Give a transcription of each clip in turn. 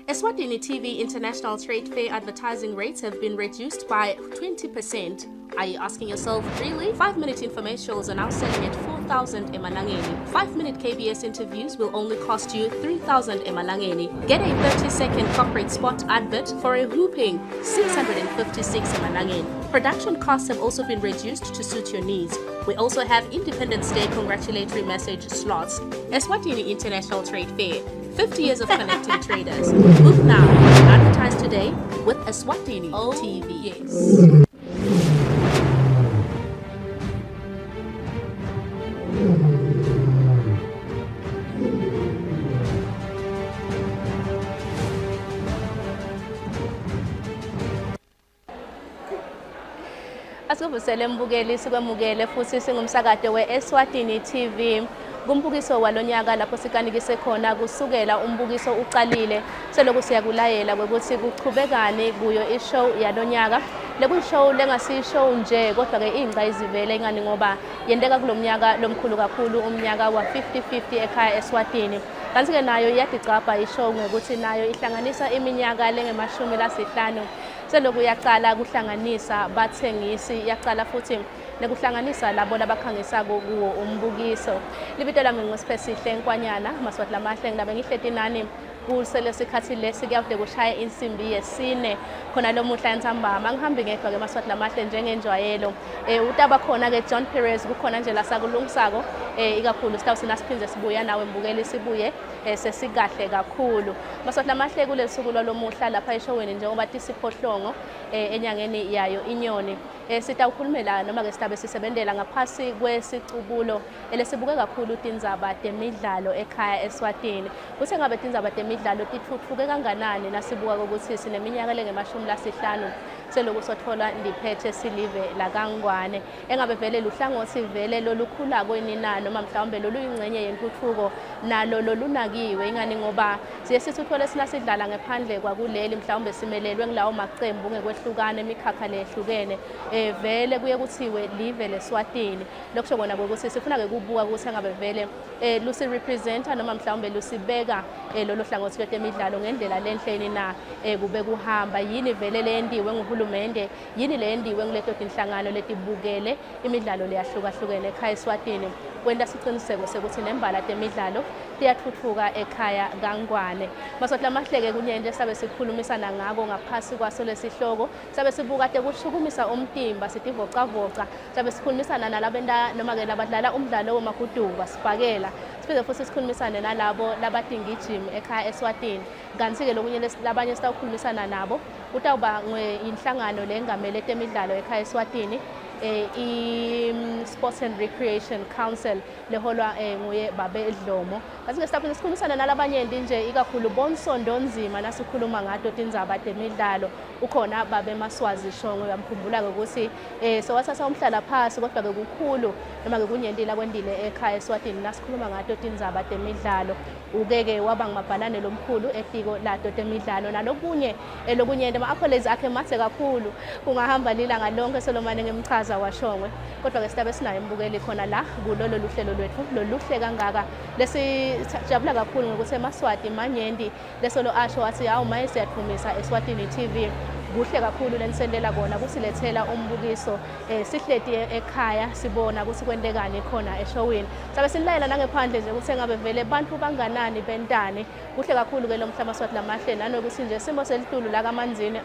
Eswatini TV International Trade Fair advertising rates have been reduced by 20%. Are you asking yourself, really? 5-minute infomercials are now selling at 4,000 emalangeni. 5-minute KBS interviews will only cost you 3,000 emalangeni. Get a 30-second corporate spot advert for a whooping 656 emalangeni. Production costs have also been reduced to suit your needs. We also have Independence Day congratulatory message slots. Eswatini International Trade Fair. 50 years of connecting traders. Book now. Advertise today with Eswatini TV. Yes. Asivusele mbukeli sikwemukele futhi singumsakade we-Eswatini TV. Kumbukiso walonyaka lapho sikanikise khona kusukela umbukiso uqalile selokhu siyakulayela ukuthi kuqhubekani kuyo ishow yalonyaka. Lekuyishow lengasishow nje kodwa ke ingqa izivele ingani ngoba yendeka kulomnyaka lomkhulu kakhulu umnyaka wa 50-50 ekhaya Eswatini. Kanti ke nayo iyadicapha ishow ngokuthi nayo ihlanganisa iminyaka lenge-50 selokhu yaqala kuhlanganisa bathengisi yaqala futhi nekuhlanganisa labo labakhangisa kuwo umbukiso. Libito lami ngosiphesihle enkwanyana Maswati lamahle ngilabe ngihleti nani kusele sikhathi lesi kuyawude kushaya insimbi yesine khona lo muhla entsambama ngihambe ngedwa ke Maswati lamahle njengenjwayelo utaba khona ke John Perez kukhona nje la sakulungisako ikakhulu sitawusina siphinze sibuya nawe mbukeli sibuye sesikahle kakhulu Maswati lamahle kulesuku lomuhla lapha eshoweni njengoba tisiphohlongo enyangeni yayo inyoni sitawukhulumela noma ke sitabe sisebenzela ngaphasi kwesicubulo elesibuke kakhulu tindzaba temidlalo ekhaya Eswatini. Kuthe ngabe tindzaba temidlalo tithuthuke kanganani nasibuka ukuthi sineminyaka lenge-50 selokhu sothola ndiphethe silive la Kangwane engabe vele luhlangothi vele lolukhula kwenina noma mhlawumbe loluyingcenye yentuthuko nalo lolunakiwe ingani ngoba siye sithole sinasidlala ngaphandle kwakuleli mhlawumbe simelelwe nglawo maqembu ngekwehlukana emikhakha lehlukene vele kuye kuthiwe live leSwatini lokusho kona ukuthi sifuna ke kubuka ukuthi ngabe vele lusi representa noma mhlawumbe lusibeka lolu hlangothi lwetemidlalo ngendlela lenhleni na kube kuhamba yini vele lendiwe nguhulumende yini lendiwe nguleto tinhlangano letibukele imidlalo leyahlukahlukene ekhaya Eswatini kwenda siqiniseko sekuthi nembala temidlalo tiyathuthuka ekhaya Kangwane. Maswati lamahleke kunyenje sabe sikhulumisana ngako ngaphasi kwaso lesihloko sabe sibuka te kushukumisa umtimba sitivocavoca sabe sikhulumisana nalabenda noma ke labadlala umdlalo womaguduva sibhakela siphinde futhi sikhulumisane nalabo labadinga gym ekhaya Eswatini kanti ke lokunye labanye sitawukhulumisana nabo utawuba inhlangano lengamele temidlalo ekhaya Eswatini i-Sports and Recreation Council leholwa nguye babe Dlomo. Kanti ke sitawuphinde sikhulumisana nalabanye nje ikakhulu bonsondo nzima nasikhuluma ngato tindzaba temidlalo ukhona babe Maswazi Shongwe uyamkhumbula ukuthi sowathatha umhlala phansi kodwa ke kukhulu noma ke kunyendila kwendile ekhaya Eswatini nasikhuluma ngato tindzaba temidlalo ukeke waba ngimabhalane lomkhulu etiko lato temidlalo nalokunye lokunyende ama-accolades akhe mathe kakhulu kungahamba lila ngalonke selomane ngemchaza washongwe kodwa ke sitabe sinayo imbukeli khona la kulolo luhlelo lwethu loluhle kangaka lesijabula kakhulu ngokuthi eMaswati manyendi lesolo asho wathi hawu maye siyathumisa Eswatini TV kuhle kakhulu lenisendela kona kusilethela umbukiso sihleti ekhaya sibona ukuthi kwendekani khona eshowini sabe sinilayela nangephandle nje ukuthi ngabe vele bantu banganani bentani kuhle kakhulu ke lo mhla Maswati lamahle nanokuthi nje simo selitulu la kaManzini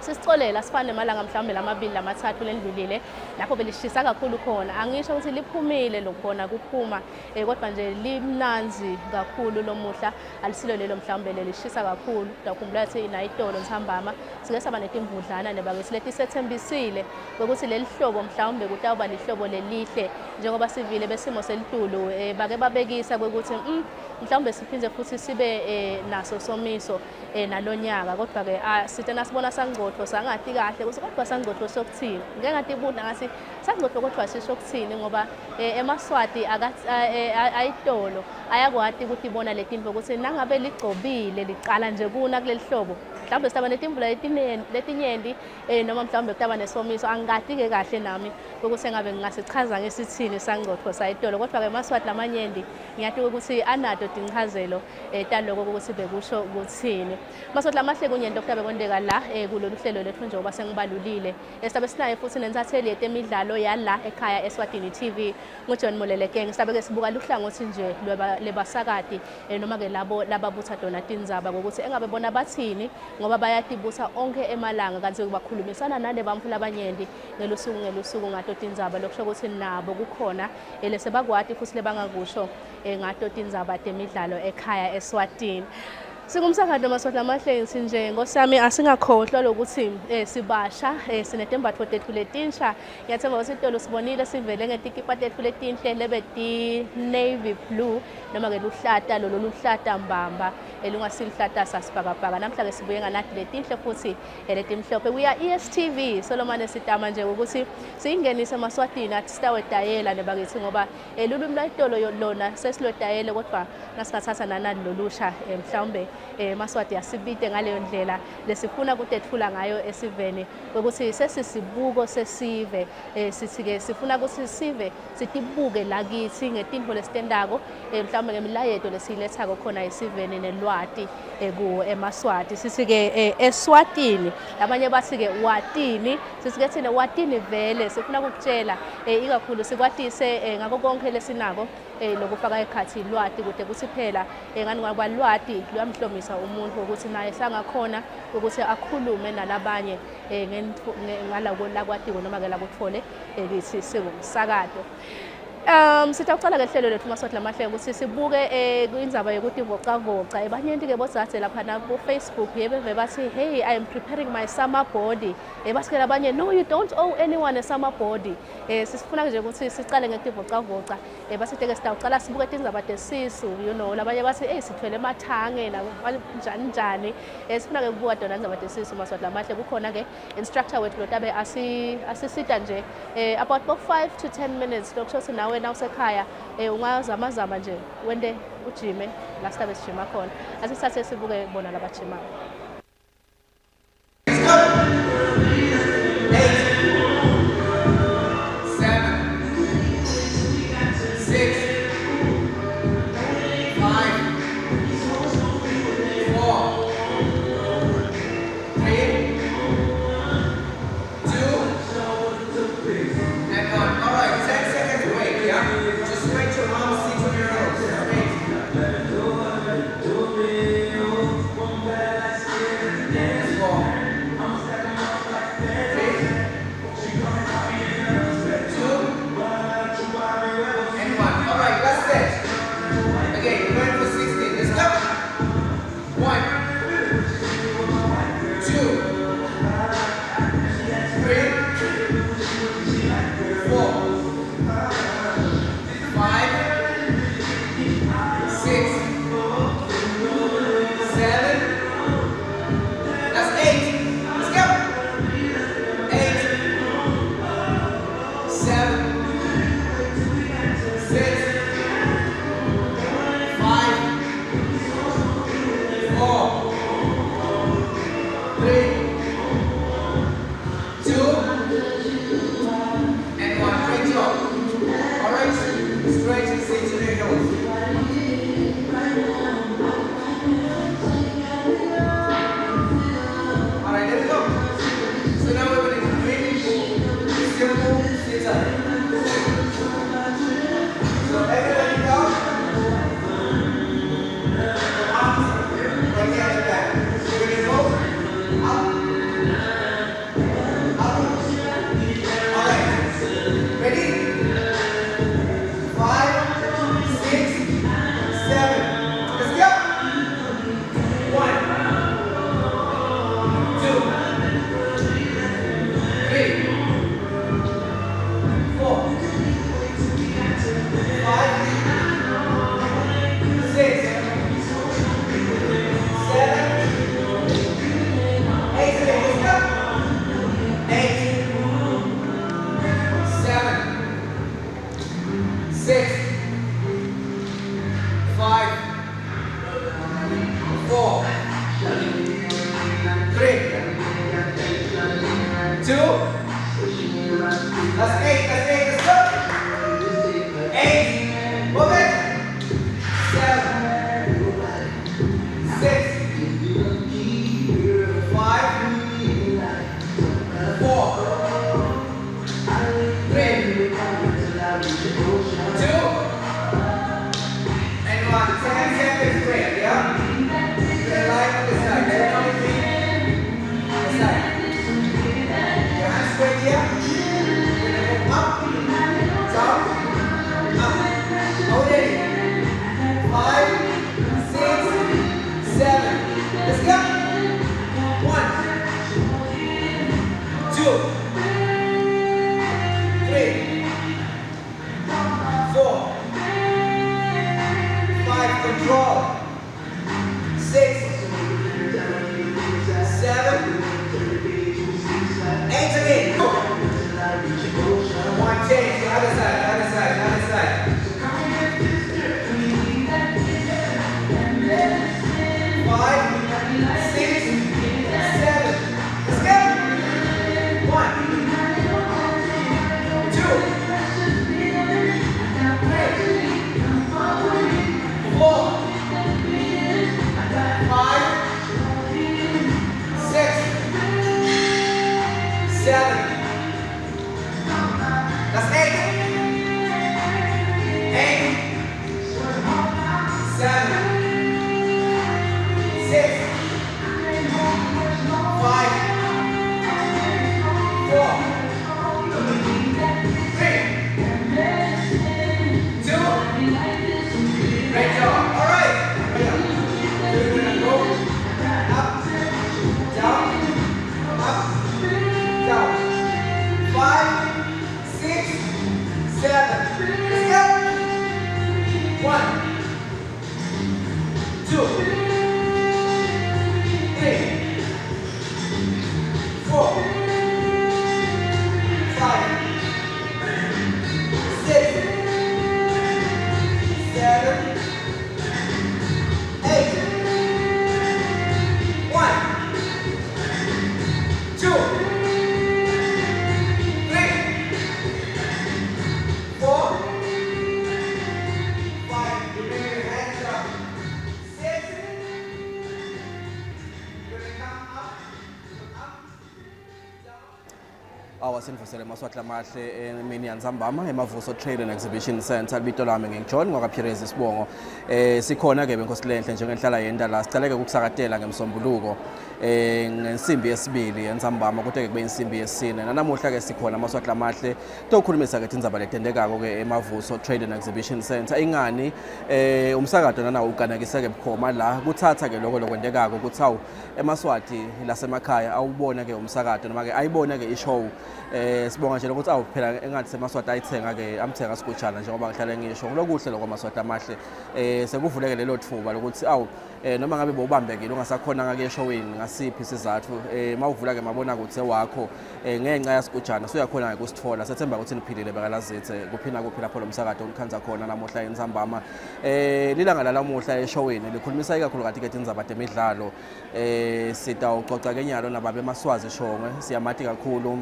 sisicolela sifane malanga mhlawumbe lamabili lamathathu lendlulile lapho belishisa kakhulu khona angisho ukuthi liphumile lokhona kuphuma kodwa nje limnanzi kakhulu lomuhla alisilo lelo mhlawumbe lelishisa kakhulu dakhumbula ukuthi inayitolo nsambama sike saba netimvudlana nebake leti sethembisile ukuthi leli hlobo mhlawumbe kutawuba lihlobo lelihle njengoba sivile besimo selitulu bake babekisa ukuthi mhlawumbe siphinde futhi sibe naso somiso nalonyaka kodwa ke sithe nasibona sangcotho sangathi kahle ukuthi kodwa sangcotho sokuthini ngeke ngathi ibunda ngathi sangcotho kodwa sishokuthini ngoba eMaswati ayitolo ayakwati ukuthi ibona letinto ukuthi nangabe ligcobile liqala nje kuna kuleli hlobo mhlawumbe sitaba netimvula letinyenti noma mhlawumbe kutaba nesomiso angikati-ke kahle nami ukuthi engabe ngingasichaza ngesithini sangcotho sayitolo kodwa-ke eMaswati lamanyenti ngiyathi ukuthi anato tinchazelo taloko ukuthi bekusho ukuthini. Maswati lamahle kunyenti okutabe kwendeka la kulolu hlelo lethu njengoba sengibalulile sisabe sinaye futhi nensatheli yetemidlalo yala ekhaya Eswatini TV nguJohn Molelekeng. Sisabe-ke sibuka luhlangothi nje lebasakati noma-ke labo lababutha dona tindzaba ukuthi engabe bona bathini ngoba bayatibutha onke emalanga kanti bakhulumisana nale bamfu labanyenti ngelusuku ngato tindzaba lokusho ukuthi nabo kukhona lesebakwati futhi lebangakusho ngato tindzaba temidlalo ekhaya Eswatini. Singumsakado Maswati lamahle ngithi nje ngosami asingakhohlwa lokuthi sibasha sinetembatho tethu letinsha. Ngiyathemba ukuthi itolo sibonile sivele ngetikipa tethu letinhle lebeti navy blue noma ke luhlata lolu luhlata mbamba elungasilihlata sasibhakabhaka. Namhla ke sibuye nganathi letinhle futhi letimhlophe. We are ESTV Solomon Sitama nje ukuthi siyingenise eMaswatini athi sitawetayela nebakithi ngoba lulwimi lwetolo lona sesilwetayele kodwa nasingathatha nanali lolusha mhlawumbe Maswati yasibite ngaleyo ndlela lesifuna ukutethula ngayo esiveni ukuthi sesisibuko sesive sithi-ke sifuna ukuthi sive sitibuke lakithi ngetinto lesitendako mhlawumbe ngemilayeto lesiyilethako khona esiveni nelwati ku eMaswati. Sithi-ke Eswatini abanye bathi-ke watini, sithi-ke thina watini vele sifuna ukukutshela ikakhulu sikwatise ngako konke lesinako lokufaka ekhathi lwati kude kuthi phela ngani ngoba lwati luyamhlomisa umuntu ukuthi naye sangakhona ukuthi akhulume nalabanye ngalako lakwatiko noma ke lakuthole lithi singumsakado. Sitaqala ke hlelo lethu Maswati lamahle ukuthi sibuke kwindzaba yokuthi vocavoca ebanyenti ke bozathi lapha na ku Facebook yebeve bathi hey I am preparing my summer body bathi labanye no you don't owe anyone a summer body. Sifuna nje ukuthi sicale ngekuvocavoca bathi ke sitaqala sibuke tindzaba tesisu you know labanye bathi hey sithwele emathange na njani njani sifuna ke kubuka dona indzaba tesisu Maswati lamahle kukhona ke instructor wethu lotabe asisita nje about 5 to 10 minutes lokusho nawe wena usekhaya ungazamazama nje wende ujime la sitabe sijima khona asisathe sibuke bona labajima. 3, 2, and 1. 10 seconds break, yeah? Turn light on the side. Turn on the feet. The side. Your hands straight here. We're gonna go up, down, up. Hold it. 5, 6, 7. Let's go. 1, 2, 3, 4, 5. Control. 6, 7, 8 again. 1, change. The other side, the other side, the other side. 5, 6, 7. Let's go. 1, 2, 3, 4, 5, 6, 7. That's 8. 8, 7, 6, 5, 4, 3, 2. Great job. All right. We're gonna go up, down, down. 5, 6, 7. Let's go. 1, 2, 3, 4, 5, 6, 7, 8. 1, 2, 3, 4, 5. You bring your hands up. 6. You're gonna come up, down. Awasindvusele maswahla amahle emini yanzambama eMavuso Trade and Exhibition Center libito lami ngingiJohn ngwakaPhirezi Sibongo. Sikhona ke benkosi lenhle njengenhlala yenda la sicaleke ukusakatela ngemsombuluko ngensimbi yesibili yanzambama kodwa ke kube insimbi yesine. Nanamuhla ke sikhona maswahla amahle tokhulumisa ke indzaba letendekako ke eMavuso Trade and Exhibition Center. Ingani umsakado nana ukanakise ke bukhoma la kuthatha ke lokho lokwendekako kuthawu eMaswati lasemakhaya awubona ke umsakado noma ke ayibona ke ishow. Sibonga nje ukuthi phela engathi seMaswati ayithenga ke amthenga sikujana njengoba ngihlale ngisho lokuhle lokho Maswati amahle sekuvuleke lelo thuba lokuthi noma ngabe bowubambekile ungasakhona ngake eshowini ngasiphi isizathu mawuvula ke mabona kuthi wakho ngenxa yasikujana so uyakhona ke kusithola sethemba ukuthi niphilile bekalazithe kuphina lapho lo msakado ulikhanza khona namuhla enzambama lilanga lalamuhla eshowini likhulumisa ikakhulu kathi ke indzaba zemidlalo sitawucoca ke nyalo nababe Maswazi Shongwe siyamati kakhulu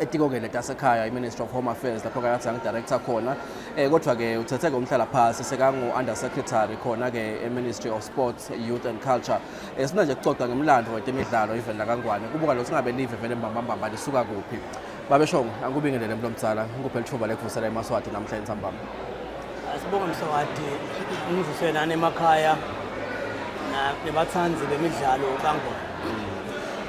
etikokele tasekhaya iMinistry of Home Affairs lapho kayathi angidirector khona kodwa ke uthethe ke umhlala phansi sekangu under secretary khona ke eMinistry of Sports, Youth and Culture. Sina nje kucoca ngemlando wetemidlalo even la kangwane kubuka lo singabe live vele mbambamba lisuka kuphi. Babe Shongwe angikubingelele mlomtsala ngikuphe lithuba lekuvusela eMaswati namhla entsambama. Asibonga Mswati ngivusela nani emakhaya na nebathanzi bemidlalo kangwane.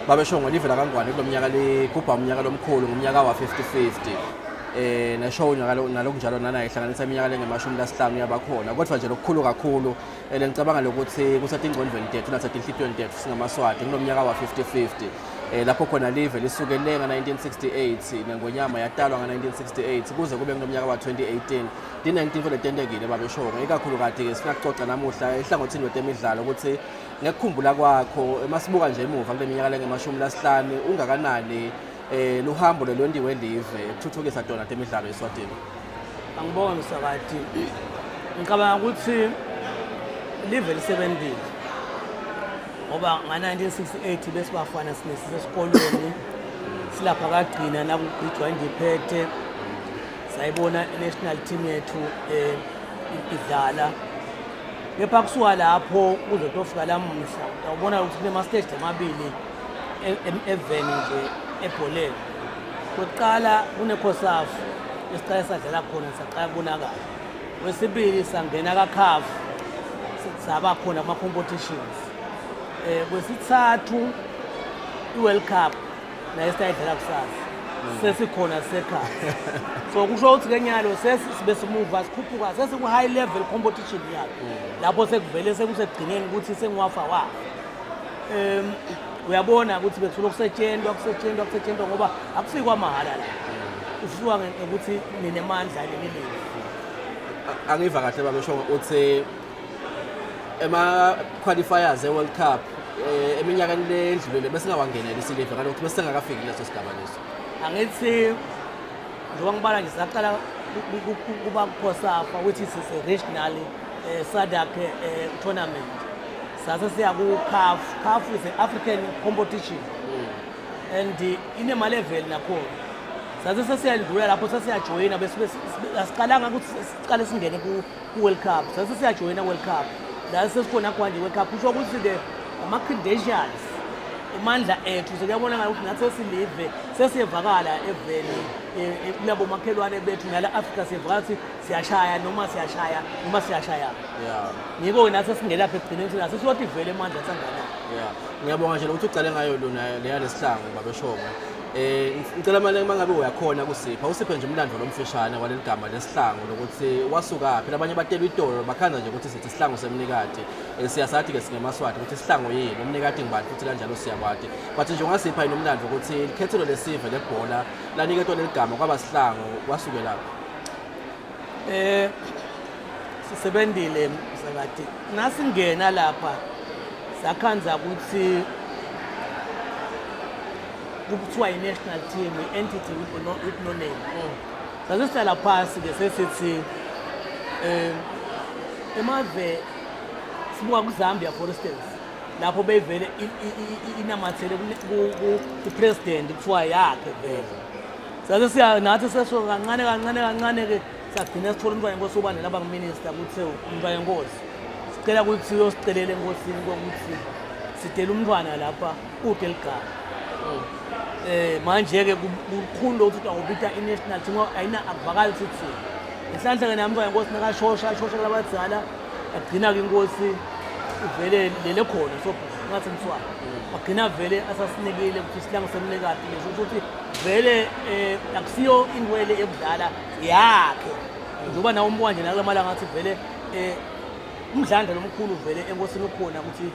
Babe Shongwe livela kangwane kulomnyaka ligubha umnyaka lomkhulu ngomnyaka wa 50-50 neshow nalokho njalo nana ihlanganisa iminyaka lengemashumi lasihlanu yabakhona kodwa nje lokukhulu kakhulu ngicabanga lokuthi kusatingcondweni tethu nasetinhlitweni tethu singaMaswati kulomnyaka wa 50-50 lapho khona live lisukele nga1968 ngonyama yatalwa nga1968 kuze kube kulomnyaka wa 2018 di19 letendekile Babe Shongwe ikakhulu kade ke sinakucoca namuhla ehlangothini wetemidlalo ukuthi ngekukhumbula kwakho masibuka nje emuva kule minyaka lengemashumi lasihlanu ungakanani luhambo lolondiwe live ukuthuthukisa tona temidlalo eSwatini. Angibonga Mswati ngicabanga ukuthi live lisebenzile ngoba nga1968 besibafana sisesikolweni silapha kagcina nakugijwa indiphethe sayibona national team yethu idlala kepha kusuka lapho kuze tofika lamuhla uyabona ukuthi kunema stage amabili eveni nje ebholeni kuqala kuneKhosafu esiqale sadlala khona saqala kubonakala. Wesibili sangena kaCAF saba khona ama competitions. Kwesithathu iWorld Cup la esayidlala kusasa. Sesikhona sekhaya. So kusho ukuthi kenyalo sesibe simuva sikhuphuka sesiku high level competition yakho. Lapho sekuvele sekusegcineni ukuthi sengiwafa wa. Uyabona ukuthi bekusuka kusetshenzwa ngoba akusikwa mahala la. Usuka ukuthi ninemandla lenilini. Angiva kahle babesho uthi ema qualifiers eWorld Cup eminyakeni le endlule bese ngawangenela isiliva kanti bese sengakafiki leso sigaba leso. Angithi njengoba ngibala nje saqala kuba kuKhosafa which is a regional SADC tournament. Sasa siya ku CAF. CAF is an African competition. And inema level nakhona. Sasa sesiyadlula lapho sesiyajoyina bese asiqalanga ukuthi siqale singene ku World Cup. Sasa siyajoyina World Cup. La sesikhona kwanje World Cup kusho ukuthi the ama credentials imandla ethu sekuyabonakala ukuthi nathi sesilive sesiyevakala eveni labo makhelwane bethu nala Africa siyevakala ukuthi siyashaya noma siyashaya. Yeah. Ngiko nathi singela lapha egcineni ukuthi nathi siyothi vele imandla sangana. Yeah. Ngiyabonga nje ukuthi ucale ngayo lona le yalesihlangu babeshongo. Ngicela manje mangabe uyakhona kusipha usiphe nje umlando lomfishane waleligama lesihlangu lokuthi wasuka phela abanye batela itoro bakhanda nje ukuthi sithi isihlangu semnikati siyasathi ke singemaswati ukuthi isihlangu yini umnikati ngibani futhi kanjalo siyakwati but nje ungasipha yini umlando ukuthi likhethelo lesive lebhola laniketwa leligama kwaba sihlangu wasukela sisebenzile msakathi nasingena lapha sakhanza ukuthi kuthiwa i-national team, i-entity with no name. Sasihlala phasi ke sesithi emave sibuka kuZambia for instance lapho beyivele inamathele ku-president kuthiwa yakhe vele. Sase siya nathi seso kancane ke sagcina sithola umntwana inkosi ubane laba ngiminister kuthi umntwana inkosi sicela ukuthi siyosicelela enkosini kokuthi sidela umntwana lapha uDelgado. Manje ke kukhulu ukuthi awubita i-national team ayina akuvakali ukuthi inhlanhla ke namntwana inkosi nakashosha labadzala agcina ke inkosi ivele lele khona so ngathi mswa agcina vele asasinikile ukuthi isihlangu semnikati ngisho ukuthi vele akusiyo indwele ekudlala yakhe njengoba nawo umbona nje nakule malanga ngathi vele umdlandla lomkhulu vele enkosini ukhona ukuthi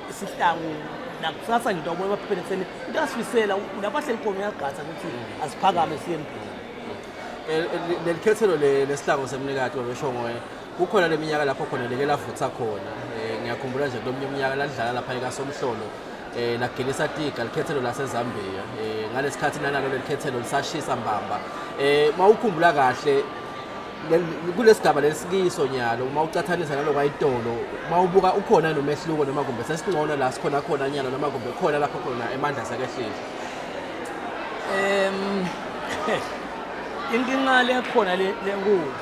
isihlangu nakusasa nje ubona baphepheni kuseni into asifisela nabahleli khona uyagatha ukuthi asiphakame siye empini lelikhethelo lesihlangu semnikati wabeshongo kukhona leminyaka lapho khona leke lavutha khona ngiyakhumbula nje kulomnye umnyaka ladlala lapha eKasomhlolo lagelisa tiga likhethelo laseZambia ngalesikhathi nanalo lelikhethelo lisashisa mbamba mawukhumbula kahle kulesigaba lesikiso nyalo mawucathanisa nalo kwayitolo mawubuka ukhona nomehluko noma kumbe sesingcono la sikhona khona nyalo noma kumbe khona lapho khona emandla sakehlile inkinga lekhona lenkulu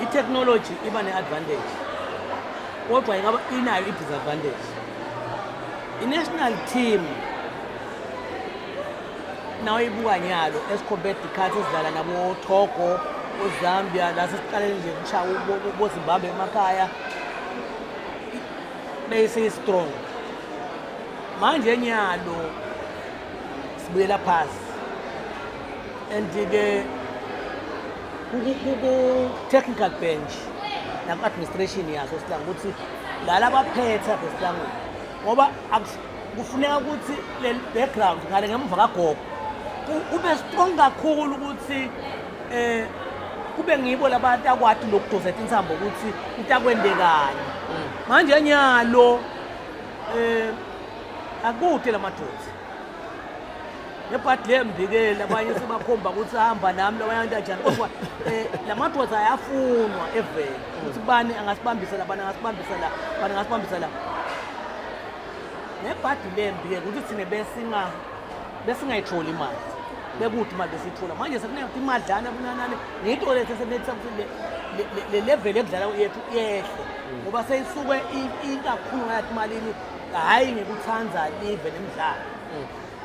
i-technology iba ne-advantage kodwa ingaba inayo i-disadvantage. I-national team nawo ibuka nyalo esicompare ikhathi esidlala nabo Togo uZambia la sesiqale nje kushaya uBozimbabwe emakhaya bese strong manje nyalo sibuyela phasi and ke technical bench na administration yaso sihlangu ukuthi lala baphethe besihlangu ngoba kufuneka ukuthi le background ngale ngemva kagogo ube strong kakhulu ukuthi kube ngibo labantu akwati lokudosetha insambo ukuthi utakwendekani manje nyalo akude lamadoda nebhadi lembikela abanye sebakhomba ukuthi hamba nami labantu kanjani kodwa lamadoda ayafunwa evele ukuthi bani angasibambisa labana angasibambisa la nebhadi lembike ukuthi thina besingayitholi imali bekuthi imali besithola manje sekunethi imadlana bunanane ngito lethe senethi le level ekudlala yethu yehle ngoba seyisuke ikakhulu ngathi imalini hayi ngekuthanza live nemidlalo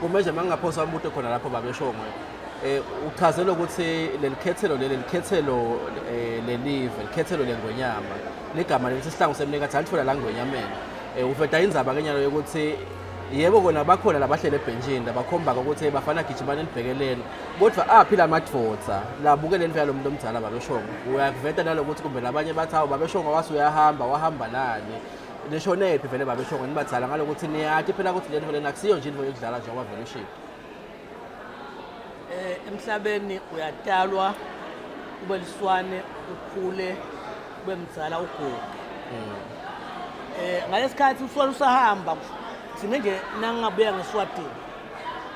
kumeje mangaphosa umuntu khona lapho babeshongo uchazela ukuthi lelikhethelo lelive likhethelo lengonyama ligama lelithi sihlangu semnikati alithola la ngonyameni uveda indzaba kenyalo yokuthi yebo kona bakhona labahlele ebhenjini labakhomba ukuthi bafana gijimana elibhekeleni kodwa aphi lamadvodza labukele imvelo lomuntu omdala babeshongo uyakuveta nalokuthi kumbe labanye bathi hawu babeshongo wase wahamba nani nishonephi vele babeshongo nibadala ngalokuthi niyathi phela ukuthi le nto lena akusiyo nje into yokudlala njengoba vele ushilo emhlabeni uyatalwa ube liswane ukhule ube mdzala uguge ngalesikhathi uswala usahamba thina nje nangabuya ngeSwatini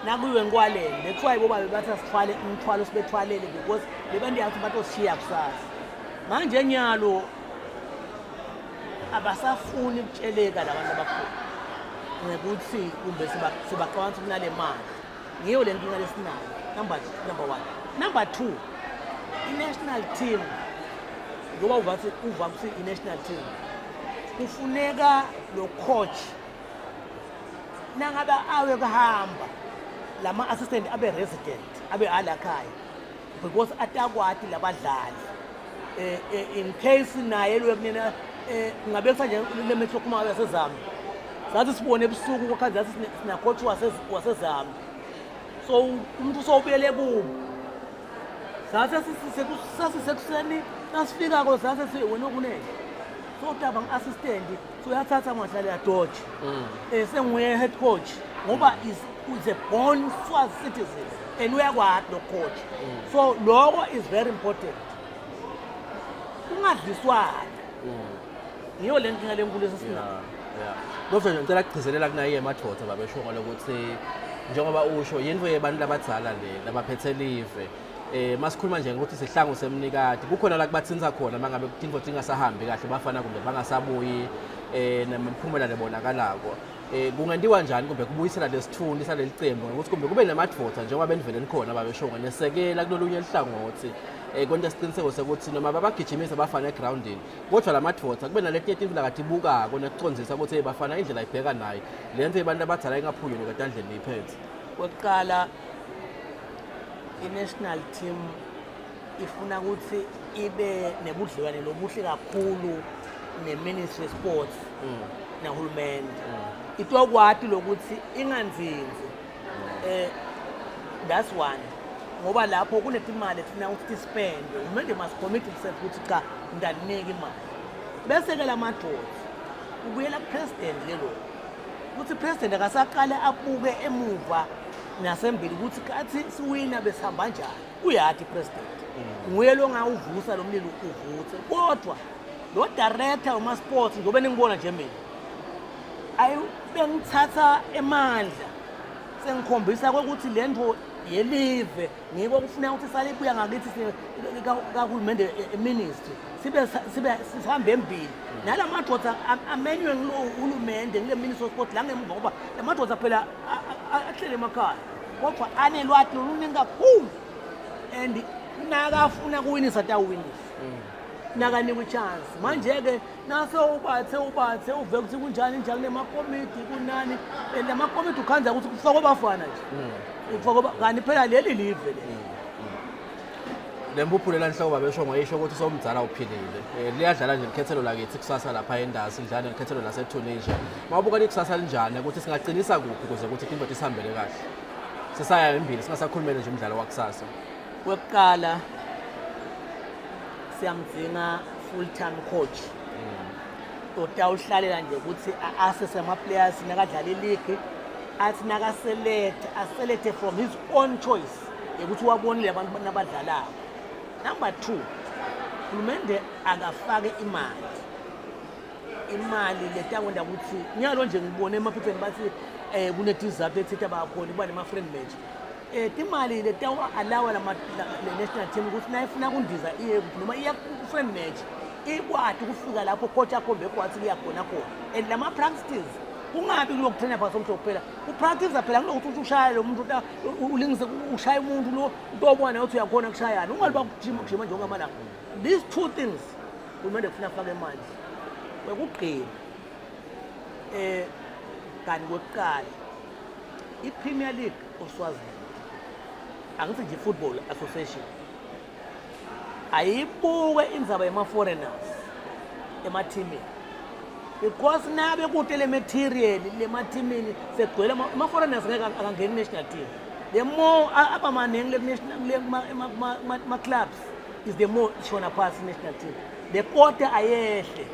nakuyiwe nkwalele that's why boba bebathi asithwale umthwalo sibethwalele because lebantu yathi batoshiya kusasa manje enyalo abasafuni ukutsheleka labantu abakhulu ngekuthi kumbe sibaqhawanisa kunale mali ngiyo le nkinga lesinayo number 1 number 2 i-national team ngoba uva ukuthi i-national team kufuneka lo coach nangabe awe kuhamba lama assistant abe resident abe alakhaya because atakwati labadlali in case naye lokunena ngabe kusanje le metro kuma yasezami sathi sibone ebusuku kokhazi yathi sina coach wasezami so umuntu sobuyele kubo sathi sasisekuseni nasifika ko sathi wena kunene so taba ngi-assistant so uyathatha ngadlala ya Dodge senguye head coach ngoba is a born Swazi citizen and uyakwati lo coach so lokho is very important ungadliswana ngiyo le nkinga lenkulu esinayo kodwa nje ngicela ukugcizelela kunaye emadvodza babeshongo lokuthi njengoba usho yinto yebantu labadzala le labaphethe live masikhuluma nje ukuthi sihlangu semnikati kukhona la kubathinza khona mangabe into ingasahambi kahle bafana kumbe bangasabuyi nemiphumela lebonakalako kungendiwa njani kumbe kubuyisela lesithundi saleli cembu ukuthi kumbe kube namadvodza njengoba benivele khona babeshongo nesekela kulolunye lihlangothi konke isiqiniseko sokuthi noma babagijimisa bafana egroundini kodwa lamadvodza kube naletinye tinto lakatibukako nekucondzisa ukuthi bafana indlela ibheka nayo lento abantu abadala ingaphunyuki katandleni iphethe kokuqala i-national team ifuna ukuthi ibe nebudlelwane lobuhle kakhulu ne-ministry sports nahulumende itokwati lokuthi inganzinzi that's one ngoba lapho kunetimali efuna ukuthi spend umende must commit himself ukuthi cha ngidanika imali bese ke lamadvodza ubuyela president lelo ukuthi president akasaqala abuke emuva nasembili ukuthi kathi siwina besihamba njani uyathi president nguye lo ngawuvusa lo mlilo uvuthe kodwa lo director wama sports njobe ningibona nje mina ayi bengithatha emandla sengikhombisa ukuthi lento yelive ngiko kufuna ukuthi salibuya ngakithi kahulumende ministry sibe sihambe embili nalamadvodza amenywe nguhulumende ngile ministry of sport la ngemuva ngoba lamadvodza phela ahlele emakhaya kodwa anelwati oluningi kakhulu and nakafuna kuwinisa tawuwinisa nakanikwa chance manje-ke nasewubathe uve ukuthi kunjani njani nemakomiti kunani lamakomiti ukhanza ukuthi kufakwe bafana nje kanti phela leli live le lempuphulo lanhloko babeshongo yisho ukuthi somdzala uphilile liyadlala nje likhethelo lakithi kusasa lapha endasi lidlala likhethelo laseTunisia mawubuka likusasa linjani ukuthi singaqinisa kuphi ukuze ukuthi into isihambele kahle sisaya embili singasakhulumele nje umdlalo wakusasa kokuqala siyamdzinga full time coach utawuhlalela nje ukuthi assess ama players nakadlala ileague athi nakaselect from his own choice ukuthi wabonile abantu nabadlalayo number 2 uhulumende akafake imali letakwenda ukuthi nyalo nje ngibone emaphepheni bathi kunetizathu ethi abakhona kuba nema friend match imali letawa alawa la national team ukuthi nayifuna kundiza iye noma iya ku friend match ikwati kufika lapho coach akhombe kwathi liyakhona khona and lama practices kungabi kulokutrainer phakathi somtho kuphela upractice phela kunokuthi ushaya lo muntu ulingise ushaya umuntu lo utobona ukuthi uyakhona kushayana ungaliba kujima nje ngamala these two things kumele kufuna afake imali wekugqina kanti kokuqala iPremier League oswazini angithi nje football association ayibuke indzaba yema-foreigners emathimini because nabe kude le material lemathimini segcwele ama-foreigners ngeke akangeni national team. The more abamaningi ma-clubs is the more shona phansi national team. The quota ayehle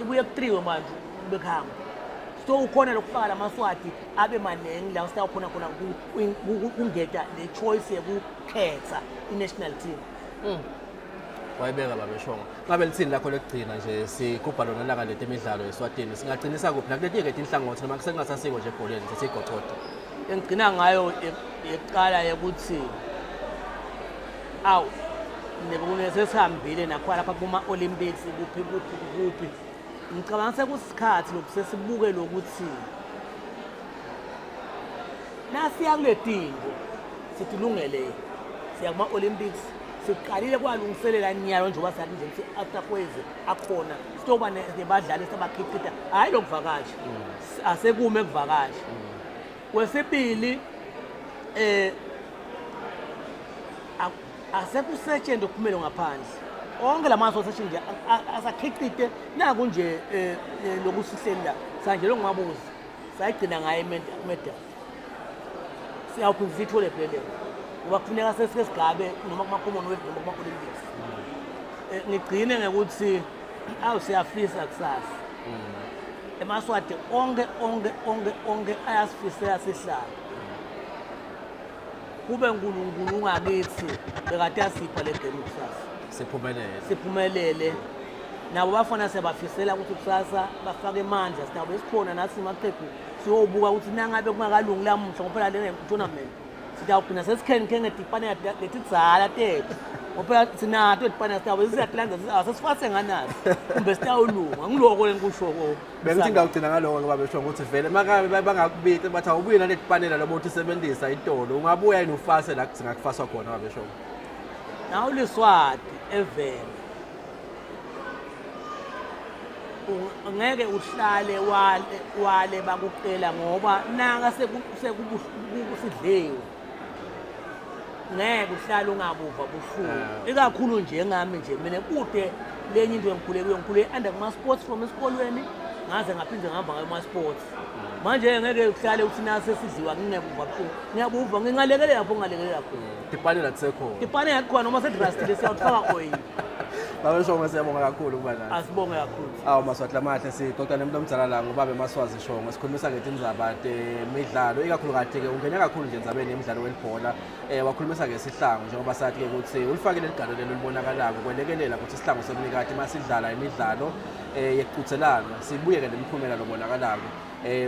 ibuye ku-3 manje bekuhamba. So ukhona lokufaka lamaswati abe maningi la usawukhona khona kungeta le choice yokukhetha i-national team. Wayibeka babeshongo. Ngabe lithini lakho lekugcina nje sigubha lona langa leti emidlalo eSwatini. Singagcinisa kuphi nakuleti-ke inhlangothi noma kusengasasikho nje ebholeni nje sigoqoda. Engigcina ngayo eqala ukuthi nesesihambile nakhona lapha kuma-Olympics kuphi. Ngicabanga sekusikhathi lokhu sesibuke lokuthi nasiya kule tinto sithi lungele siya kuma-Olympics siqalile kwalungiselela nyalo njengoba sathi nje ukuthi after kweze akhona sitoba nebadlali sabakhicita hayi lokuvakasha asekume kuvakasha. Kwesibili asekusetshenzwe ukuphumela ngaphansi onke lamaso seshinje asakhicite naku nje lokusihlela sanje longabuza sayigcina ngaye medal siyawuphinda sithole phela ngoba kufuneka sesigabe noma kuma-Commonwealth noma kuma-Olympics. Ngigcine ngekuthi siyafisa kusasa emaswati onke ayasifisela sihlala kube uNkulunkulu ungakithi bekade asipha le game kusasa siphumelele nabo bafana sebafisela ukuthi kusasa bafake amandla sinabo esikhona nathi maqheqhu siyobuka ukuthi nangabe kungakalungi lamuhla ngophela le tournament sitawugcina sesikhenke ngedipane leti dzala tethu ngophela sinato edipane sitabo sisiyadlanza asesifase nganazo kumbe sitawulunga ngiloko lenkushoko bengithi ngawugcina ngaloko ngoba besho ukuthi vele makabe bangakubika bathi awubuye nale dipanela lobo uthi sebenzisa itolo ungabuya yini ufase la singakufaswa khona ngoba besho nawo leSwati evele ngeke uhlale wale bakucela ngoba nanga sekubusidlewe ngeke uhlale ungabuva buhlungu ikakhulu nje ngami nje mina kude lenye into engikhule under kuma sports from esikolweni ngaze ngaphinde ngihamba ngama sports manje ngeke uhlale uthi nase sidliwa ngingebuva buhlungu ngiyabuva ngingalekelela lapho ngalekelela khona dipanela kusekhona dipanela khona noma sedrastile siyawufaka oil babeshongo siyabonga kakhulu kuba nathi asibonge kakhulu Maswati lamahle sixoxa nemuntu omdala la ngoba Maswazi Shongo sikhulumisa ngetindzaba temidlalo ikakhulukazi ke ungena kakhulu nje endzabeni yemidlalo welibhola wakhulumisa ngesihlangu njengoba sathi ke ukuthi ulifakile ligalo lelo libonakalako kwelekelela ukuthi isihlangu semnikati masidlala imidlalo yekucuthelana sibuye ke nemiphumela lobonakalako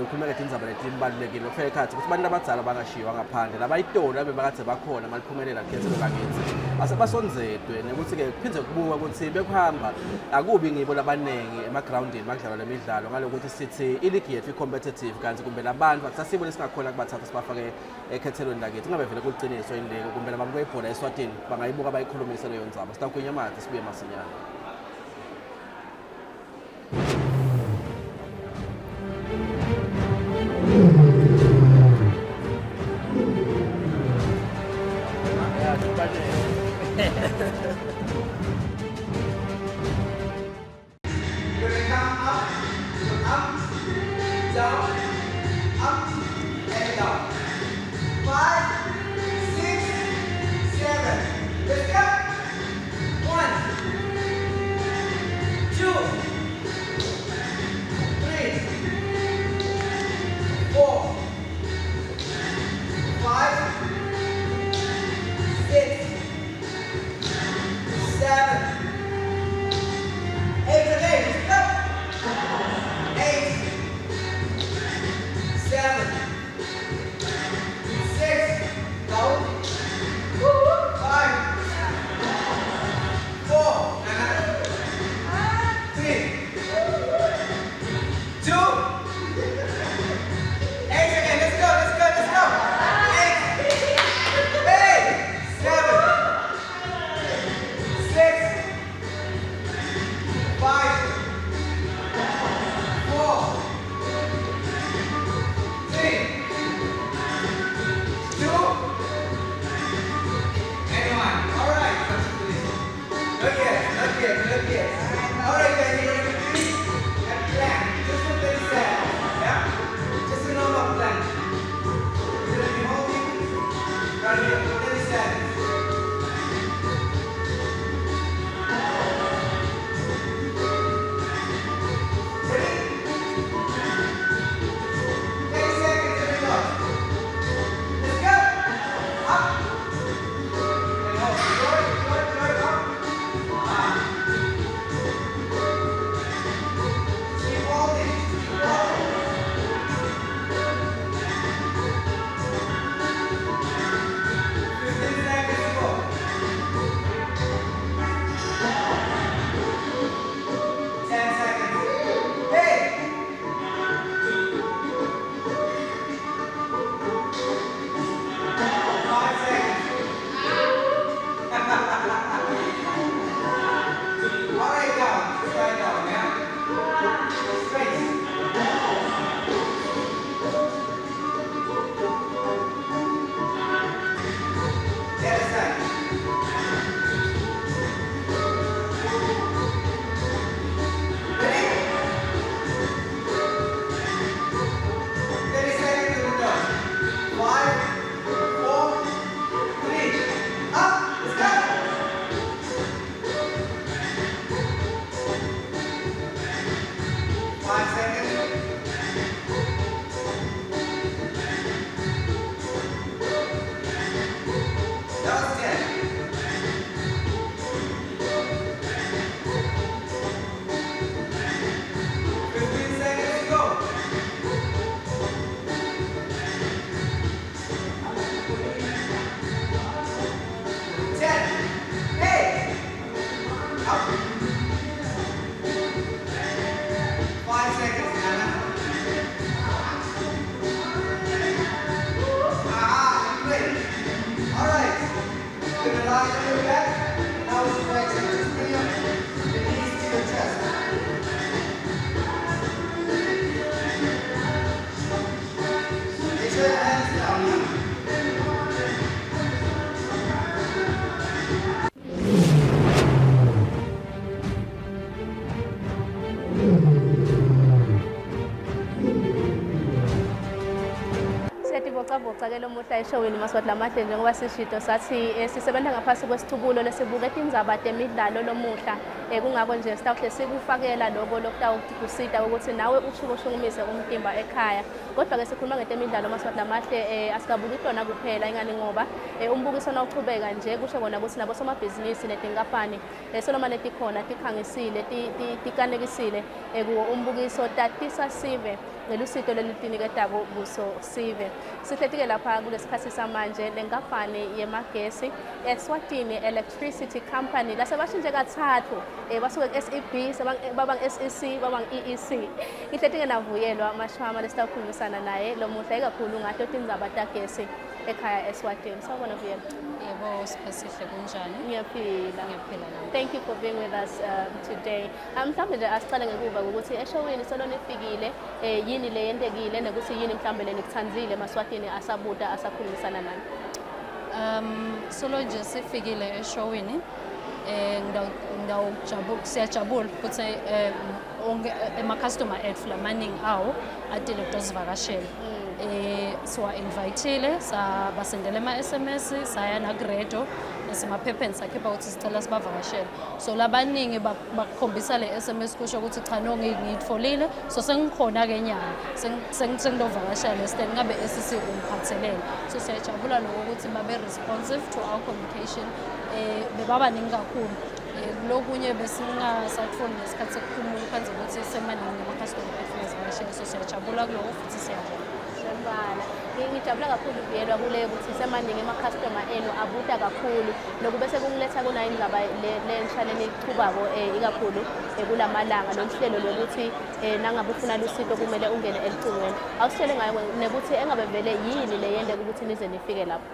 ukhuluma ngetindzaba letimbalulekile kufika ikhathi ukuthi abantu abadala bangashiwa ngaphandle labayitolo abebakade bakhona maliphumelela likhethelo lakithi asebasonzedwe nekuthi ke kuphinde kubuka ukuthi bekuhamba akubi ngibo labanengi emagroundini makudlalwa lemidlalo ngalokuthi sithi iligi yethu i-competitive kanti kumbe labantu akusasibo lesingakhona kubathatha sibafake ekhethelweni lakithi kungabe vele kuliqiniso indleko kumbe labantu bebhola eSwatini bangayibuka bayikhulumise leyo ndzaba sitakwinya manje sibuye masinyane. lomuhla eshowini Maswati lamahle njengoba sishito sathi sisebenza ngaphasi kwesithubulo lesibuke indzaba temidlalo lomuhla kungako nje sitawuhle sikufakela lokho lokutawukusita ukuthi nawe ushungumise umtimba ekhaya kodwa ke sikhuluma ngetemidlalo Maswati lamahle asikabuki tona kuphela ingani ngoba umbukiso nawuchubeka nje kusho kona ukuthi nabo somabhizinisi netinkampani soloma letikhona tikhangisile tikanekisile kuwo umbukiso tatisa sive ngelusito lelitiniketako buso sive sihletike lapha kulesikhathi samanje lenkampani yemagesi Eswatini Electricity Company lasebashintshe kathathu basuke ku-SEB babang SEC babang EEC ngihletike navuyelwa mashwama lesitawukhulumisana naye lomuhla ikakhulu ngato tindzaba tagesi ekhaya Eswatini sawubona Vuyelwa. Yebo sipesihle kunjani? Ngiyaphila. Ngiyaphila nami. Thank you for being with us today. Mhlawumbe nje asiqale ngekuba ukuthi eshowini solo nifikile yini le yentekile nekuthi yini mhlawumbe lenikuthanzile Maswatini asabuta asakhulumisana nani. Solo nje sifikile eshowini siyajabula ukuthi ama-customer ethu lamaningi awo adile ukuzivakashela. Siwa-invayithile sabasendela ama-SMS saya nakuredo nasemaphepheni sakhipha ukuthi sicela sibavakashele so labaningi bakukhombisa le SMS kusho ukuthi cha no ngiyitfolile so sengikhona-ke nyanga sengidovakashela lesiteni ngabe SEC ungiphathelele so siyajabula lokho ukuthi babe responsive to our communication bebabaningi kakhulu lokunye besingasakufuni ngesikhathi sekuphumula kwanze ukuthi semaningi ama-customer ethu bezivakashele so siyajabula kuloko futhi siyabona. Ngijabula kakhulu Vuyelwa kule ukuthi semaningi ama-customer enu abuta kakhulu lokube sekungiletha kuna indaba lensha lenichubako ikakhulu kulamalanga loluhlelo lokuthi nangabe ufuna lusito kumele ungene elicingweni awusitshele ngayo nekuthi engabe vele yini le yende ukuthi nize nifike lapho.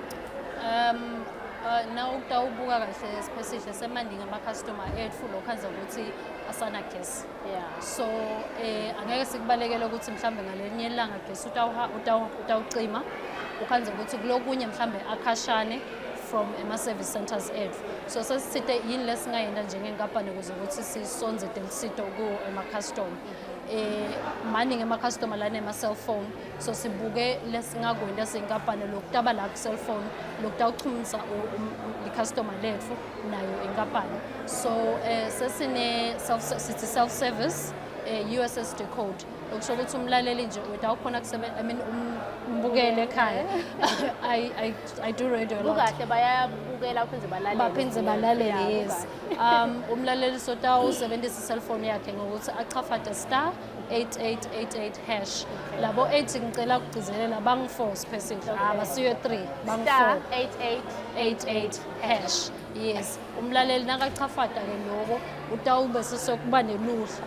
Na ukutawubuka kahle sipesihle semaningi ama-customer ethu lokhanza ukuthi asanagesi so angeke sikubalekele ukuthi mhlambe ngalenye ilanga gesi utawucima ukhanza ukuthi kulokunye mhlambe akhashane from ama-service centers ethu so sesithite yini lesingayenda njengenkampani ukuze ukuthi sisonzete lisito kuwo ama-customer maningi ama-customer lana ema-cellphone so sibuke lesingakwenza siyinkampani lokutaba la ku-cellphone lokutawuchumisa i-customer lethu nayo inkampani so sithi self-service USSD code okusho ukuthi umlaleli nje witawukhona umbukele ekhaya I do radio a lot. Bukahle bayabukela baphindze balalele yes umlaleli sotawusebenzisa i-cellphone yakhe ngokuthi achafate *8888# labo 8 ngicela ukugcizelela bangi-4 specific abasiyo 3 bangi-4 8888#. Yes umlaleli nakachafata ke lokho utawube sesokuba neluhla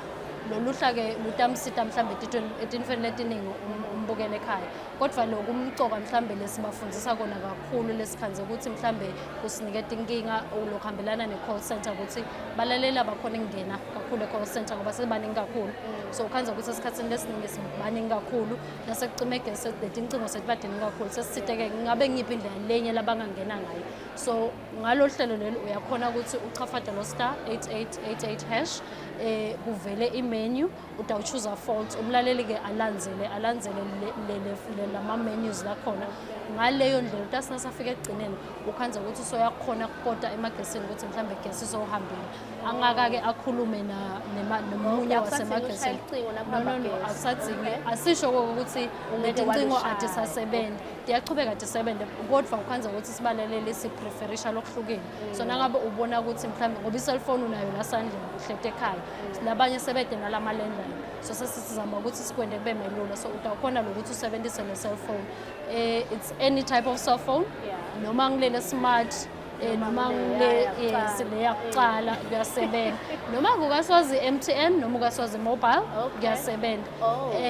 loluhla-ke lutamsita mhlambe etinfeni letiningi umbukele ekhaya kodwa lokhu umcoka mhlambe lesibafundzisa kona kakhulu lesikhanze ukuthi mhlambe kusiniketa inkinga lokuhambelana ne-call center ukuthi balalela bakhona ingena kakhulu e-call center ngoba sebaningi kakhulu so ukhanza ukuthi esikhathini lesiningi sibaningi kakhulu nasekucima egesi letincingo setibadeningi kakhulu sesithite-ke ngabe ngiphi indlela lenye labangangena ngayo so ngalo hlelo lelo uyakhona ukuthi uchafate lo *8888# kuvele imenu utawuchuza fault umlaleli-ke alanzele lama-menus lakhona ngaleyo ndlela utasinasafika ekugcineni ukhanza ukuthi usoyakhona kupota emagesini ukuthi mhlambe igesi sohambile angaka-ke akhulume nomunye wasemagesini no asadzinge asisho ukuthi letincingo atisasebenzi tiyachubeka tisebenze kodwa ukhanza ukuthi sibalelele sipreferisha lokuhlukile so nangabe ubona ukuthi mhlambe ngoba i-cellphone unayo lasandleni uhlete ekhaya labanye sebede nalama-landline so sesizama ukuthi sikwende kube melula so utawukhona lokuthi usebenzise le-cellphone it's any type of cellphone noma ngilele smart noma leyakucala kuyasebenza noma kukaswazi MTN noma kukaswazi mobile kuyasebenza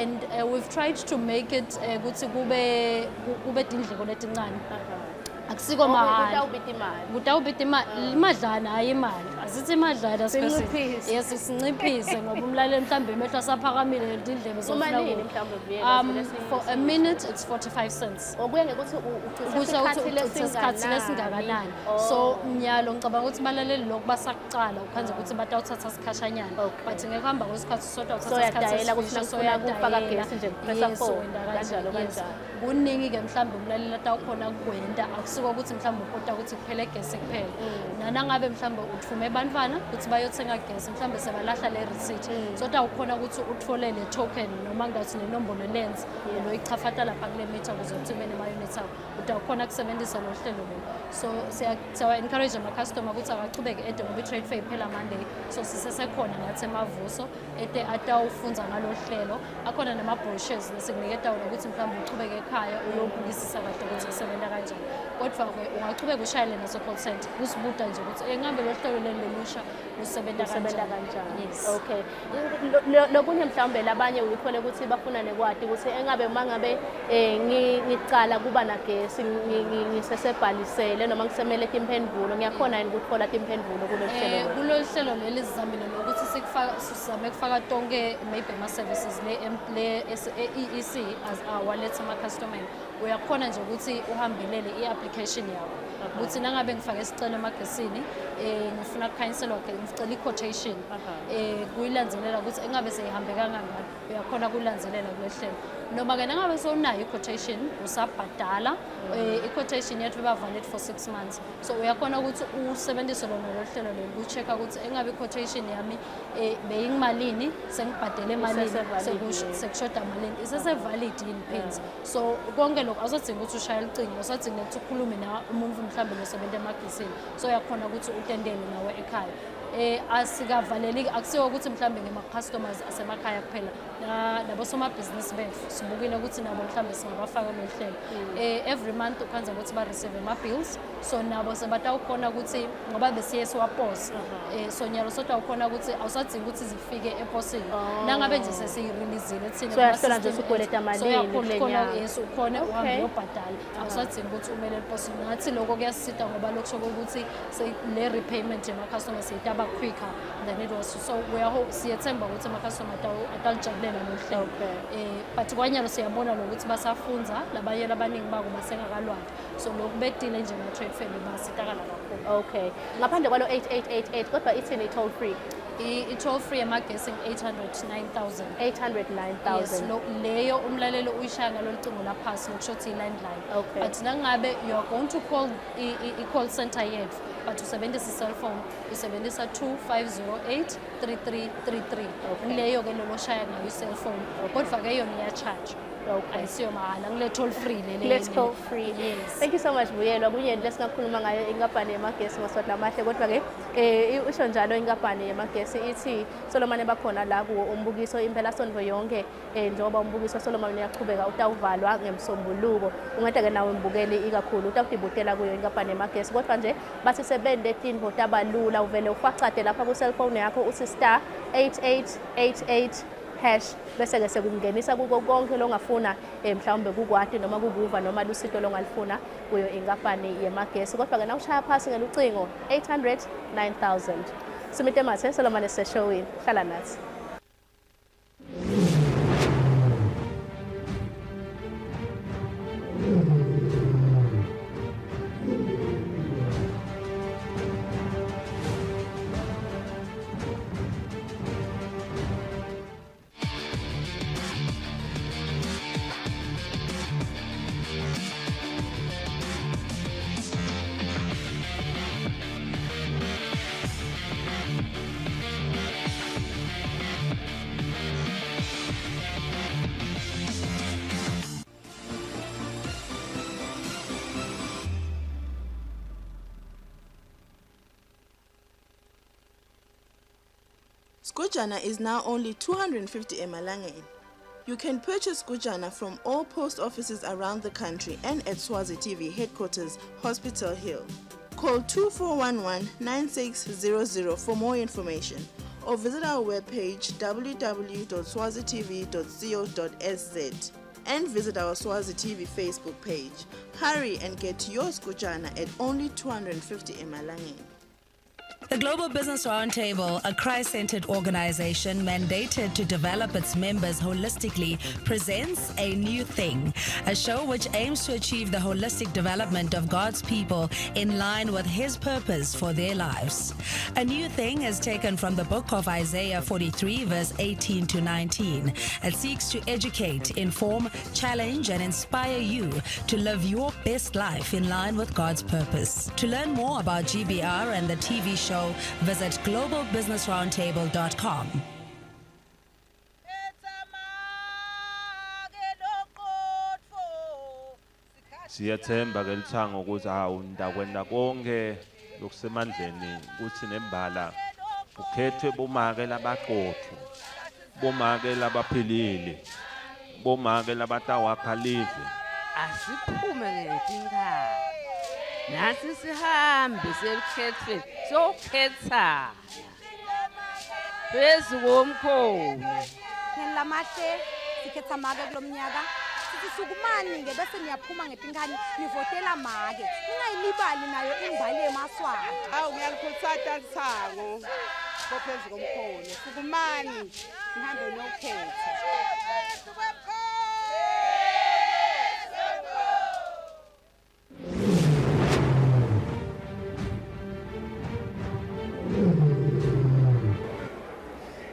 and we've tried to make it ukuthi kube tindleko letincane akusiko mahhala Utawubita imali. kutawubita imadlana hayi imali asithi imadlana Sinciphise. yes sinciphise ngoba umlaleli mhlawumbe emehlo asaphakamile indlebe Kumalini mhlawumbe Vuyelwa? for a minute it's 45 cents Okuye ngekuthi ukuthi isikhathi lesingakanani so mnyalo ngicabanga ukuthi balaleli lokhu basakucala ukhanze ukuthi batawuthatha isikhashanyana but ngekuhamba kwesikhathi sodwa uthatha Soyadayela ukuthi nakufuna ukufaka gesi nje kupressa 4 kanjalo kanjalo. kuningi-ke mhlawumbe umlaleli atawukhona kukwenda akusiko ukuthi mhlawumbe ukota ukuthi kuphele gesi kuphela nanangabe mhlawumbe uthume ebantwana ukuthi bayothenga gesi mhlawumbe sebalahla le receipt so utawukhona ukuthi uthole le token noma ngathi nenombolo lens uloyichafata lapha kule meter ukuze uthumele ama-units akho utawukhona kusebenzisa lo hlelo lelo so siyawa-encourage ama-customer ukuthi akachubeke ede ngoba i-trade fair iphela Monday so sisesekhona nathi Mavuso ede atawufunza ngalo hlelo akhona nama-brochures lesikuniketa wona ukuthi mhlawumbe uchubeke ekhaya uyobukisisa kahle ukuthi kusebenza kanjani kodwa-ke ungachubeka ushayele naso-call center usibuta nje ukuthi ngabe lo hlelo leli lelusha lusebenza kanjani. Yes. Okay. Lokunye mhlawumbe labanye uyithole ukuthi bafuna nekwadi ukuthi engabe mangabe ngicala kuba nagesi ngisesebhalisele noma ngisemele timphendulo ngiyakhona yini ukuthola timphendulo kulolu hlelo leli sizamile nokuthi sizame kufaka tonke maybe ama-services le EEC as awaletha ama-customer uyakhona nje ukuthi uhambelele i-application yakho ukuthi nangabe ngifake isicelo emagesini ngifuna kukhanyiselwa ngicela i-quotation kuyilandzelela ukuthi engabe seyihambe kangangani uyakhona kuyilandzelela kule hlelo noma-ke nangabe sewunayo i-quotation usabhadala i-quotation yethu iba valid for 6 months so uyakhona ukuthi usebenzise lona lo hlelo leli ku-check-a ukuthi engabe i-quotation yami beyingimalini sengibhadele emalini sekushoda malini isesevalid yini phenzi so konke lokho awusadinga ukuthi ushayele ucingo awusadinga ukuthi ukhulume umuntu mhlawumbe losebenza emagisini so uyakhona ukuthi utendele nawe ekhaya asikavaleleki akusiwo ukuthi mhlawumbe ngema-customers asemakhaya kuphela nabosomabhizinisi bethu sibukile ukuthi nabo mhlawumbe singabafaka lo hlelo every month ukhanza ukuthi ba-receive ama-bills so nabo sebatawukhona ukuthi ngoba besiye siwapose so nyalo sotawukhona ukuthi awusadinga ukuthi zifike eposini nangabe nje sesiyirelizile ukhona uhambe uyobhadala awusadinga ukuthi umele eposini ngathi lokho kuyasisita ngoba lokho shoko ukuthi le repayment yama-customer seyitaba quicker than it was so siyethemba ukuthi ama-customer atalijabulela lo hlelo but kwanyalo siyabona lokuthi basafunza labanye abaningi bako basengakalwanga so lokhu bedile nje na-trade fair basitakala kakhulu. Okay. Ngaphandle kwalo 8888 kodwa ithini i-toll free? I-toll free emagesi 809,000. 809,000. Yes, leyo umlalelo uyishaya ngalo licingo laphasi lokusho ukuthi i-landline. Okay. But nangabe you are going to call i-call center yethu but usebenzisa i-cell phone usebenzisa 2508 3333 leyo ke lelo shaya ngayo i-cell phone kodwa-ke yona iya-charge. Okay. Ayisiyo mahhala ngile toll free lele. Let's toll free. Yes. Thank you so much Vuyelwa. Kunye lesingakhuluma ngayo inkampani yamagesi maswati lamahle kodwa-ke usho njalo inkampani yamagesi ithi Solomon bakhona la kuwo umbukiso impela sonto yonke njengoba umbukiso Solomon uyaqhubeka utawuvalwa ngemsombuluko ungeda-ke nawe mbukeli ikakhulu utawudibutela kuyo inkampani yamagesi kodwa nje bathi sebende tinto tabalula uvele ufacade lapha ku-cellphone yakho uthi star 8888 hash bese-ke sekungenisa kuko konke longafuna mhlawumbe kukwati noma kukuva noma lusito longalifuna kuyo inkampani yemagesi kodwa-ke nawushaya phasi ngelucingo 809,000 Sumite Mathe Solomon eseshowini hlala nathi. Skujana is now only 250 emalangeni. You can purchase Skujana from all post offices around the country and at Swazi TV headquarters, Hospital Hill. Call 2411-9600 for more information or visit our webpage www.swazitv.co.sz. and visit our Swazi TV Facebook page. Hurry and get your Skujana at only 250 emalangeni. The Global Business Roundtable, a Christ-centered organization mandated to develop its members holistically, presents A New Thing, a show which aims to achieve the holistic development of God's people in line with His purpose for their lives. A New Thing is taken from the book of Isaiah 43, verse 18 to 19. It seeks to educate, inform, challenge, and inspire you to live your best life in line with God's purpose. To learn more about GBR and the TV show, visit globalbusinessroundtable.com. Siyathemba ke lithango ukuthi ndakwenda konke lokusemandleni ukuthi nembala ukhethwe bomake labaqotho, bomake labaphilile, bomake labatawakhalile. Asiphume ngetinkhaya. Nasi sihambe selikhethwe sokhetha. Phezu komkhono. Ngelamahle sikhetha make kulomnyaka. Sithi sukumani ke bese niyaphuma ngetinkhani nivotela make. Ningayilibali nayo imbali emaswati. Awu ngiyalikhuthaza lithango. Kophezu komkhono. Sukumani nihambe nokhetha.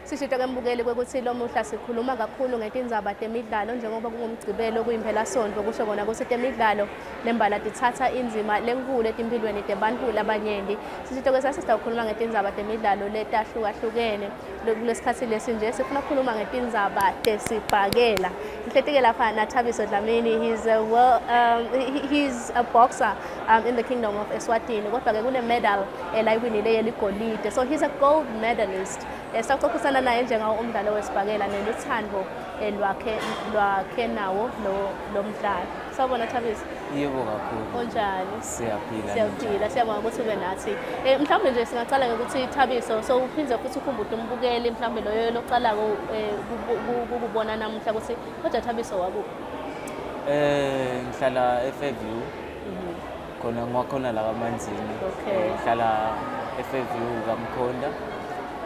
Sishito ke mbukeli kwekuthi lo muhla sikhuluma kakhulu ngetindzaba temidlalo njengoba kungumgcibelo kuyimphela sonto kusho kona ukuthi temidlalo nembala tithatha inzima lenkulu etimpilweni tebantu labanyenti. Sishito ke sasista ukukhuluma ngetindzaba temidlalo letahlukahlukene kulesikhathi lesinje sifuna ukukhuluma ngetindzaba tesibhakela. Ngihletikela lapha naThabiso Dlamini, he's a boxer in the Kingdom of Eswatini. Kodwa ke kune medal la iwinile yeligolide. So he's a gold medalist. Saxoxisana naye njengawo umdlalo wesibhakela neluthando lwakhe nawo lo mdlalo. Sawubona Thabiso. Yebo kakhulu. Onjani? Siyaphila. Siyabonga ukuthi ube nathi. Mhlawumbe nje singacala ukuthi Thabiso so uphinze futhi ukhumbule umbukeli mhlawumbe loyo lokucala ukubona namuhla ukuthi kodwa Thabiso wakuphi? Ngihlala eFairview. Khona la kaManzini. Ngihlala eFairview kaMkhonda.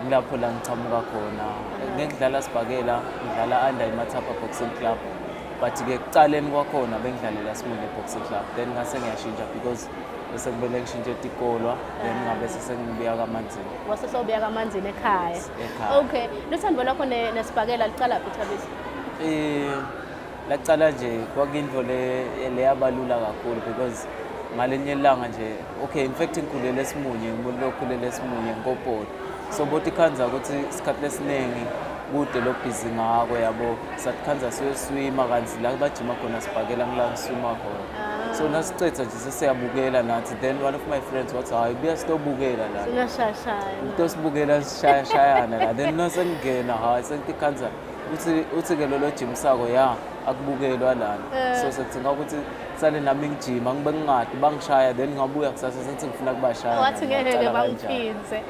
Ngilapho la ngichamuka khona. Ngidlala sibhakela, ngidlala under iMathapha Boxing Club. But ke kucaleni kwakhona bengidlalela Smule Boxing Club. Then ngase ngiyashintsha because bese kubele ngishintshe itikolo then ngabe sengibuya kaManzini. Wase sobuya kaManzini ekhaya. Okay. Luthando lwakho nesibhakela licala phi Thabiso? Lacala nje kwakuyinto le yabalula kakhulu because ngalenye ilanga nje okay in fact ngikhulele eSimunye umuntu lokhulele eSimunye ngopolo. So bothi khanza ukuthi isikhathi lesiningi kude lo busy ngako yabo sathi khanza siyoswima kanzi la bajima khona sibhakela ngila ngiswima khona. So nasicetha nje sesiyabukela nathi then one of my friends wathi hayi buya sitobukela la. Sinashashaya. Into sibukela sishayana la then nasengena hayi sengithi khanza uthi ke lo gym sako ya akubukelwa lana. So sekuthinga ukuthi sale nami ngijima ngibe ngingadi bangishaya then ngabuya kusasa sengithi ngifuna kubashaya. Wathi ngeke bangiphinze.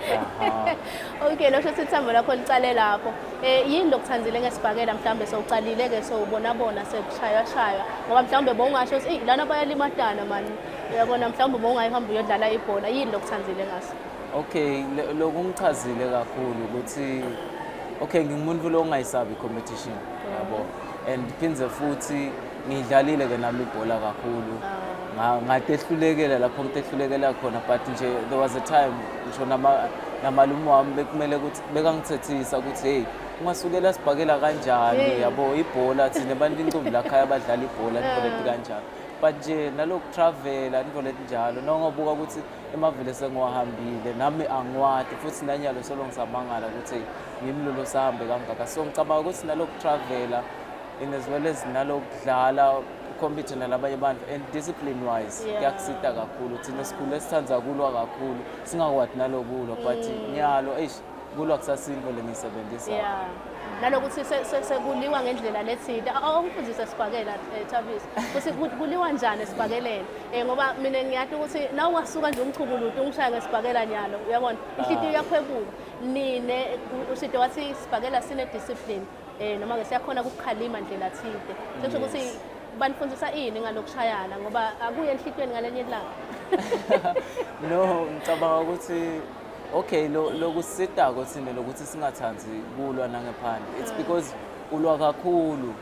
Okay, lo shothi ithambo lakho licale lapho. Yini lokuthanzile ngesibhakela mhlambe sowucalile ke sowubona sekushaya ngoba mhlambe bowungasho ukuthi lana bayalimadana mani. Uyabona mhlambe bowungayihamba uyodlala ibhola yini lokuthanzile ngaso? Okay, lokungichazile kakhulu ukuthi okay ngingumuntu lo ongayisabi competition yabo and phindze futhi ngidlalile ke nami ibhola kakhulu ngatehlulekela lapho ngitehlulekela khona but nje there was a time ngisho namalume wami bekumele ukuthi bekangithethisa ukuthi hey ungasukela sibhakela kanjani yabo ibhola thina abantu incumbi la khaya abadlala ibhola nivoleti kanjani but nje naloku travel nivoleti njalo nongobuka ukuthi emavele sengiwahambile nami angiwadi futhi nanyalo solo ngisamangala ukuthi ngimlolo sahambe kangaka so ngicabanga ukuthi naloku travel in as well as nalokudlala compete nalabanye abantu and discipline wise kuyakusita kakhulu thina sikhulu esithandza kulwa kakhulu singakwadi nalokulwa but nyalo kulwa kusasinto lengisebenzisa nalokuthi sekuliwa ngendlela lethile awungifundise sibhakela Thabiso ukuthi kuliwa njani sibhakeleni ngoba mina ngiyathi ukuthi na ungasuka nje umchubuluti ungishaya ngesibhakela nyalo uyabona inhlitiyo yakho ebuka nine usito wathi sibhakela sine discipline noma ke siyakhona ukukhalima ndlela thide sekusho ukuthi banifundisa ini ngalokushayana ngoba akuye enhlitweni ngalenye ilanga. No, ngicabanga ukuthi okay lokusita kothina lokuthi singathanzi kulwa nangephandle. It's because ulwa kakhulu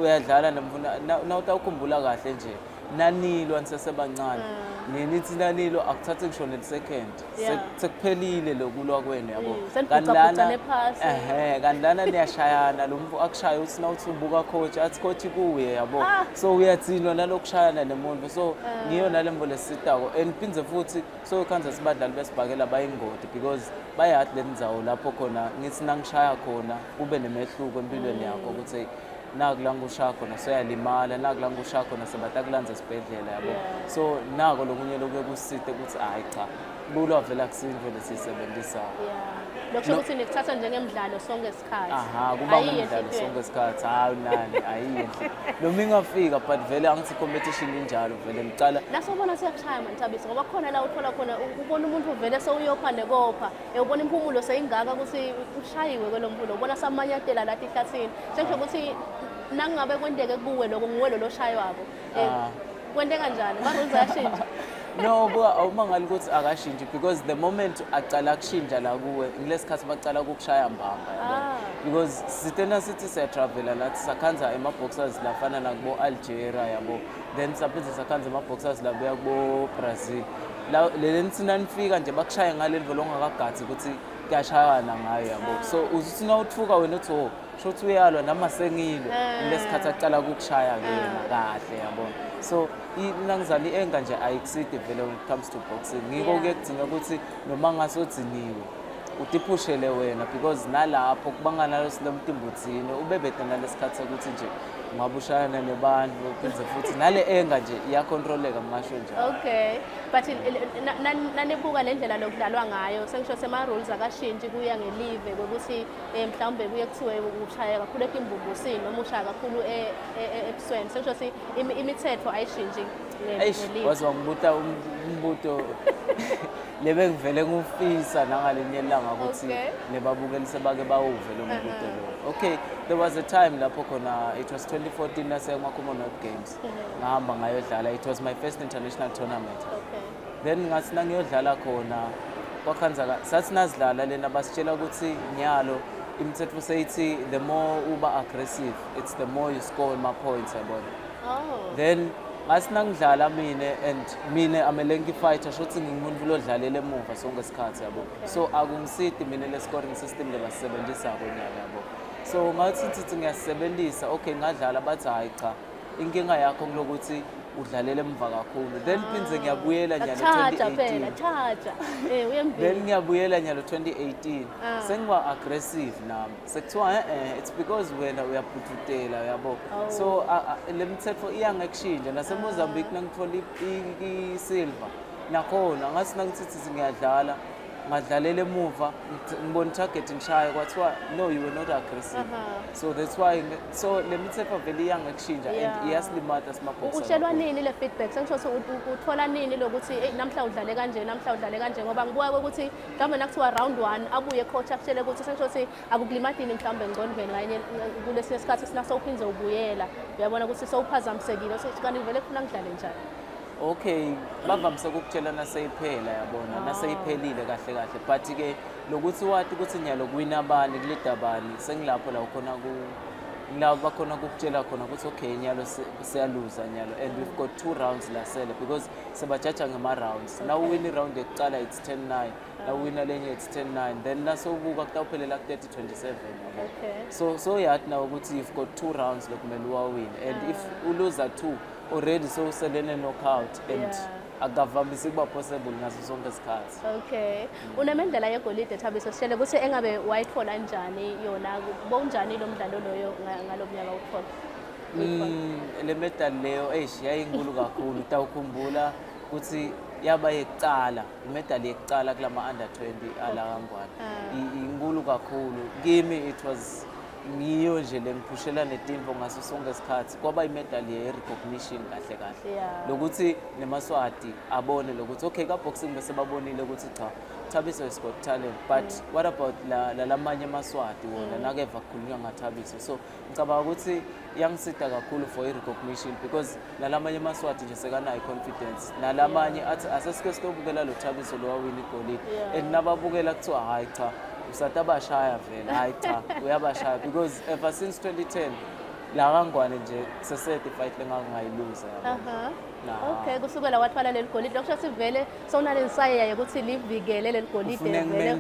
uyadlala nemfuna nawutawukhumbula kahle nje nanilwa nisesebancane nithi nanilo akuthathe ngisho ne-second sekuphelile lokulwa kwenu yabo kanilana niyashayana lo muntu akushaya uthi nawuthi ubuka coach athi coach kuye yabo so uyathinwa nalokushayana nemuntu so ngiyo nalembo lesitako and phindze futhi so khanza sibadlali besibhakela bayingodi because bayathi lenzawo lapho khona ngithi nangishaya khona kube nemehluko empilweni yakho ukuthi nakulanga ushaya khona soyalimala nakulanga ushaya khona sebatakulanza esibhedlela yabo so nako lokunye lokuye kusite ukuthi hayi cha bulwa vela kusinto lesisebenzisa lokho ukuthi nikuthatha njengemidlalo sonke isikhathi kuba ngumdlalo sonke isikhathi hayi nani ayinhle noma ingafika but vele angithi competition injalo vele ngicala nasobona siyakushaya manthabisi ngoba khona la uthola khona ubona umuntu vele sewuyopha nekopha ubona impumulo seyingaka ukuthi ushayiwe kwelompumulo ubona samanyatela lathi ehlathini sekusho ukuthi nangabe kwendeke kuwe lokho nguwe lo shayo wabo kwente kanjani ama-rules ayashintsha. No, awumangali ukuthi akashintshe because the moment aqala kushintsha la kuwe ngilesikhathi baqala ukukushaya mbamba yabo because sitena sithi siyatravel lathi sakhanza ema-boxers lafana nakubo Algeria yabo then saphinze sakhanza ema-boxers labuya kubo Brazil lenithi nanifika nje bakushaya ngale level ongakagathi ukuthi kuyashayana ngayo yabo so uthi nawuthuka wena uthi shothi uyalwa nama sengilo ngilesikhathi aqala ukukushaya kena kahle yabo so nangizali enga nje ayikuside vele when it comes to boxing ngiko ke kudinga ukuthi noma ngasodziniwe utiphushele wena because nalapho kubangana lo silemtimbuthini ubebede nalesikhathi ukuthi nje ungabushayana nebantu phindze futhi nale enga nje iyacontroleka ngisho nje. Okay, but nanibuka lendlela lokudlalwa ngayo sengisho sema-rules akashintshi kuya ngelive ukuthi mhlawumbe kuye kuthiwe ushaya kakhulu ekimbubusini noma ushaya kakhulu ebusweni sengisho si imithetho ayishintshi ngelive. Wazi wangibuta umbuto lebe ngivele ngufisa nangalenye ilanga ukuthi nebabukeli sebake bawuve lo mbuto lo. Okay, there was a time lapho khona it was 2014 nase Commonwealth Games ngahamba ngayodlala it was my first international tournament. Okay. Then ngathi ngiyodlala khona kwakhanza sathi nazidlala lena basitshela ukuthi nyalo imithetho seyithi the more uba aggressive it's the more you score my points yabona. Then ngasinangidlala mine amelenki fighter shothi ngingumuntu lodlalela emuva sonke isikhathi yabo so akungisidi mina le scoring system lebasebenzisa konyaka yabo so ngathi ngiyasebenzisa okay ngadlala bathi hayi cha inkinga yakho kulokuthi udlalela emva kakhulu then phindze ngiyabuyela nyalo 2018 then ngiyabuyela nyalo 2018 sengiba aggressive nami sekuthiwa it's because wena uyaphuthuthela yabo so le mithetho iyangekushintsha naseMozambique nangithola i-silver nakhona ngathi nangithithi ngiyadlala ngadlalela emuva ngibona target ngishaya kwathiwa no you were not aggressive so that's why so le mithetho vele iyangekushintsha and iyasilimata sima-boxer. Utshelwa nini le feedback sengisho uthola nini lokuthi namhla udlale kanje namhla udlale kanje ngoba ngibuka ukuthi mhlawumbe nakuthiwa round 1 abuye coach akutshele ukuthi sengisho ukuthi akukulimadini mhlawumbe engqondweni kanye kulesi sikhathi sinaso uphinze ubuyela uyabona ukuthi sowuphazamisekile kanti vele kufuna ngidlale njani. Okay, bavamise ukukutshela naseyiphela yabona naseyiphelile kahle kahle but ke lokuthi wathi ukuthi nyalo kuwina abani kulida abani sengilapho la ukhona la bakhona ukukutshela khona ukuthi okay nyalo siyaluza nyalo and we've got 2 rounds la sele because sebajaja ngema rounds now win round ekuqala it's 10-9 now win lenye it's 10-9 then nasobuka kutawuphelela ku 30-27 okay so yathi na ukuthi you've got 2 rounds lokumele uwawin and if uluza 2 already so selene knockout and akavamisi kuba possible ngaso sonke isikhathi. Okay, unemendlela yegolide Thabiso sishele ukuthi engabe wayithola kanjani yona bonjani lo mdlalo loyo ngalomnyaka ukuthola. Le medal leyo yayinkulu kakhulu utawukhumbula ukuthi yaba yekucala imedal yekucala kulama under 20 ala kangwane inkulu kakhulu kimi it was ngiyo nje lengiphushela netimpo ngaso sonke isikhathi kwaba imedal ye-recognition kahle kahle lokuthi nemaswati abone lokuthi okay ka boxing bese babonile ukuthi cha Thabiso has got talent, but what about lamanye amaswati wona nakeva kukhulunywa ngaThabiso? So ngicabanga ukuthi yangisita kakhulu for i-recognition because nalamanye amaswati nje sekanayo confidence, nalamanye athi asesike sitobukela lo Thabiso lo wawina igolide, and nababukela kuthiwa hayi cha usata bashaya vele, hayi cha uyabashaya, because ever since 2010 la kangwane nje se-certified lengangayiluza. Okay, kusukela wathwala leli golide lokusho sivele sonalensaya ukuthi livikele leli golide vele.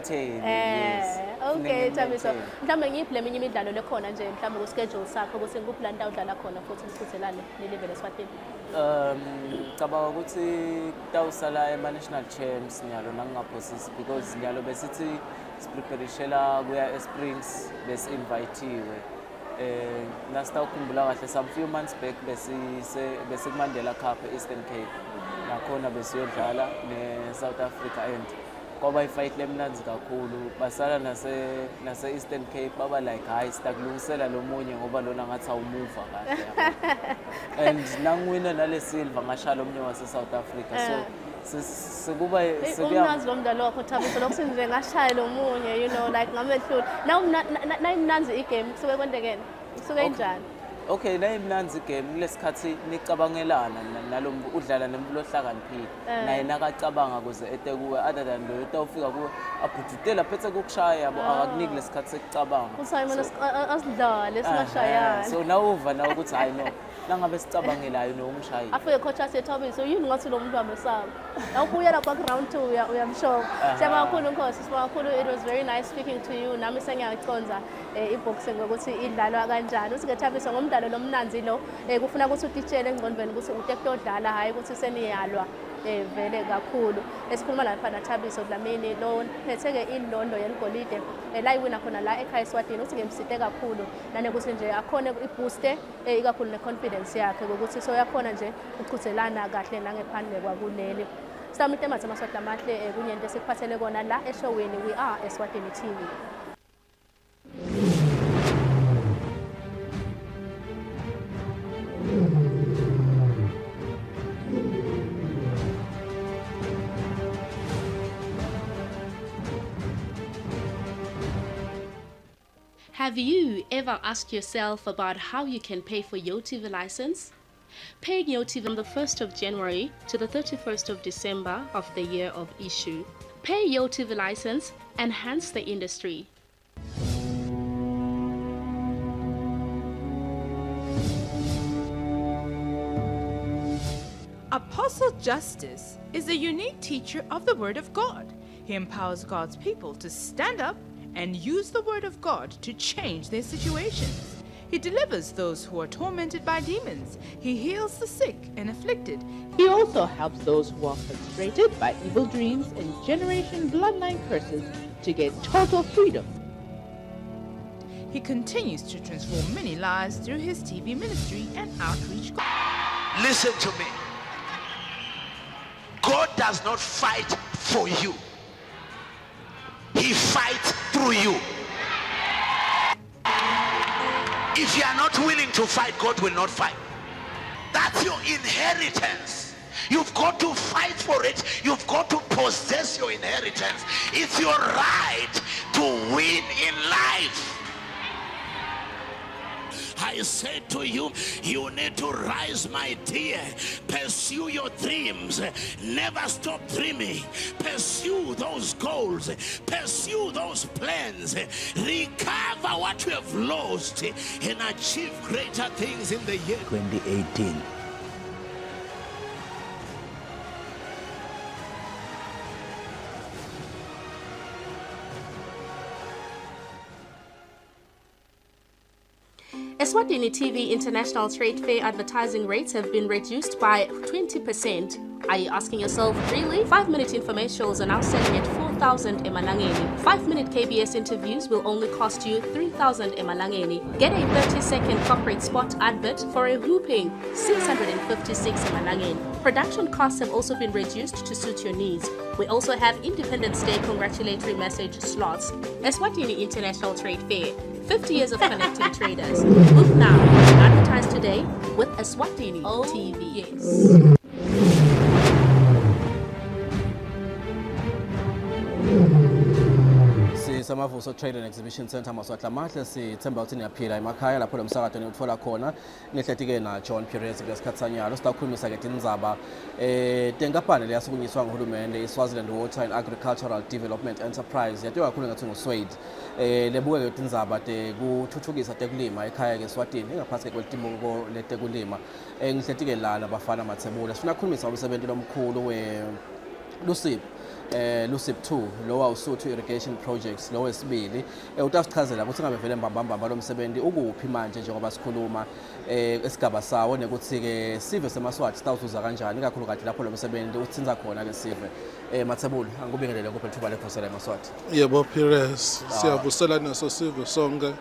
Okay, Thabiso. Mhlawumbe ngiyiphi leminye imidlalo lekhona nje mhlawumbe ku-schedule sakho ukuthi ngikuphi la udlala khona futhi niqhudelane nelive leSwatini? Ngicabanga ukuthi kutawusala ema-national champs nyalo nangingaphosisi because nyalo besithi sipreparishela kuya eSprings besi-invitiwe. Nasitawukhumbula kahle some few months back bese kuMandela Cup e-Eastern Cape nakhona besiyodlala ne-South Africa and kwaba i-fight lemnanzi kakhulu basala nase-Eastern Cape baba like hayi sitakulungisela lo munye ngoba lona ngathi awumuva kahle and nangiwina nale silver ngashaya lo munye wase-South Africa so sekuba umnanzi lo mdlalo wakho Thabiso lokho nje ngashaya lo munye you know like ngamehlula nayimnanzi igame kusuke kwendekene kusuke njani? Okay, nayimnanzi igame kulesikhathi nicabangelana nalo udlala nembulo ohlakaniphile naye nakacabanga kuze ete kuwe other than lo utawufika kuwe abhujutela phethe kukushaya yabo akakuniki lesikhathi sekucabanga uSimon asidlale singashayana so nawuva nawe ukuthi hayi no nangabe sicabangelayo nomshayi afike coach athi Thabiso yini ngathi lo muntu wamesaba awubuya lapha ku round 2 uyamshoka siyabonga kakhulu Nkosi sibonga kakhulu. It was very nice speaking to you. Nami sengiyaconza iboxing ukuthi idlalwa kanjani uthi ke Thabiso ngomdlalo lomnanzi lo kufuna ukuthi utitshele engqondweni ukuthi utekto odlala hayi ukuthi seniyalwa vele kakhulu. Esikhuluma lapha naThabiso Dlamini lo phetheke indondo yeligolide la iwina khona la ekhaya eSwatini uthi ngemsite kakhulu nane ukuthi nje akhone ibooste ikakhulu neconfidence yakhe ukuthi so yakhona nje ukuqhudelana kahle nangephandle kwakuleli. Sami tematha amaswati amahle kunyento esikuphathele kona la eshowini We Are Eswatini TV. Have you ever asked yourself about how you can pay for your TV license? Paying your TV from the 1st of January to the 31st of December of the year of issue. Pay your TV license, enhance the industry. Apostle Justice is a unique teacher of the Word of God. He empowers God's people to stand up and use the Word of God to change their situations. He delivers those who are tormented by demons. He heals the sick and afflicted. He also helps those who are frustrated by evil dreams and generation bloodline curses to get total freedom. He continues to transform many lives through his TV ministry and outreach. Listen to me. God does not fight for you. He fights through you. If you are not willing to fight, God will not fight. That's your inheritance. You've got to fight for it. You've got to possess your inheritance. It's your right to win in life. I say to you, you need to rise, my dear. Pursue your dreams. Never stop dreaming. Pursue those goals. Pursue those plans. Recover what you have lost and achieve greater things in the year 2018. Eswatini TV International Trade Fair advertising rates have been reduced by 20%. Are you asking yourself, really? 5-minute infomercials are now selling at 4,000 emalangeni. 5-minute KBS interviews will only cost you 3,000 emalangeni. Get a 30-second corporate spot advert for a whooping 656 emalangeni. Production costs have also been reduced to suit your needs. We also have Independence Day congratulatory message slots. Eswatini International Trade Fair. 50 years of connecting traders. Book now. Advertise today with Eswatini TV. Yes. Mavuso Trade and Exhibition Center Maswati mahle sithemba ukuthi niyaphila emakhaya lapho lo msakazo niwuthola khona nihlethi-ke na John Perez kulesikhathi sanyalo sitawukhulumisa-ke tindzaba tenkampani leyasukunyiswa nguhulumende i-Swaziland Water and Agricultural Development Enterprise yatiwa kakhulu ngathi ngu-SWADE lebuke-ke tindzaba tekuthuthukisa tekulima ekhaya-ke Eswatini ingaphansi kwelitimuko letekulima ngihlethi-ke lana bafana Mathebula sifuna kukhulumisa umsebenzi lomkhulu we-LUSIP LUSIP 2 lowa uSuthu Irrigation Projects lo wesibili utasichazela ukuthi ngabe vele mbambamba lo msebenzi ukuphi manje njengoba sikhuluma esigaba sawo nekuthi-ke sive semaswati sitawuzuza kanjani kakhulukazi lapho lo msebenzi uthinza khona-ke sive Mathebula angikubingelele kuphi lithuba lekuvusela emaswati. Yebo Perez siyavusela naso sive sonke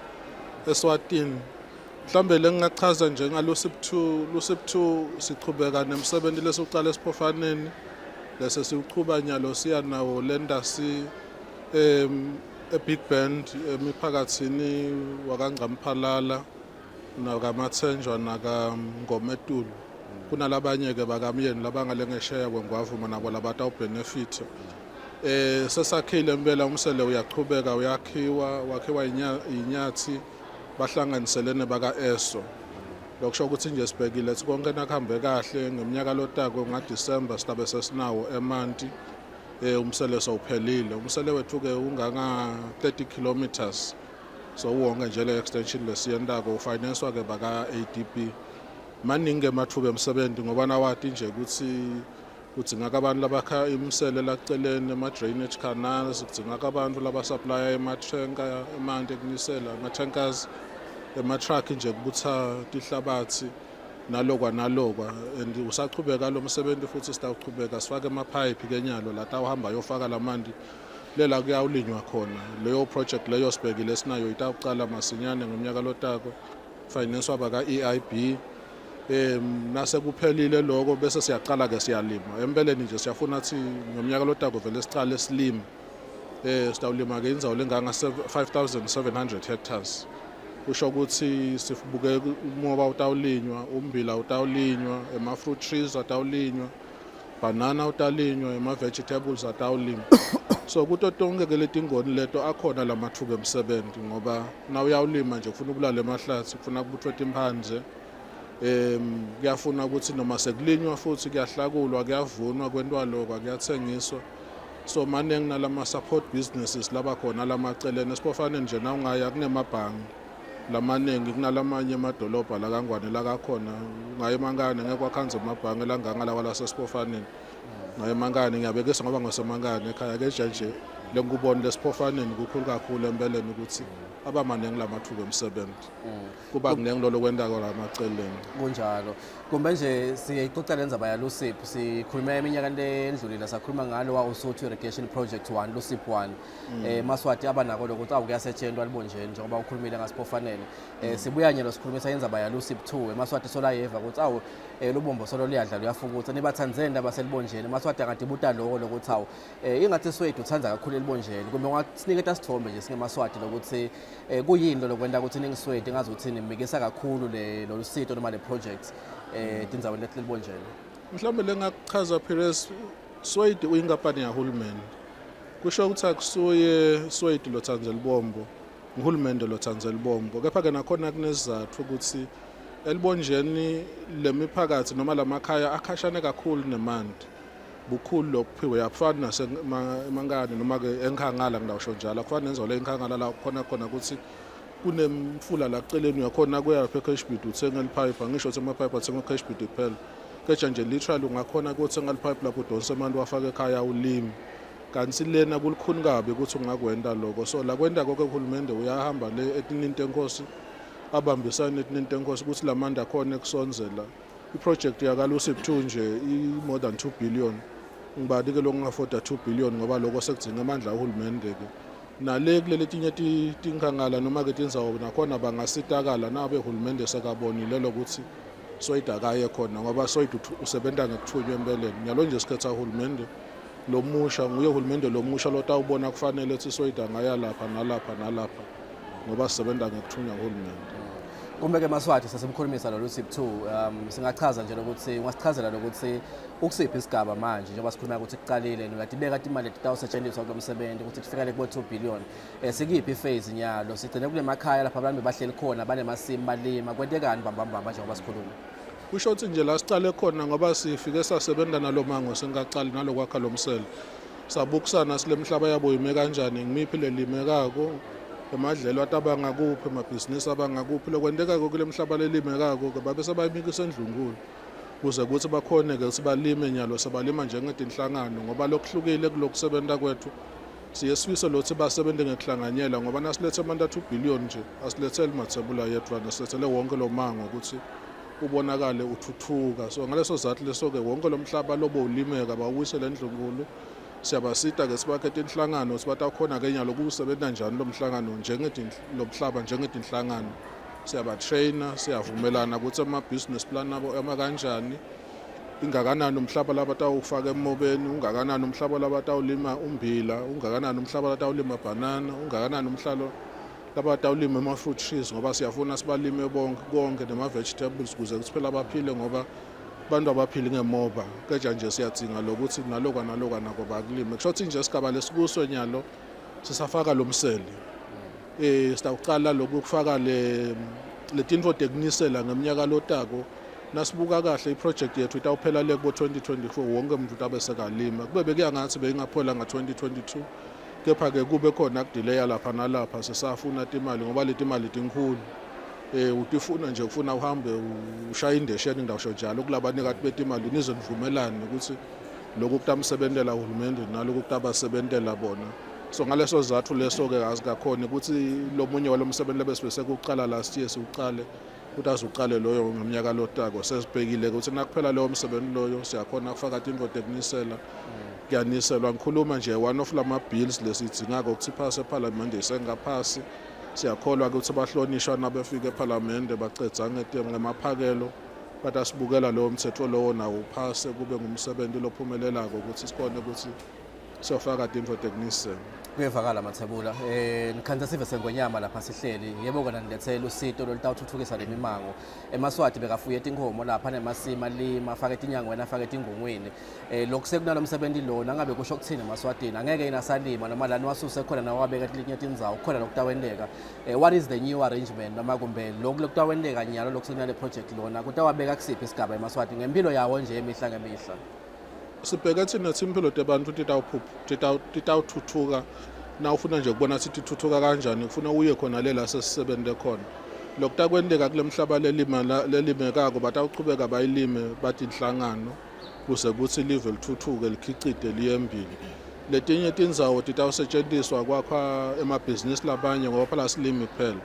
Eswatini mhlambe lengingachaza nje ngaLUSIP 2 sichubeka nemsebenzi lesokuqala esiphofaneni lese siqhuba nyalo siya nawo lendasi Big Band emiphakathini wakangqamphalala nakamathenjwa nakangometulu kunalabanye ke bakamyeni labangalengesheya kwengwavuma nabo labata ubenefit sesakhile impela umsele uyaqhubeka wakhiwa inyathi bahlanganiselene baka ESO lokusho ukuthi nje sibhekile ukuthi konke nakuhambe kahle ngeminyaka lotako ngaDisemba sitabe sesinawo emanti umsele sowuphelile umsele wethu ke unganga 30 kilometers so uwonke nje le extension lesiyendako ufinancewa ke baka ADB maningi emathuba emsebenzi ngoba nawati nje ukuthi kudzingeka abantu labakha imsele laceleni ama-drainage canals kudzingeka abantu labasuplya emathenka emanti ekunisela ama-tankers ema-truck nje kubutha tihlabathi nalokwa and usaqhubeka lo msebenzi futhi sitawuqhubeka sifake amaphayiphi kenyalo la tawuhamba yofaka lamanti lela kuyawulinywa khona leyo project leyo sibhekile sinayo itawuqala masinyane ngomnyaka lotako financed baka EIB nasekuphelile lokho bese siyaqala ke siyalima empeleni nje siyafuna ukuthi ngomnyaka lotako vele siqale silima sitawulima ke indzawo lenganga 5700 hectares kusho ukuthi sibuke umoba utawulinywa umbila utawulinywa ema-fruit trees atawulinywa banana utawulinywa ema-vegetables atawulinywa so kuto tonke ke letingoni leto akhona lamathuba emsebenzi ngoba na uyawulima nje kufuna ubulale emahlathi kufuna kubuthwe timphandle kuyafuna ukuthi noma sekulinywa futhi kuyahlakulwa kuyavunwa kwentwa lokho kuyathengiswa so maningi nalama-support businesses labakhona lamaceleni esipofaneni nje na ungaya kunemabhangi lamaningi kunalamanye emadolobha lakangwane lakakhona ngaye mangane ngeke wakhanze amabhange langanga lawa lasesipofaneni ngaye mangane ngiyabekisa ngoba ngosemankane ekhaya ke nje lengubona lesiphofaneni kukhulu kakhulu empeleni ukuthi abamaningi lamathuba emsebenzi kuba kuningi lolo kwendako lamaceleni kunjalo kumbe nje siyayixoxa lenzaba yaLUSIP sikhuluma iminyaka endlulile sakhuluma ngalo wa uSuthu Irrigation Project 1 LUSIP 1 maswati abanako lokuthi awukuyasetshenzwa libonjeni njengoba ukhulumile ngasiphofaneni sibuya nyelo sikhulumisa inzaba yaLUSIP 2 emaswati solayeva ukuthi lubombo solo liyadla luyafukutha nibathanzenda baselibonjeni maswati angadibuta lokho lokuthi ingathi swethu uthanza kakhulu elibonjeni kumbe ungasiniketa sithombe nje singemaswati lokuthi kuyini lokwenda ukuthi ningisweti ngazi ukuthi nimikisa kakhulu lolu sito noma le projects tindzaweni leti libonjeni mhlawumbe lengakuchaza Perez SWADE uyinkampani yahulumeni kusho ukuthi akusuye SWADE lothanza libombo nguhulumende lothanza libombo kepha-ke nakhona kunesizathu ukuthi elibonjeni lemiphakathi noma lamakhaya akhashane kakhulu nemanti bukhulu lokuphiwe akufani nasemangane noma-ke enkhangala ngidawusho njalo akufani nenzo le enkhangala la khona ukuthi kunemfula la kuceleni uyakhona kuyaphi eCashbid uthenga lipipe ngisho ukuthi amapipe athenga eCashbid kuphela keja nje literally ungakhona ukuthenga lipipe lapho udonsa amanti wafaka ekhaya ulimi kanti lena kulikhuni kabi ukuthi ungakwenda lokho so la kwenda konke uhulumende uyahamba le etininto enkosi abambisana etininto enkosi ukuthi lamandi akhona ekusonzela iproject yakaLUSIP 2 nje i-more than 2 billion ngibadike lokungafoda 2 billion ngoba lokho sekudzinga amandla ahulumende ke nale kulele tinye tinkangala noma ke tindzawo nakhona bangasitakala nabe uhulumende sekabonile lokuthi SWADE akaye khona ngoba SWADE usebenta ngekuthunywa empeleni nyalo nje sikhetha uhulumende lomusha nguye uhulumende lomusha lotawubona kufanele ukuthi SWADE angaya lapha nalapha ngoba sisebenta ngekuthunywa uhulumende Kumbe-ke Maswati sesimkhulumisa lo Sipho 2 singachaza nje ukuthi ungasichazela ukuthi ukusiphi isigaba manje njengoba sikhuluma ukuthi kuqalile uyadibeka imali etawusetshenziswa kulo msebenzi ukuthi kufikele kubo 2 billion sikiphi iphase nyalo sigcine kule makhaya lapha abantu bahleli khona banemasimu balima kwentekani bambambamba njengoba sikhuluma kusho ukuthi nje la sicale khona ngoba sifike sasebenza nalomango singaqali nalokwakha lomsele sabukisana sile mhlaba yabo yime kanjani ngimiphi lelimekako emadlelo atabanga kuphi emabhizinisi abangakuphi lokwenteka kule mhlaba lelimekako ke babe sebayimikisa endlungulu kuze kuthi bakhone ke sibalime nyalo sabalima njengetinhlangano ngoba lokuhlukile kulokusebenza kwethu siye sifiso lothi basebente ngekuhlanganyela ngoba nasilethe amanda 2 billion nje asilethele mathebula yethu asilethele wonke lo mango ukuthi ubonakale uthuthuka so ngaleso zathi leso ke wonke lo mhlaba lobo ulimeka bawuyisele endlungulu siyabasita ke sibakhethe inhlangano sibatakhona ke nyalo kusebenza njani lo mhlangano lomhlaba njengetinhlangano siyabatrainer siyavumelana ukuthi ama-business plan abo kanjani ingakanani umhlaba labatawufaka emobeni ungakanani umhlaba labatawulima umbila ungakanani umhlaba labatawulima banana ungakanani umhlaba labatawulima ama-fruit trees ngoba siyafuna sibalime konke nema-vegetables kuze kusiphela baphile ngoba abantu abaphili ngemoba keja nje siyadzinga lokuthi naloka nako bakulime kusho ukuthi nje isigaba lesikuso nyalo sisafaka lo msele sitawuqala lokufaka letinto tekunisela ngeminyaka lotako nasibuka kahle iproject yethu itawuphela le kubo 2024 wonke umuntu utabe sekalima kube bekuyangathi beyingaphola nga-2022 kepha-ke kube khona kudileya lapha nalapha sisafuna timali ngoba leti mali tinkulu utifuna nje ufuna uhambe ushaya indesheni ngidawusho njalo kulabanikati betimali nize nivumelane ukuthi lokhu kutamsebentela uhulumende nalokhu kutabasebentela bona so ngaleso zathu leso-ke azikakhona ukuthi lo munye walo msebenzi lebesibese kuqala last year siwuqale ukuthi azuqale loyo ngeminyaka lotako sesibhekile ukuthi nakuphela leyo msebenzi loyo siyakhona kufaka tinto tekunisela kuyaniselwa ngikhuluma nje one of lama-bills lesiyidingako ukuthi iphase ephalamende isengaphasi siyakholwa ukuthi bahlonishwa nabefika ephalamende bacedza ngemaphakelo bathi asibukela lowo mthetho lowo nawo uphase kube ngumsebenzi lophumelelako ukuthi sikhone ukuthi siyofaka tinto tekunisela kuyevakala Mathebula nikhanza sive sengonyama lapha sihleli yebo kona nilethele usito lolutawuthuthukisa lemimango eMaswati bekafuye tinkhomo lapha nemasima lima afake tinyango wena afake tingongweni lokhu sekunalo msebenzi lona ngabe kusho kuthini eMaswatini angeke inasalima noma lana wasuse khona nawo wabeka linye tindzawo khona lokutawendeka what is the new arrangement noma kumbe lokhu lokutawendeka nyalo lokusekunale project lona kutawabeka kusiphi isigaba eMaswati ngempilo yawo nje emihla ngemihla sibheke thina impilo tebantu titawuthuthuka na ufuna nje kubona sithi thuthuka kanjani ufuna uye khona lela sesisebente khona lokutakwendeka kule mhlaba lelimekako batawuqhubeka bayilime bathi inhlangano kuze kuthi live lithuthuke likhicide liyembili letinye tindzawo titawusetshenziswa kwakha emabhizinisi labanye ngoba phela silimi kuphela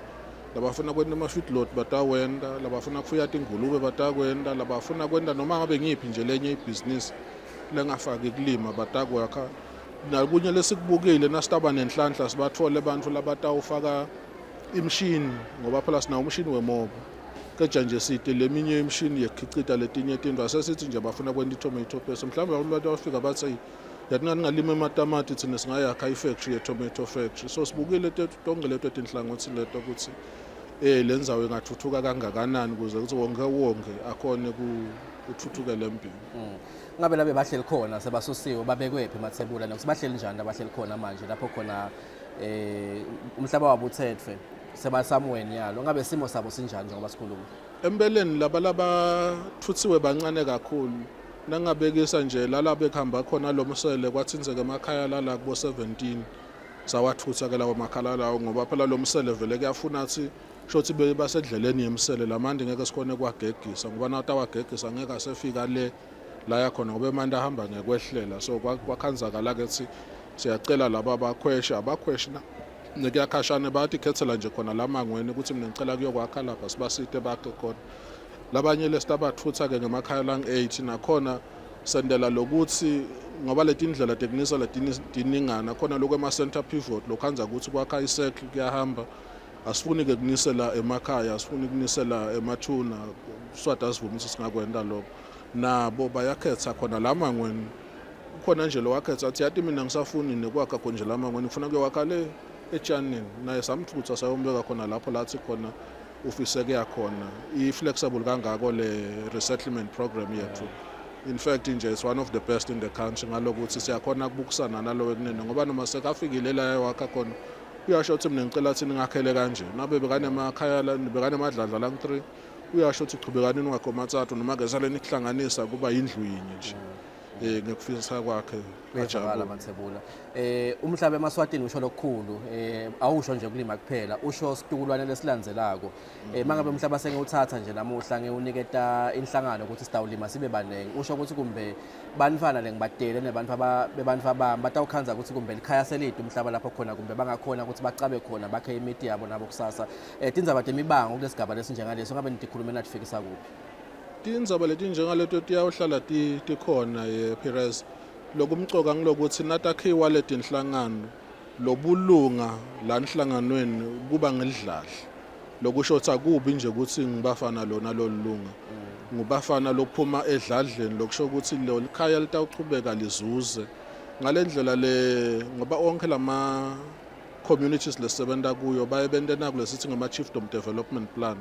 labafuna kwenta ama-feedlot batawenda labafuna kufuya tingulube batakwenda labafuna kwenta noma ngabe ngiphi nje lenye ibhizinisi lengafaki kulima batakwakha nakunye lesikubukile nasitaba nenhlanhla sibathole abantu labatawufaka imshini ngoba phela sinawo umshini wemoba keja nje side leminye imshini yekhicita letinye tinto asesithi nje bafuna kwenta itomato paste mhlawumbe abantu batawufika bathi yathi ngalima ematamati thina singayakha ifactory ye-tomato factory so sibukile tonke leto tinhlangothi leto ukuthi lenzawo ingathuthuka kangakanani kuze ukuthi wonke akhone kuthuthuke lempilo ngabe labe bahleli khona sebasusiwe babekwephi Mathebula nokusibahleli njani abahleli khona manje lapho khona umhlaba wabo uthethwe sebasamweni yalo ngabe simo sabo sinjani njengoba sikhuluma empeleni laba thuthiwe bancane kakhulu nangabekisa nje lala bekhamba khona lo msele kwathinzeke emakhaya lala kubo 17 sawathutha ke lawo makhala lawo ngoba phela lo msele vele kuyafuna athi shothi basedleleni yemsele lamandi ngeke sikhone kwagegisa ngoba nathi awagegisa ngeke asefika la yakhona ngoba manje ahamba ngekwehlela so kwakhanzakala ke ukuthi siyacela laba abakhwesha nekuyakhashane bathi khethela nje khona lamangweni ukuthi mina ngicela kuyokwakha lapha sibasite bakhe khona labanye lesitabathutha ke ngemakhaya lang-8 nakhona sendela lokuthi ngoba leti ndlela tekunisa letiningana khona lokho ema-center pivot lokhanza ukuthi kwakha isekle kuyahamba asifuni ke kunisela emakhaya asifuni kunisela emathuna swada asivuma ukuthi singakwenda lokho nabo bayakhetha khona lamangweni khona nje lo wakhetha athi yathi mina ngisafuni nekwakha khona nje lamangweni ngifuna kuyowakha le etshanini naye samthutha sayombeka khona lapho lathi khona ufise kuya khona i-flexible kangako le resettlement program yethu. In fact nje it's one of the best in the country ngalokuthi siyakhona ukubukisana nalo ekunene ngoba noma sekafikile la ewakha khona uyasho ukuthi mina ngicela thina ngakhele kanje nabe bekanemakhaya la bekanemadladla la ku3 uyasho ukuthi chubekani ungakho mathathu noma ngesaleni kuhlanganisa kuba indlu yinye nje ngekufisa kwakhe kuyajabula Mathebula. Umhlaba eMaswatini usho lokukhulu, awusho nje kulima kuphela, usho situkulwane lesilandzelako. Mangabe umhlaba sengiwuthatha nje namuhla ngewuniketa inhlangano ukuthi sitawulima sibe banengi. Usho ukuthi kumbe banifana lengibadele nebantu abami batawukhanza ukuthi kumbe likhaya selide umhlaba lapho khona kumbe bangakhona ukuthi bacabe khona bakhe imiti yabo nabo kusasa. Tindzaba temibango kulesigaba lesinjengaleso ngabe nitikhulume nathi fikisa kuphi? Tindzaba letinjengaleto tiyawuhlala tikhona Perez. Lokumcoka ngilokuthi natakhiwa letinhlangano lobulunga la nhlanganweni kuba ngedladla. Lokusho ukuthi akubi nje ukuthi ngibafana lona lolunga. Ngubafana lokuphuma edladleni lokusho ukuthi lo likhaya litawuchubeka lizuze. Ngalendlela le ngoba onke lama communities lesebenza kuyo bayebentena kulesithi ngama chiefdom development plan.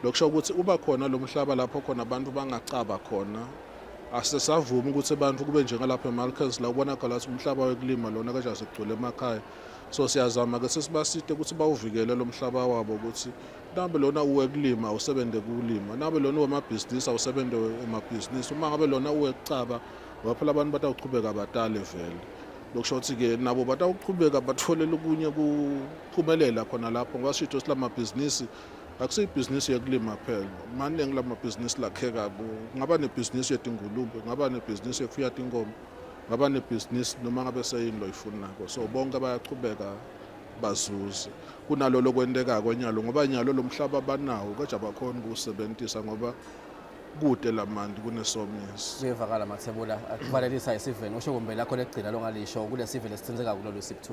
Lokusho ukuthi uba khona lo mhlaba lapho khona abantu bangacaba khona asesavuma ukuthi abantu kube njengalapha eMarkets la ubonakala ukuthi umhlaba wekulima lona kanje asekugcwele emakhaya. So siyazama ke sesibasite ukuthi bawuvikele lo mhlaba wabo ukuthi nabe lona uwekulima usebende kulima nabe lona uwamabhizinisi awusebende emabhizinisi uma ngabe lona uwekucaba waphela abantu batawuchubeka batale vele. Lokusho ukuthi ke nabo batawuchubeka batholela okunye kuphumelela khona lapho ngoba sitho silamabhizinisi akusiyibhizinisi yekulima kuphela maningi lamabhizinisi lakheka ngaba nebhizinisi yetingulube ngaba nebhizinisi yefuya tinkomo ngaba nebhizinisi noma ngabe seyini lo ifunako so bonke bayachubeka bazuze kunalo lokwenteka kwenyalo ngoba inyalo lomhlaba banawo kaje abakhona ukusebenzisa ngoba kude lamandi kunesomiso. Kuyevakala Mathebula akuvalelisa isiveni usho kumbe lakho legcina longalisho kule sive lesithinzeka kulolu sip2.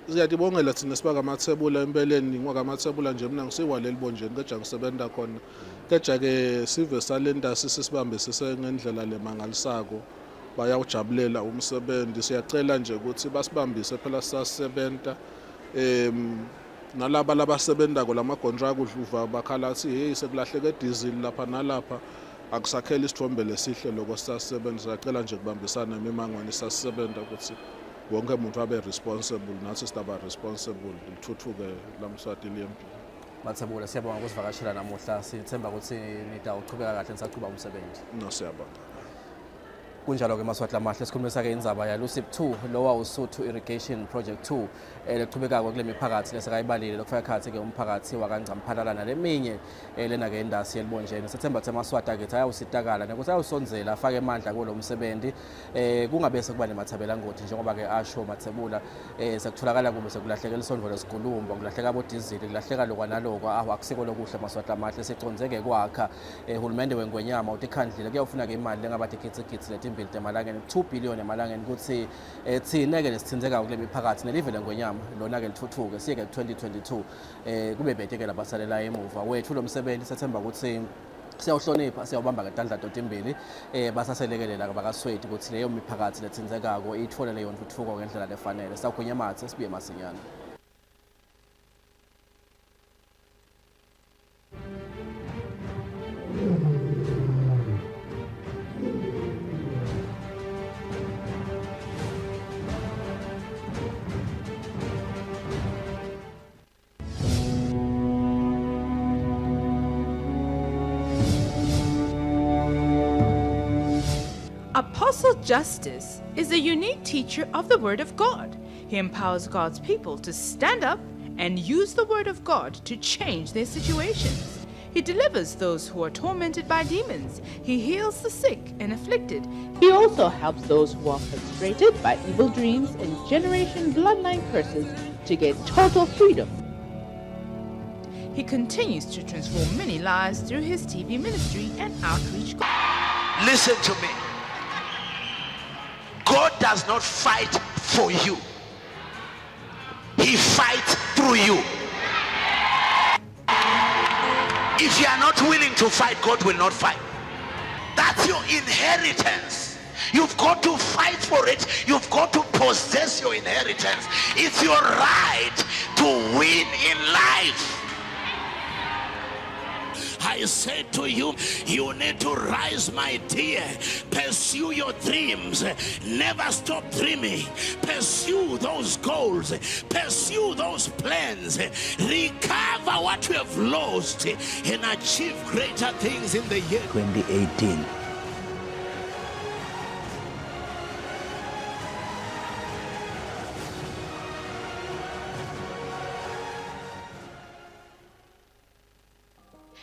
Siyadibongela thina sibaka Mathebula empeleni ngoba Mathebula nje mina ngisiwaleli bonjeni kaja ngisebenza khona kaja ke sive salenda sisibambe sisengendlela lemangalisako bayawujabulela umsebenzi siyacela nje ukuthi basibambise phela sisasebenza nalaba labasebenza kolama contract udluva bakhala athi hey sekulahleke diesel lapha nalapha akusakhela isithombe lesihle lokho sisasebenza siyacela nje kubambisana emimangweni sisasebenza ukuthi wonke umuntu abe responsible nathi sitaba responsible lithuthuke lamswati lempi. Mathebula siyabonga ukusivakashela namuhla sithemba ukuthi nitawuchubeka kahle nisaqhuba umsebenzi. No siyabonga. Kunjalo ke Maswati amahle sikhulumisa ke indzaba ya Lusip2 lowa uSuthu Irrigation Project 2 leqhubekako kule miphakathi lesekayibalile lokufaka khathi ke umphakathi wakaNgcamphalala naleminye lena ke indasi yelibonjeni sethemba ukuthi Maswati akethe ayawusitakala nokuthi ayawusondzela afake amandla kulo msebenzi kungabe sekuba nemathabela ngoti njengoba ke asho Mathebula sekutholakala kube sekulahleka isondvo lesigulumba kulahleka bodizili kulahleka lokwanaloko akusiko lokuhle Maswati amahle sicondzeke kwakha uhulumende wengwenyama utikhandlile kuyawufuna ke imali lengabathi kitsikitsi leti emalangeni 2 billion emalangeni ukuthi thina ke lesithinzeka kule miphakathi nelive lengwenyama lona ke lithuthuke siye ke 2022 kube bheke labasalela emuva wethu lo msebenzi sethemba ukuthi siyawuhlonipha siyawubamba ngetandla totimbili basaselekelela bakasweti ukuthi leyo miphakathi lethinzekako ithole leyo ntuthuko ngendlela lefanele sawugwinya mathe sibuye masinyana. Apostle Justice is a unique teacher of the Word of God. He empowers God's people to stand up and use the Word of God to change their situations. He delivers those who are tormented by demons. He heals the sick and afflicted. He also helps those who are frustrated by evil dreams and generation bloodline curses to get total freedom. He continues to transform many lives through his TV ministry and outreach. Listen to me. God does not fight for you. He fights through you. If you are not willing to fight, God will not fight. That's your inheritance. You've got to fight for it. You've got to possess your inheritance. It's your right to win in life. I said to you, you need to rise, my dear. Pursue your dreams. Never stop dreaming. Pursue those goals. Pursue those plans. Recover what you have lost and achieve greater things in the year 2018.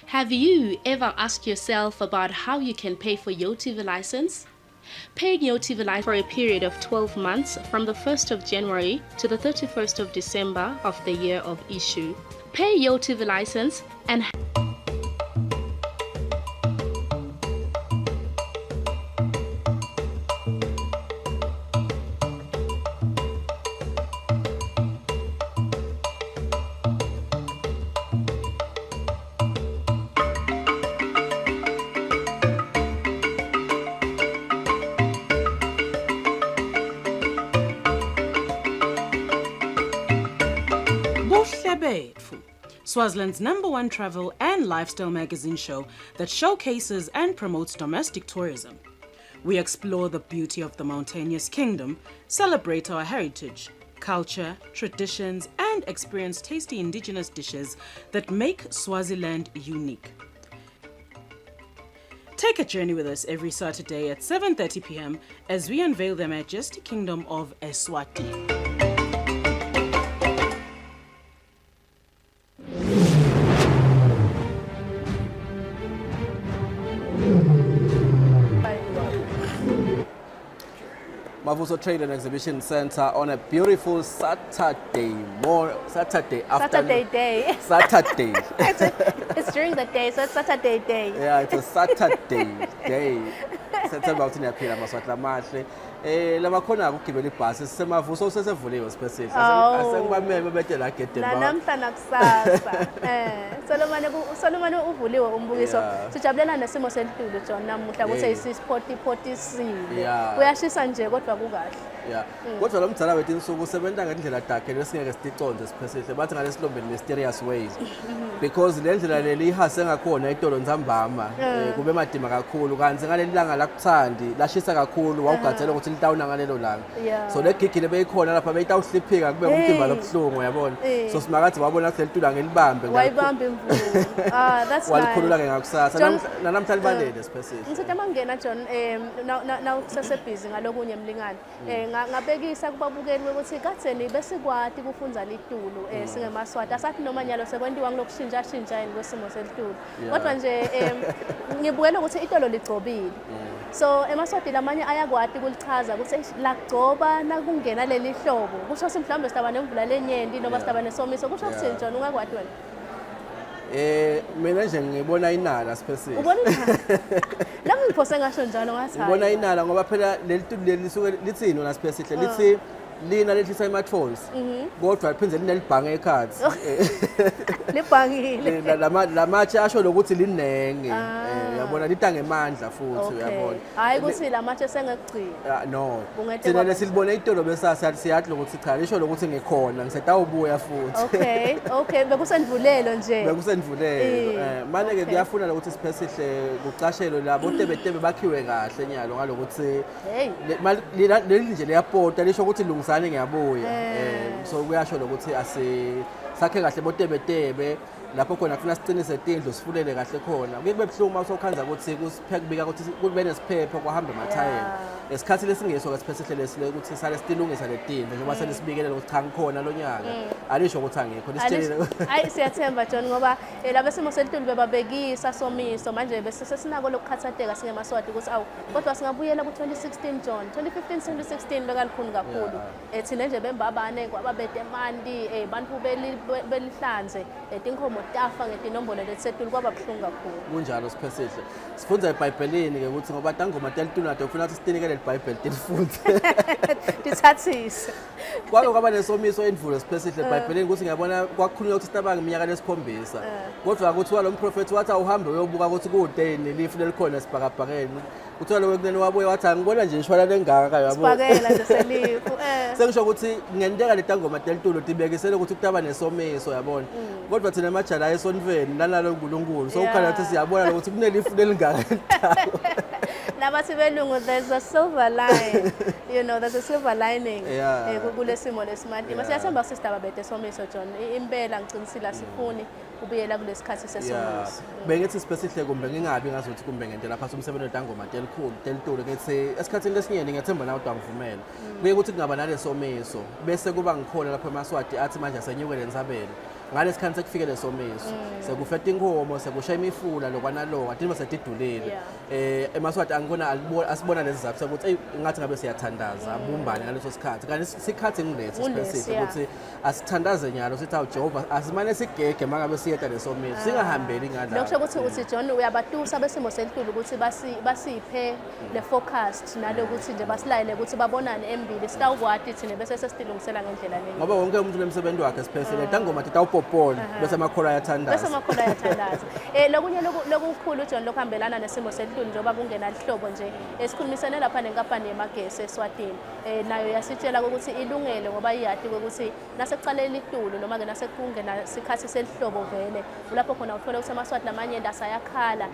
Have you ever asked yourself about how you can pay for your TV license? Paying your TV license for a period of 12 months from the 1st of January to the 31st of December of the year of issue. Pay your TV license and Swaziland's #1 travel and lifestyle magazine show that showcases and promotes domestic tourism. We explore the beauty of the mountainous kingdom, celebrate our heritage, culture, traditions, and experience tasty indigenous dishes that make Swaziland unique. Take a journey with us every Saturday at 7:30 p.m. as we unveil the majestic Kingdom of Eswatini. Mavuso Trade and Exhibition Center on a beautiful Saturday afternoon. Day. Saturday. It's during the day, so it's Saturday day. Yeah, it's a Saturday day. September uthina phela maswahla mahle. Lama khona ukugibela ibhasi sisemavuso sesevuliwe specific. Asengibameme bede la gede ba. Namhla nakusasa. Solomon uvuliwe umbukiso. Sijabulela nesimo selitulo John namuhla kuthi isipoti-sile. Uyashisa nje kodwa kukahle. Yeah. Kodwa lo mdala wethu insuku usebenza ngendlela dakhe lesingeke sidiconze specific. Bathi ngalesilombeni mysterious ways. Because le ndlela leli ihase ngakhona itolo nzambama kube madima kakhulu kanzi ngaleli langa lakuthandi lashisa kakhulu wawugathela ukuthi litawuna ngalelo langa. So le gigi lebeyikhona lapha beyitawuhliphika kube umtimba lobhlungu yabona. So simakathi wabona ukuthi lelitula ngelibambe. Wayibamba imvubu. That's nice. Walikhulula ke ngakusasa namhla libalele specific. Ngithi mangena John na usase busy ngalokunye emlingani. Ngabekisa kubabukeli ukuthi katheni besikwati kufunza litulo singemaswati asathi noma nyalo sekwentiwa ngilokushintsha yini kwesimo selitulo. Kodwa nje ngibukela ukuthi itolo ligcobile. So emaswati lamanye ayakwati kulichaza ukuthi lagcoba nakungena leli hlobo. Kusho ukuthi mhlawumbe sitaba nemvula lenyenti noma sitaba nesomiso kusho ukuthi John ungakwati wena. Mina nje ngibona inala specific. Ubona inala? Nami ngiphose ngasho njalo ngathi hayi. Ngibona inala ngoba phela leli tulo lisuke lithini ona specific lithi lina lehlisa smartphones kodwa liphinde linelibhange ecards libhangile lamatshe asho lokuthi linenge yabona lita ngemandla futhi uyabona hayi ukuthi lamatshe sengekugcina no thina lesilibone itolo besasa siyathi lokuthi cha lisho lokuthi ngikhona ngisetawubuya futhi okay bekusendvulelo nje bekusendvulelo manje ke kuyafuna ukuthi sipesihle kucashelo labo tebetebe bakhiwe kahle nyalo ngalokuthi leli nje leyapota lisho ukuthi lungisa ngiyabuya so kuyasho lokuthi sakhe kahle botebetebe lapho khona kufuna sicinise tindlu sifulele kahle khona kube buhlungu mawusokhanza ukuthi kusipheka kubika ukuthi kube nesiphepho kwahambe emathayeni esikhathi lesingeso ke specific lesile ukuthi sale sitilungisa le tindlu njengoba sele sibikelela ukuthi cha ngikhona lo nyaka alisho ukuthi angikho lisitshele hayi siyathemba John ngoba laba simo selitulo bebabekisa somiso manje bese sesinako lokukhathateka singemaswati ukuthi awu kodwa singabuyela ku2016 John 2015 2016 bekalikhulu kakhulu thina nje bembabane kwababede emanti bantu belihlanze tinkomo tafa ngetinombolo letsetulu kwaba buhlungu kakhulu kunjalo siphesihle sifunda eBhayibhelini ke ukuthi ngoba tangoma telituna ufuna ukuthi sitinikele iBhayibheli tilifunde dithathise kwaba nesomiso endvulo siphesihle eBhayibhelini ukuthi ngiyabona kwakhulunywa ukuthi sitaba ngeminyaka lesikhombisa kodwa ukuthi lo mprofeti wathi awuhambe uyobuka ukuthi kudeni lifu lelikhona sibhakabhakeni uthola wekunene wabuye wathi angibona nje ishwala lengaka yabo sibakela nje selifu sengisho ukuthi ngenteka letangoma telitulo tibekisele ukuthi kutaba nesomiso yabona kodwa thina majala esoniveni lanalo uNkulunkulu so ukhala ukuthi siyabona ukuthi kunelifu lelingaka nabathi belungu there's a silver line there's a silver lining kule simo lesimanje masiyathemba sister babethe somiso John impela ngicinisile asifuni ubuyela kulesikhathi sesomiso bengithi specific kumbe ngingabi ngazothi kumbe ngento lapha umsebenzi wetangoma telikhulu telitulo ngithi esikhathini lesinyeni ngiyethemba nawe udangivumela kuye ukuthi kungaba nalesomiso bese kuba ngikhona lapha eMaswati athi manje asenyuke lensabelo ngalesikhathi sekufike lesomiso sekufeta inkomo sekushaya imifula lokwanaloka athi bese tidulile eMaswati angibona asibona lezi zapha ukuthi ngathi ngabe siyathandaza abumbane ngaleso sikhathi kanti isikhathi ngilethe specific ukuthi asithandaze nyalo sithi awu Jehova asimane sigege mangabe siyeta lesomiso singahambeli ngadla lokusho ukuthi uthi John uyabatusa besimo selitulu ukuthi basiphe le forecast nalokuthi nje basilayele ukuthi babonane embili sitawukwati thina bese sesilungisela ngendlela leyo ngoba wonke umuntu lemsebenzi wakhe specific tangoma titawupopona bese amakholo ayathandaza lokunye lokukhulu John lokuhambelana nesimo selitulu njengoba kungena ihlobo nje esikhulumisene lapha nenkampani yemagesi eSwatini nayo yasitshela ukuthi ilungele ngoba iyadi ukuthi nasekuqalela itulu noma ke nasekungena isikhathi selihlobo vele lapho khona uthola ukuthi eMaswati lamanye ndasayakhala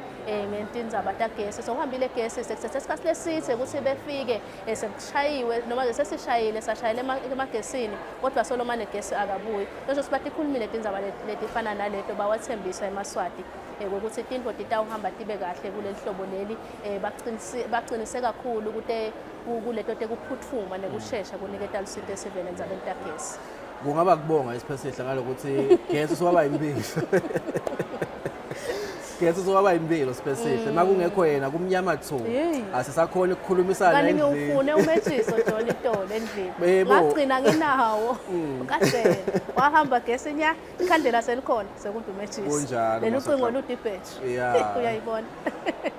ngentindzaba tagesi so uhambile gesi sekuthethe isikhathi lesithe ukuthi befike sekushayiwe noma ke sesishayile sashayela emagesini kodwa solomane gesi akabuyi nje sibathi ikhulumile tindzaba letifana naleto bawathembisa eMaswati ukuthi tinto titawuhamba tibe kahle kuleli hlobo leli baqinise kakhulu ukuthi kuleto tekuphuthuma nekushesha kuniketa lusito esivele endzabeni tagesi kungaba kubonga isiphesihle ngalokuthi gesi soba impilo gesi soba impilo specific makungekho yena kumnyama thu asisakhona ukukhulumisana endlini kanti ngifune umejiso John Itolo endlini ngagcina nginawo kahle wahamba gesi nya ikhandlela selikhona sekuntu umejiso lelo ucingo ludibhetri uyayibona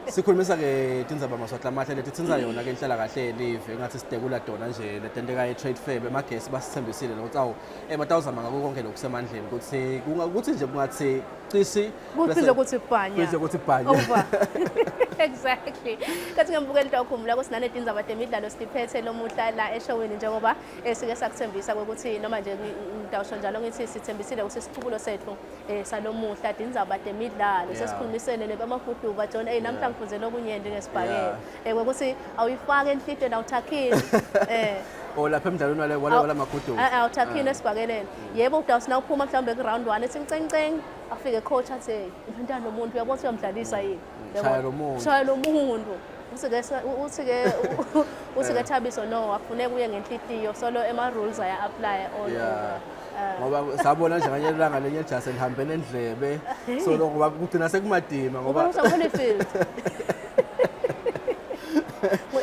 sikhulumisa ke tindzaba Maswati lamahle lethi tsinza yona ke inhlala kahle elive ngathi sidekula dona nje letenteka e-trade fair bemagesi basithembisile nokuthi awu batawuzama ngako konke lokusemandleni ukuthi nje kungathi cisi kuthi ukuthi bhanya kuthi ukuthi bhanya exactly kathi ngembukela utawukhumbula ukuthi nane tindzaba temidlalo siphethe lomuhla la eshowini njengoba sike sakuthembisa ukuthi noma nje ngidawusho njalo ngithi sithembisile ukuthi isiqubulo sethu salomuhla tindzaba temidlalo sesikhulumisene nebamafuduva John namhla ngifunze lokunyenti ngesibhakela ukuthi awuyifake enhlitweni awuthakhile lapha emidlalweni wala magudu awuthakhile esibhakeleni yebo udawusina uphuma mhlawumbe ku round 1 ethi ngcenceng afike coach athi untana nomuntu uyabona uyamdlalisa yini shaya lo muntu uthi ke Thabiso no afuneka kuye ngenhlitiyo solo ema rules aya apply all ngoba sabona nje nganye langa lenye ejase lihambene endlebe so ngoba kuthina sekumadima ngoba Holyfield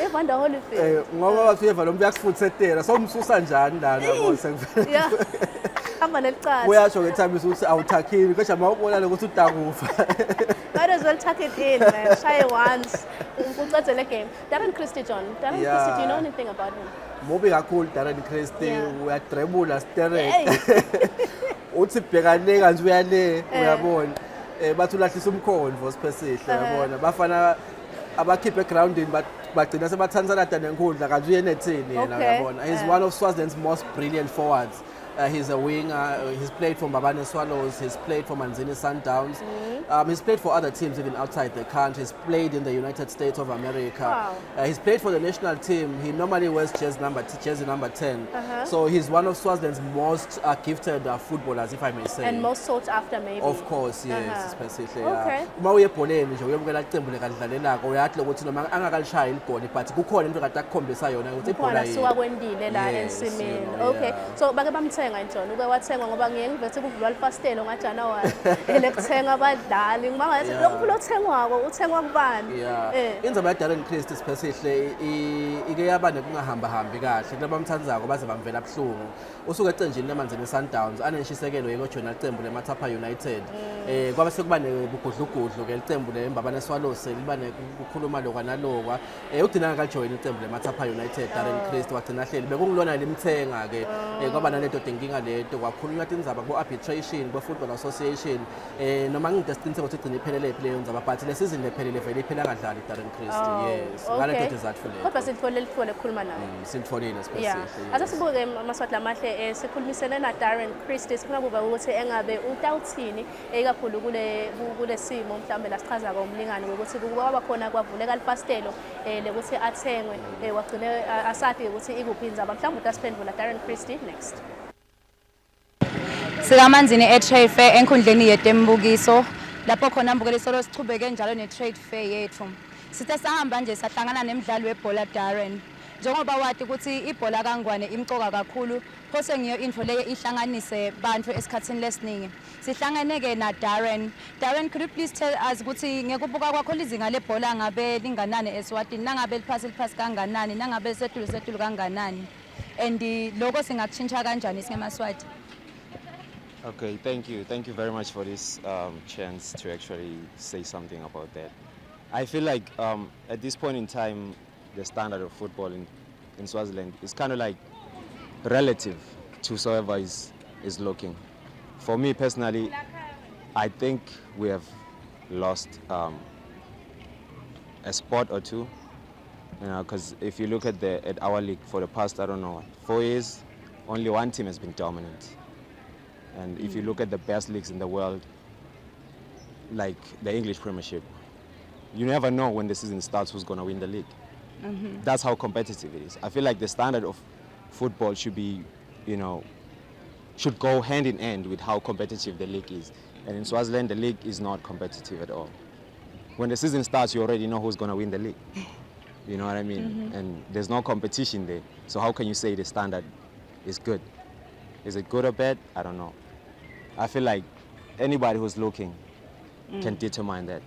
Evander Holyfield ngoba wathuyeva lo mbyakufutsetela so umsusa njani lana yabo sekuvela hamba nelicala uyasho ke Thabiso ukuthi awuthakhile kodwa mawubona ukuthi utakufa might as well tuck it in man shy once ucede le game Darren Christie John Darren Christie do you know anything about him Mobi kakhulu Darren Christie uyadrebula straight uthi bhekane kanje uyale uyabona bathi ulahlisa umkhonvo specific uyabona bafana abakhiphe groundini bagcina sebathanzana nenkundla kanje uyenethini yena uyabona he's one of Swaziland's most brilliant forwards. He's a winger. He's played for Mbabane Swallows. He's played for Manzini Sundowns. He's played for other teams even outside the country. He's played in the United States of America. Wow. He's played for the national team. He normally wears jersey number 10. So he's one of Swaziland's most gifted footballers, if I may say. And most sought after, maybe. Of course, yes, especially. Okay. Uma uyebholeni nje uyebukela iqembu lekadlalelako uyathi ukuthi noma angakalishaya igoli but kukhona into kade akukhombisa yona ukuthi ibhola yini. Suka kwendile la ensimini. Okay. So bake bamthenga John uke wathenga ngoba ngiyengivethe kuvulwa lifastelo ngaJanuary elekuthenga abadlali ngimangathi lokuphulo othengwako uthengwa kubani indzaba yaDarren Christie specifically ike yaba nekungahamba hambi kahle kulabamthandzako baze bamvela abhlungu usuke ecenjini leManzini Sundowns aneshisekelo yekojona icembu leMathapha United kwabe sekuba nebugudlugudlu ke icembu leMbabane Swallows liba nekukhuluma lokwa nalokwa udinanga kajoin icembu leMathapha United Darren Christie wagcina hleli bekungilona limthenga ke kwaba naleto inkinga leto kwakhulunywa tindzaba ku arbitration ku Football Association noma ngide asiqiniseke ukuthi igcine iphelele phi leyo ndzaba but le season lephelele vele iphela ngadlali Darren Christie yes ngale izathu le kodwa silitholile lithuba lokukhuluma naye silitholile yeah ase sibuke amaswati lamahle sikhulumisene na Darren Christie sifuna kuba ukuthi engabe utawuthini ekakhulu kule simo mhlambe la sichaza kwa umlingani ukuthi kwaba khona kwavuleka lifastelo lekuthi athengwe wagcine asathi ukuthi ikuphi indzaba mhlambe utasiphendula Darren Christie next sikamanzini e-trade fair enkundleni yetembukiso lapho khona mbukeliso lo sichubeke njalo ne-trade fair yethu sithe sahamba nje sahlangana nemidlalo webhola Darren njengoba wathi ukuthi ibhola kaNgwane imcoka kakhulu phose ngiyo info leye ihlanganise bantu esikhatsini lesiningi sihlangeneke na Darren. Could you please tell us ukuthi ngekubuka kwakho lizinga lebhola ngabe linganani eSwatini nangabe liphasi kanganani nangabe setulu kanganani and lokho singakutshintsha kanjani singemaswati? Okay, thank you very much for this chance to actually say something about that. I feel like at this point in time the standard of football in Swaziland is kind of like relative to whoever is looking. For me personally, I think we have lost a spot or two, because if you look at our league for the past, I don't know, 4 years, only one team has been dominant. And if you look at the best leagues in the world, like the English Premiership, you never know when the season starts who's going to win the league. That's how competitive it is. I feel like the standard of football should be, should go hand in hand with how competitive the league is. And in Swaziland, the league is not competitive at all. When the season starts, you already know who's going to win the league. You know what I mean? And there's no competition there. So how can you say the standard is good? Is it good or bad? I don't know. I feel like anybody who's looking can determine that.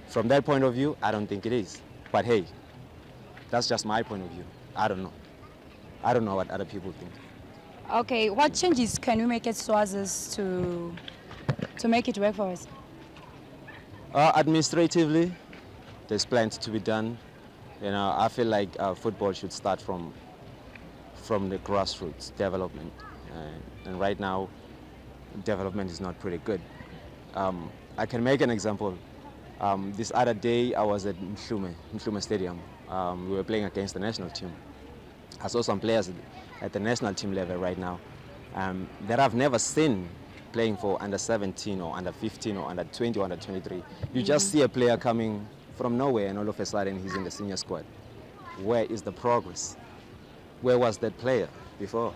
From that point of view, I don't think it is. But hey, that's just my point of view. I don't know. I don't know what other people think. Okay, what changes can we make at Swazis to make it work for us? Administratively, there's plenty to be done. I feel like football should start from the grassroots development. And right now, development is not pretty good. I can make an example. This other day, I was at Mhlume Stadium. We were playing against the national team. I saw some players at the national team level right now that I've never seen playing for under 17 or under 15 or under 20 or under 23. You just see a player coming from nowhere and all of a sudden he's in the senior squad. Where is the progress? Where was that player before?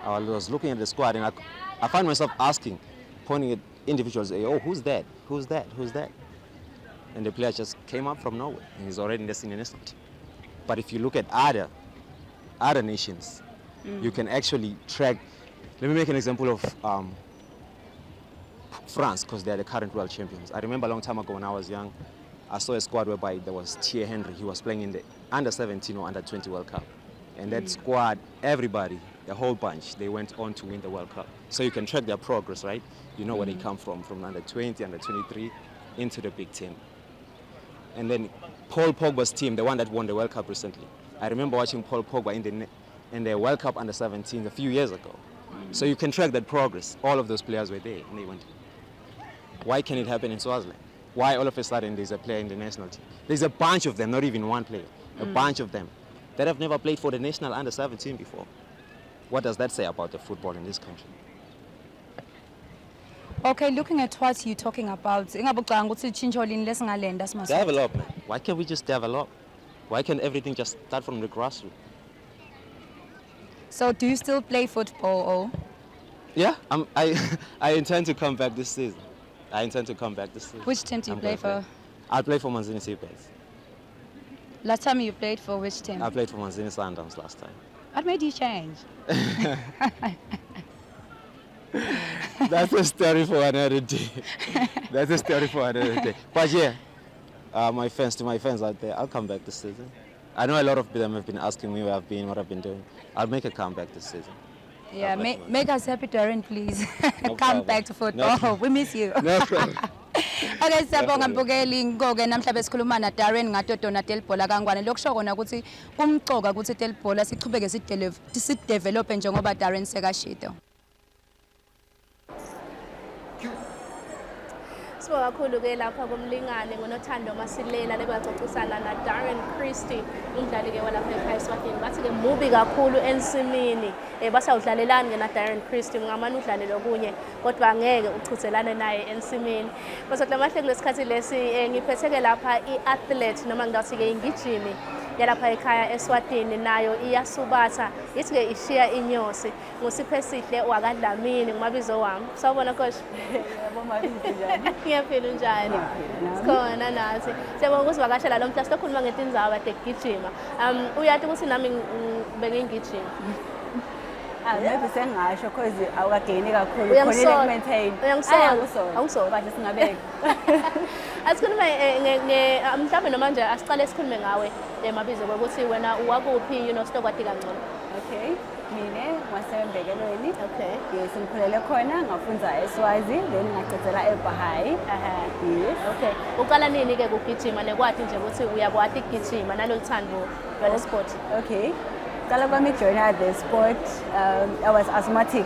I was looking at the squad and I found myself asking, pointing at individuals, oh, who's that? Who's that? Who's that? And the player just came up from nowhere and he's already in the senior national team. But if you look at other nations, you can actually track. Let me make an example of France, because they're the current world champions. I remember a long time ago when I was young, I saw a squad whereby there was Thierry Henry. He was playing in the under 17 or under 20 World Cup. And that squad, everybody, the whole bunch, they went on to win the World Cup. So you can track their progress, right? You know where they come from under 20, under 23, into the big team. And then Paul Pogba's team, the one that won the World Cup recently. I remember watching Paul Pogba in the World Cup under 17 a few years ago. So you can track that progress. All of those players were there and they went. Why can it happen in Swaziland? Why all of a sudden there's a player in the national team? There's a bunch of them, not even one player, a bunch of them that have never played for the national under 17 before. What does that say about the football in this country? Okay, looking at what you're talking about, development. Why can't we just develop? Why can't everything just start from the grassroots? So do you still play football or? Yeah, I intend to come back this season. Which team do you play for? I play for Manzini Seabeds. Last time you played for which team? I played for Manzini Sundowns last time. What made you change? That's a story for another day. But yeah, to my fans out there, I'll come back this season. I know a lot of them have been asking me where I've been, what I've been doing. I'll make a comeback this season. Yeah, make us happy, Darren, please. No Come back to football. No. We miss you. No problem. Okay, siyabonga mbukeli ngoke namhlanje sikhuluma na Darren ngato Donatello Bhola kaNgwane lokusho kona ukuthi kumxoka ukuthi tel bhola sichubeke sidevelop njengoba Darren sekashito. Sibonga kakhulu-ke lapha kumlingane ngonothando Masilela lebaxoxisana Darren Christie, umdlali-ke walapha ekhaya eSwatini. Bathi-ke mubi kakhulu ensimini. Basawudlalelani-ke Darren Christie, ungamane udlale lokunye kodwa angeke uchithelane naye ensimini. Bese kulamahle kulesikhathi lesi ngiphethe-ke lapha i-athlete noma ngingathi-ke ingijimi yalapha ekhaya eSwatini nayo iyasubatha ithi-ke ishiya inyosi. Ngusiphe Sihle wakadlamini ngumabizo wami. Sawubona coach. Ngiyaphila unjani? Sikhona nathi. Siyabonga ukusivakashela lo mhla sikhuluma ngetindzaba tekugijima. Uyathi ukuthi nami bengingijima. Maybe sengasho because awukageni kakhulu Uyangisola. maintain. Uyangisola. Awusola. Bahle singabeka. Asikhulume mhlawumbe noma nje asiqale sikhulume ngawe mabizo ukuthi wena wakuphi sitokwati kangcono. Okay. Mina wasembekelweni. Okay. Yes, ngikhulele khona ngafunda eSwazi then ngaqedela eBahai. Yes. Okay. Uqala nini ke ukugijima nekwathi nje ukuthi uyakwati ukugijima naloluthando lwale sport? Okay. Qala kwami join the sport, I was asthmatic.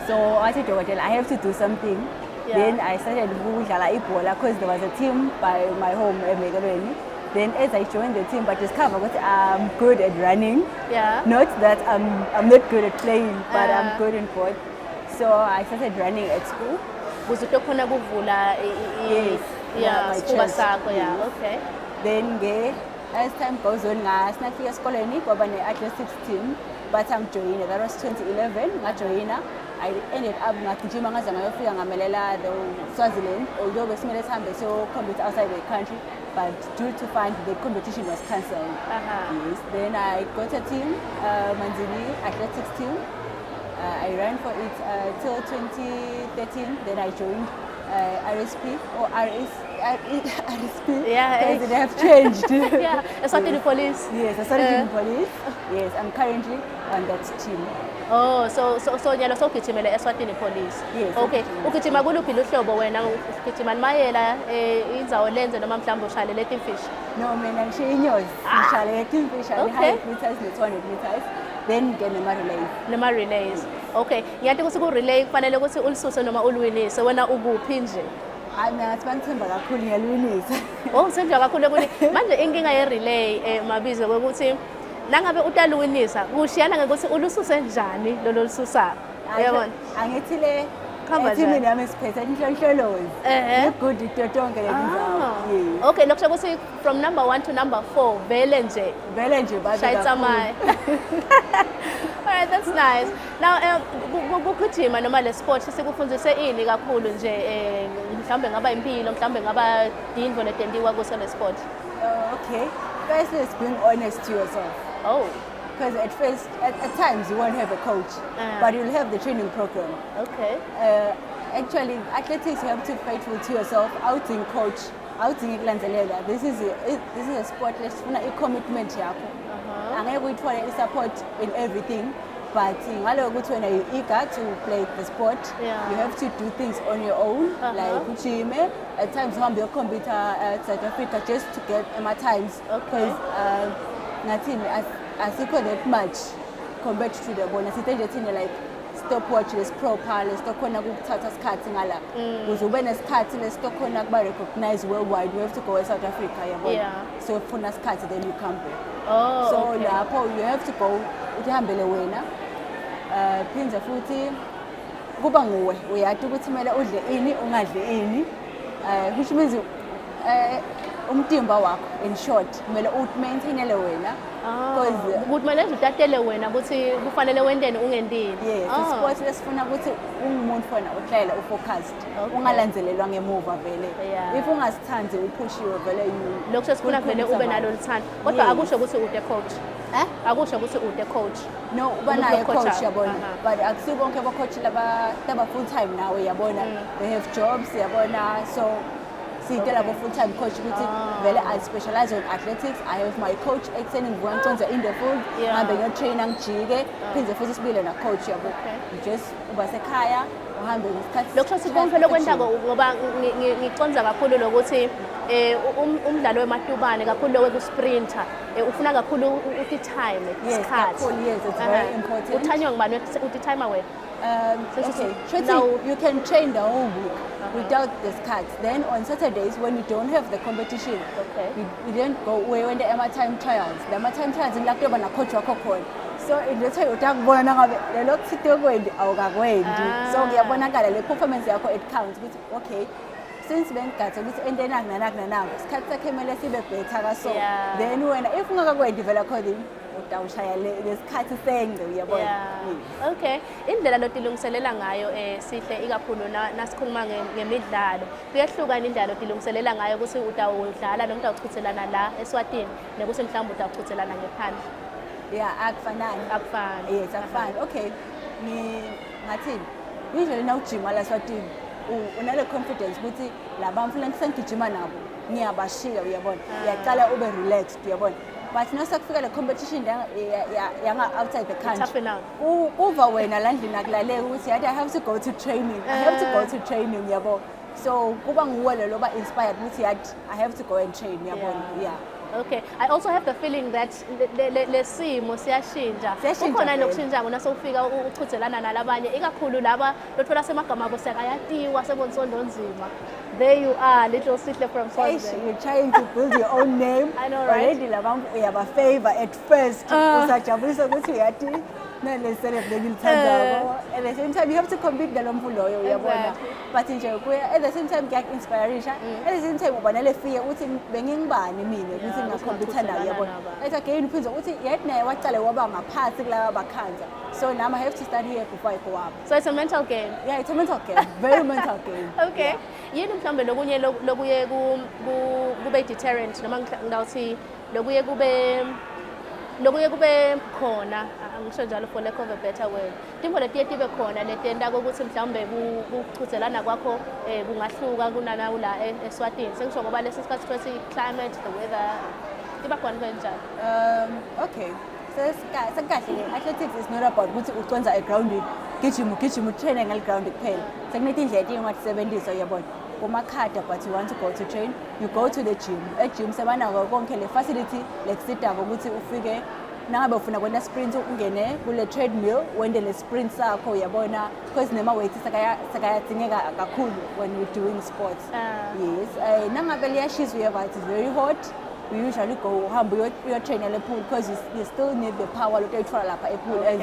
So I said, I have to do something. Yeah. Then I started ukudlala ibhola because there was a team by my home eMekelweni. Then as I joined the team, but discovered that I'm good at running. Yeah. Not that I'm not good at playing, but I'm good in both. So I started running at school. Ukuze ukhona kuvula my sifuba chest. sakho Yes. Okay. Then as time goes on, sinafika esikoleni kwaba ne-athletics team, but joined. That was 2011. Ngajoyina. I ended up ngagijima ngaze ngayofika ngamelela the Swaziland, although besimele sihambe compete outside the country, but due to find the competition was cancelled. Yes. Then I got a team, Manzini athletics team. I ran for it till 2013. Then I joined RSP or RSP. Yeah, because they have changed. Yeah, Eswatini Police. Yes, Eswatini Police. Yes, I'm currently on that team. Oh, so nyalo sogijimele Eswatini Police. Yes. Okay. Ugijima kuluphi luhlobo wena? Ugijima mayela indzawo lenze noma mhlawumbe ushale le timfishi? No, mina ngishiya inyozi. Ngishale timfishi, Okay. 100 meters ne-200 meters. Then ngene relays. Nema relays. Okay. Ngiyathi ukuthi ku relay kufanele ukuthi ulisuse noma ulwinise wena ukuphi nje? Mina ngathi bangithemba kakhulu ngiyalwinisa. Oh, usenza kakhulu kuni. Manje inkinga ye relay mabizo ukuthi nangabe utalwinisa kushiyana ngokuthi ulususe njani lolo lisusa. Uyabona? Angithi le Khamba etimini njani? yami siphethe inhlonhlolozi. Good tonke le ndzawo. Yes. Okay, lokusho ukuthi from number 1 to number 4 vele nje. Vele nje babe Shayitsamaya. Alright, that's nice. Now ukugijima noma le sport sikufundise ini kakhulu nje mhlawumbe ngaba impilo mhlawumbe ngaba indvo letentiwa kuso le sport. Okay. First is being honest to yourself. Oh. Because at first, at times you won't have a coach, but you'll have the training program. Okay. Actually, athletics you have to be faithful to yourself. Outing coach, outing ikulandzelela. This is a sport lesifuna i-commitment yakho. Angeke uyithole i-support in everything, but ngalo ukuthi wena you eager to play the sport, you have to do things on your own, like ujime. At times uhambe uyocompete at South Africa just to get times. Because ngathini asikho that much compared to the bona sithenje thina like stopwatch lesiproper lesitokhona ukuthatha isikhathi ngala ukuze ube nesikhathi lesitokhona kuba recognized worldwide. You have to go to South Africa yabona, so ufuna isikhathi then you come back. Oh, so okay. lapho you have to go uhambele wena phinze futhi kuba nguwe uyathi ukuthi kumele udle ini ungadli ini, which means umtimba wakho in short kumele umaintainele wena. Kumele utatele wena ukuthi kufanele wendeni ungendini. Yes, isport lesifuna ukuthi ungumuntu fona uhlale ufocused, ungalandzelelwa ngemuva vele. If ungasithandi uphushiwe vele lokho sifuna vele ube nalo luthando. Kodwa akusho ukuthi ude coach. Akusho ukuthi ude coach. No, uba naye coach yabona. But akusibo bonke aba coach laba full time now yabona. They have jobs yabona, so siyitela ko full time coach ukuthi vele I specialize on athletics. I have my coach ekuseni ngivuka in the field, ngihambe ngiyotraina ngijike, phinde futhi sibile na coach yabo. Just uba sekhaya uhambe ngesikhathi. Lokho sibonke lokwentako ngoba ngiconza kakhulu lokuthi umdlalo wematubane kakhulu lowe kusprinter ufuna kakhulu uthi time isikhathi. Yes, it's very important. Uthanywa ngibani uthi timer wena? Okay, you can train the whole week without the cuts. Then on Saturdays, when you don't have the competition, you don't go away when the time trials. The time trials in October na coach wakho. So in the time utakubona ngabe lelo kuthito kwendi awukakwendi. So ngiyabonakala le performance yakho it counts. Okay. Since bengathi ukuthi ende nakna isikhathi sakhe kumele sibe better so then wena if ungakakwendi develop coding utawushaya lesikhathi sengce uyabona. Okay, indlela lotilungiselela ngayo sihle ikakhulu nasikhuluma ngemidlalo kuyahlukana indlela lotilungiselela ngayo ukuthi utawudlala noma utawuchithelana la eSwatini nekuthi mhlawumbe utawuchithelana ngephandle. Akufani. Yes, akufani. Okay, ngathini usually nawujima la eSwatini unale confidence ukuthi labamfulani sengijima nabo ngiyabashiya uyabona uyaqala ube relaxed uyabona but nasakufika le competition yanga outside the country kuva wena la ndlini akulale ukuthi I have to go to training uyabona so kuba nguwe lo loba inspired ukuthi I have to go and train uyabona. Okay, I also have the feeling that lesimo siyashintsha. Ukhona nokushintsha ngona sokufika uchithelana nalabanye ikakhulu laba lothola semagama abo sekayatiwa sebonsonto nzima. There you are, little Sihle from Swaziland. You're trying to build your own name. I know, right? Already labam uyaba favor at first. Usajabulisa ukuthi uyati nale celebrate ilithandako. At the same time you have to compete nalomfu loyo uyabona. But nje kuya at the same time kuyak inspiration. At the same time ubona le fear ukuthi bengingibani mina ukuthi ngacompete nayo uyabona. It's again uphinza ukuthi yet naye waqale waba ngaphansi kulaba bakhanza. So now I have to start here before I go up. So it's a mental game. Yeah, it's a mental game. Very mental game. Okay. Yini mhlambe lokunye lokuye kube deterrent noma ngawuthi lokuye kube khona angisho njalo for lack of a better word. Timbo letiye tibe khona letenda ukuthi mhlambe kuchithelana kwakho kungahluka kunanawo la eSwatini. Sengisho ngoba lesi sikhathi sokuthi climate, the weather tiba khona kanjani. Okay. Sekahle athletics is not about ukuthi uconza egroundini gijima train ngal ground kuphela sekunetindlela etingathi uyabona kumakhada but you want to go to train you go to the gym gym sebanako konke le facility lekusitako ukuthi ufike nangabe ufuna kwenda sprint ungene kule treadmill wende le sprint sakho uyabona because nema weights sakayadingeka kakhulu when you're doing sports. Yes, nangabe liyashisa uyaba it's very hot. We usually go your trainer le pool because you still need the power to try lapha pool as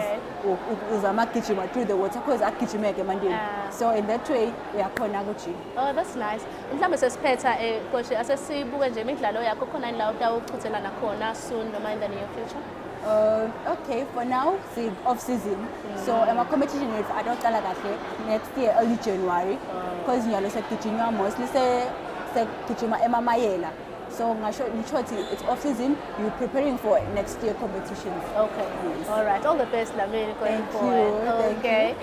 uzama gijima through the water because agijimeke mandini. So in that way uyakhona ku-gym. Oh, that's nice. Mhlawumbe sesiphetha coach asesibuke nje imidlalo yakho khona la utawuchithelana khona soon noma in the near future. Okay, for now it's off season. So my competition is adocala kahle next year early January because nyalo sekujima mostly sekujima emamayela. So it's off season. You're preparing for next year competitions. Okay. Yes. All right. All the best, Lamini, going forward. Okay.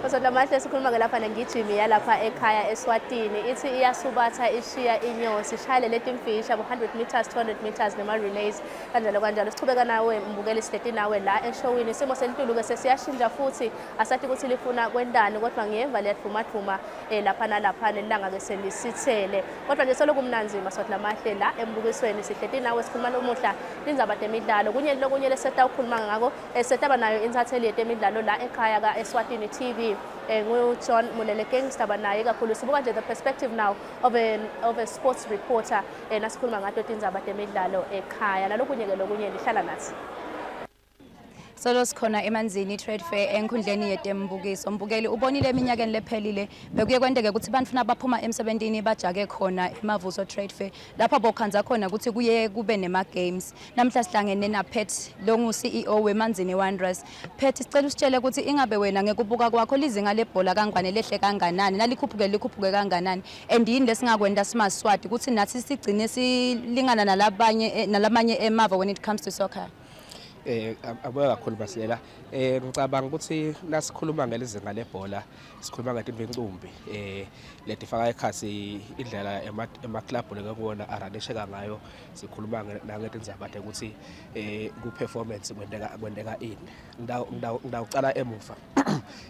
So namahle sikhuluma ngelapha ngigijimi yalapha ekhaya eSwatini. Ithi iyasubatha ishiya inyosi ishayele letimfisha 100 meters, 200 meters nema relays kanjalo. Sichubeka nawe mbukeli sihleti nawe la eshowini. Simo sentulu ke sesiyashintsha futhi asathi ukuthi lifuna kwendani kodwa ngiyeva liyathuma lapha nalapha lelanga ke selisithele. Kodwa nje solokumnanzima sothi namahle la embukisweni sihleti nawe sikhuluma lomuhla indzaba temidlalo lokunye leseta ukhuluma ngako setaba nayo insatheli yetemidlalo la ekhaya ka Eswatini TV John Mulelekeng sitaba naye kakhulu sibuka nje the perspective now of a sports reporter nasikhuluma ngato tindzaba temidlalo ekhaya nalokunye lihlala nathi. Solo sikhona eManzini Trade Fair enkhundleni yetembukiso. Mbukeli ubonile eminyakeni lephelile bekuye kwendeke ukuthi bantfuna baphuma emsebentini bajake khona eMavuso Trade Fair lapha bokhanza khona ukuthi kuye kube nema games. Namhla sihlangene na Pet longu CEO weManzini Wanderers. Pet sicela usitshele ukuthi ingabe wena ngekubuka kwakho lizinga lebhola kangwane lehle kanganani nalikhuphuke kanganani and yini lesingakwenda simaswati ukuthi nathi sigcine silingana nalamanye emava when it comes to soccer. Abuya kakhulu Basilela ngicabanga ukuthi lasikhuluma ngelizinga lebhola sikhuluma ngatinto encumbi letifaka ekhasi indlela ema club leke kuona aranesheka ngayo sikhuluma nangetindzaba ukuthi ku performance kwendeka ini ngidawucala emuva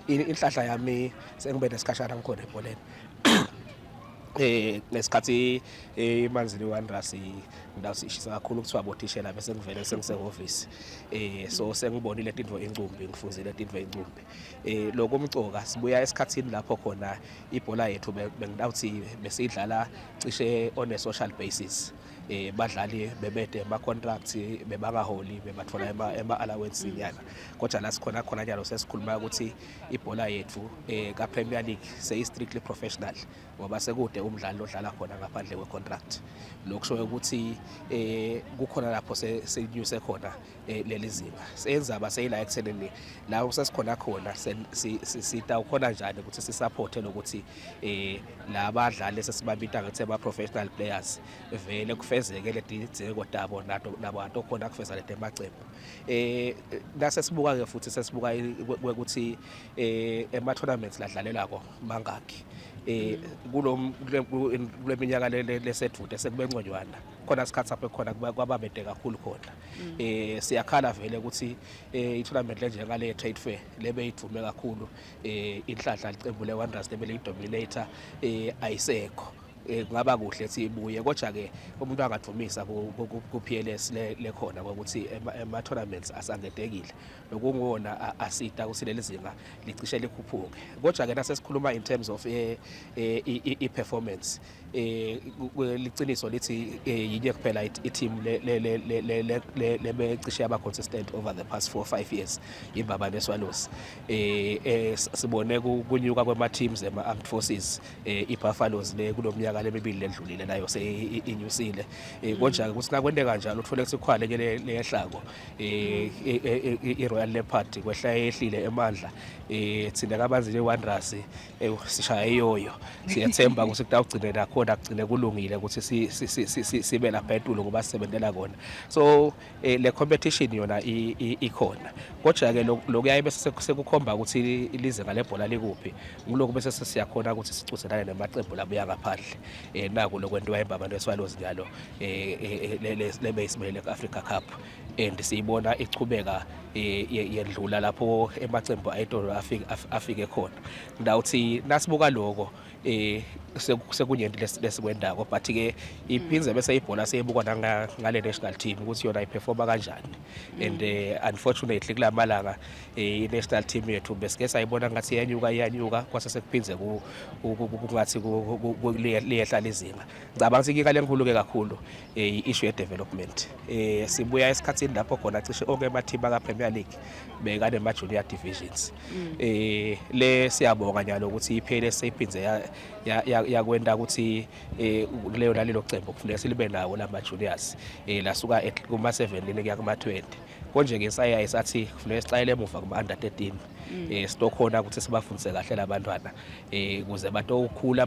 inhlahla yami sengibe nesikashana ngikhona ebholeni ngesikhathi Manzini Wanderers ndawo sishisa kakhulu kuthiwa bothishela bese ngivele sengisehhovisi so sengibonile into encumbi ngifuzile into encumbi lokho umcoka sibuya esikhathini lapho khona ibhola yethu bengidawuthi besidlala cishe on a social basis badlali bebede ama contracts bebangaholi bebathola ema allowance nyana kodwa la sikhona khona njalo sesikhuluma ukuthi ibhola yethu ka Premier League sey strictly professional ngoba sekude umdlalo odlala khona ngaphandle kwe contract lokusho ukuthi kukhona lapho senyuse khona leli zinga senzaba seyila ekuthenini la usesikhona khona sita khona njani ukuthi sisupport lokuthi labadlali sesibabita ngathi ama professional players vele kufezeke ledizeko dabo nabantu khona kufeza lede macebo nase sibuka ke futhi sesibuka ukuthi ema tournaments ladlalelako mangaki kuleminyaka lesethude sekubengconywana khona isikhathi lapho khona kwababede kakhulu khona siyakhala vele ukuthi i-tournament lenje ngale trade fair lebe idume kakhulu inhlanhla licembu le-Wanderers lebe lidominator ayisekho kungaba kuhle ukuthi ibuye kodwa ke umuntu angadumisa ku PLS lekhona ukuthi ema tournaments asangedekile lokungona asita ukuthi leli zinga licishe likhuphuke kodwa ke nasesikhuluma in terms of i performance liciniso lithi yinye kuphela i-team lebecishe aba consistent over the past 4-5 years imbaba neSwallows sibone kunyuka kwema teams ema armed forces iBuffaloes le kulomnyaka lemibili ledlulile nayo seyinyusile konje ukuthi nakwende kanjalo uthole kusikhwale ke lehlako iRoyal Leopard kwehla ehlile emandla thina kabanzi Wanderers sishaya iyoyo siyathemba ukuthi kutawugcine nakhona kugcine kulungile ukuthi sibe lapha etulo ngoba sisebenzela kona so le competition yona ikhona kodwa ke lokuyaye bese sekukhomba ukuthi ilizinga lebhola likuphi ngiloko bese siyakhona ukuthi sicuzelane nemacebo labuya ngaphandle naku lokwentiwa imbaba neSwallows njalo lebe isimele Africa Cup and siyibona ichubeka yedlula lapho emacembu ayitolo afike khona ngidawuthi nasibuka lokho sekunyenti lesikwendako but ke iphinze bese ibhola seyibukwa ngale national team ukuthi yona iperforma kanjani and unfortunately kulamalanga i-national team yethu besike sayibona ngathi iyanyuka kwase sekuphinze kungathi liyehla lezinga ngicabanga ukuthi ikale enkulu ke kakhulu i-issue ye development sibuya esikhathini lapho khona cishe onke ama team aka Premier League bekane ma junior divisions le siyabonga njalo ukuthi iphele seyiphinze yakwenda ukuthi leyo nalelo cembu kufanele silibe nawo lama juniors lasuka kuma 17 kuya kuma 20 konje ke sayayi sathi kufanele sixayele emuva kuma under 13 sitokhona ukuthi sibafundise kahle labantwana ukuze batokhula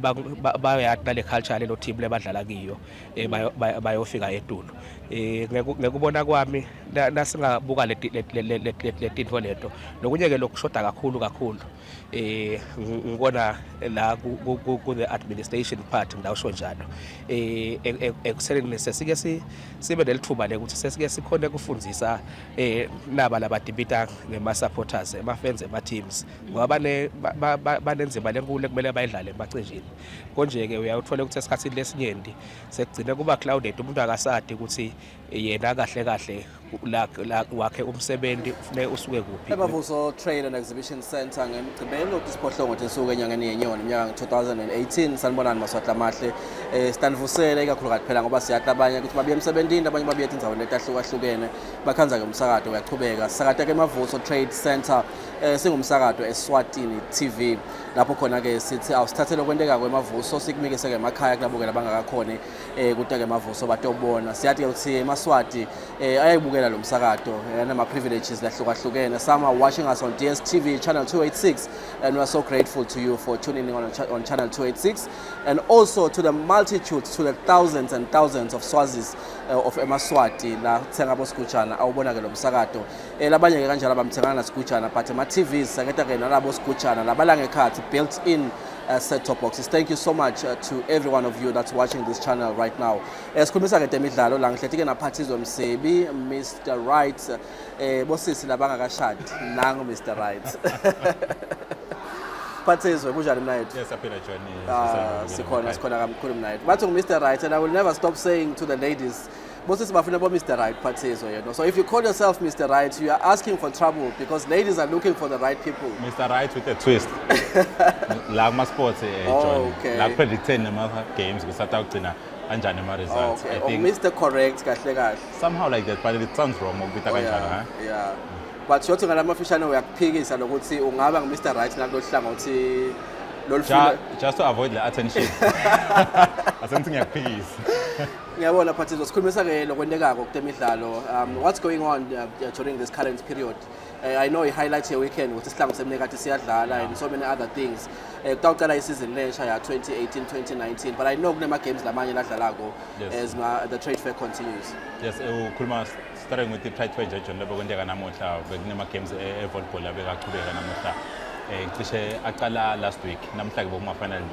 bayathi nale culture lelo team lebadlala kiyo bayofika etulo ngekubona kwami nasingabuka letinto leto nokunye ke lokushoda kakhulu ngibona la ku the administration part ngidawusho njalo ekuseleni sesike sibe nelithuba lekuthi sesike sikhona ukufundisa naba labadibita ngema supporters ema fans ema teams ngoba banenzima lenkulu kumele bayidlale emacenjini konje ke uyawuthola ukuthi esikhathini lesinyenti sekugcina kuba clouded umuntu akasadi ukuthi yena kahle la wakhe umsebenzi ufune usuke kuphi Mavuso Trade and Exhibition Center ngemgcibelo isiphohlongo esuke enyangeni yenyoni iminyaka 2018 sanibonani maswahla amahle stanivusele ikakhulukazi phela ngoba siyathi abanye ukuthi babuye emsebenzini abanye babuye endzaweni letahlukahlukene bakhanza ke umsakazo uyaqhubeka sakade ke Mavuso Trade Center singumsakazo eSwatini TV lapho khona ke sithi awusithathele kwenteka kwemavuso sikumikise ke emakhaya kulabukela bangakakhona kude ke Mavuso batobona siyathi ukuthi eMaswati ayayibukela lo msakazo nama privileges lahlukahlukene. Some are watching us on DSTV channel 286 and we are so grateful to you for tuning in on channel 286 and also to the multitudes, to the thousands and thousands of Swazis of eMaswati la thenga bosikutshana awubona ke lo msakazo labanye ke kanjalo abamthengana nasikutshana but ama TVs saketa ke nalabo sikutshana labalanga ekhathi built in set-top boxes. Thank you so much to every one of you that's watching this channel right now. Sikhulumisa ke temidlalo la ngihlethike naphathizwe Msebi Mr. Right bosisi labangakashadi nangu Mr. Right Phathizwe kunjani mnayethu? Yes, aphila Johnny. Sikhona kakhulu mnayethu. Bathi Mr. Right, and I will never stop saying to the ladies, Moses bafuna bo Mr. Right Phathizwe, you know. So if you call yourself Mr. Right, you are asking for trouble because ladies are looking for the right people. Mr. Right with a twist. La kuma sports Johnny. Okay. La predicting nama games kusata ukugcina kanjani ama results. Okay. I think Mr. Correct kahle kahle. somehow like that, but it sounds wrong ukubita kanjalo, huh? Yeah. But shothi ngalamafishane uyakuphikisa lokuthi ungaba ngu-Mr. Right nakulohlangothi lolufuna. Just to avoid the attention. Asengithi ngiyakuphikisa. Ngiyabona Phathizwe, sikhulumisa ke lokwendekako kutemidlalo. What's going on during this current period? I know i-highlight your weekend ukuthi isihlangu semnekati siyadlala and so many other things. Kutawuqala isizini lensha ya 2018-2019, but I know kunema games lamanye ladlalako as the trade fair continues. Yes, ukhuluma starting with the trade fair John labo kwendeka namuhla bekunema games e-volleyball abekaqhubeka namuhla. Cishe aqala last week namhla ke bokuma final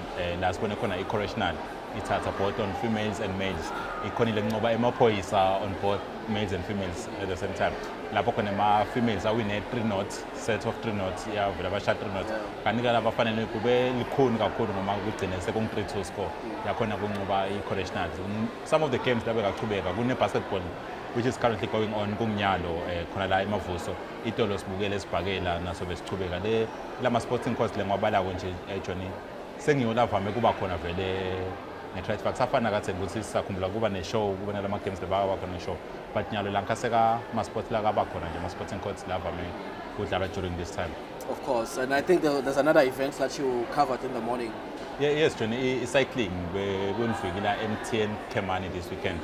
la sibone khona i-correctional ithatha both on females and males. Ikhonile kunqoba emaphoyisa on both males and females at the same time. Lapho khona ama-females awine 3-0 set of 3-0 yavela basha 3-0 kanika laba fanele kube likhuni kakhulu noma kugcine sekungu-3-2 score yakhona kunqoba i-correctionals. Some of the games labekaqhubeka kune-basketball which is currently going on kungunyalo khona la eMavuso itolo sibukele sibhakela naso besichubeka le lama-sporting course le ngwabalako nje Johnny sengiyo lavame kuba khona vele ne-trade fair kusafana katheni ukuthi sisakhumbula kuba ne-show kuba nalama games lebaba khona ne-show but nyalo la nkaseka ma-sport la kaba khona nje ama-sporting courts lavame kudlala during this time. Of course, and I think there's another event that you covered in the morning. Yes Johnny, cycling we'll MTN Kemani this weekend.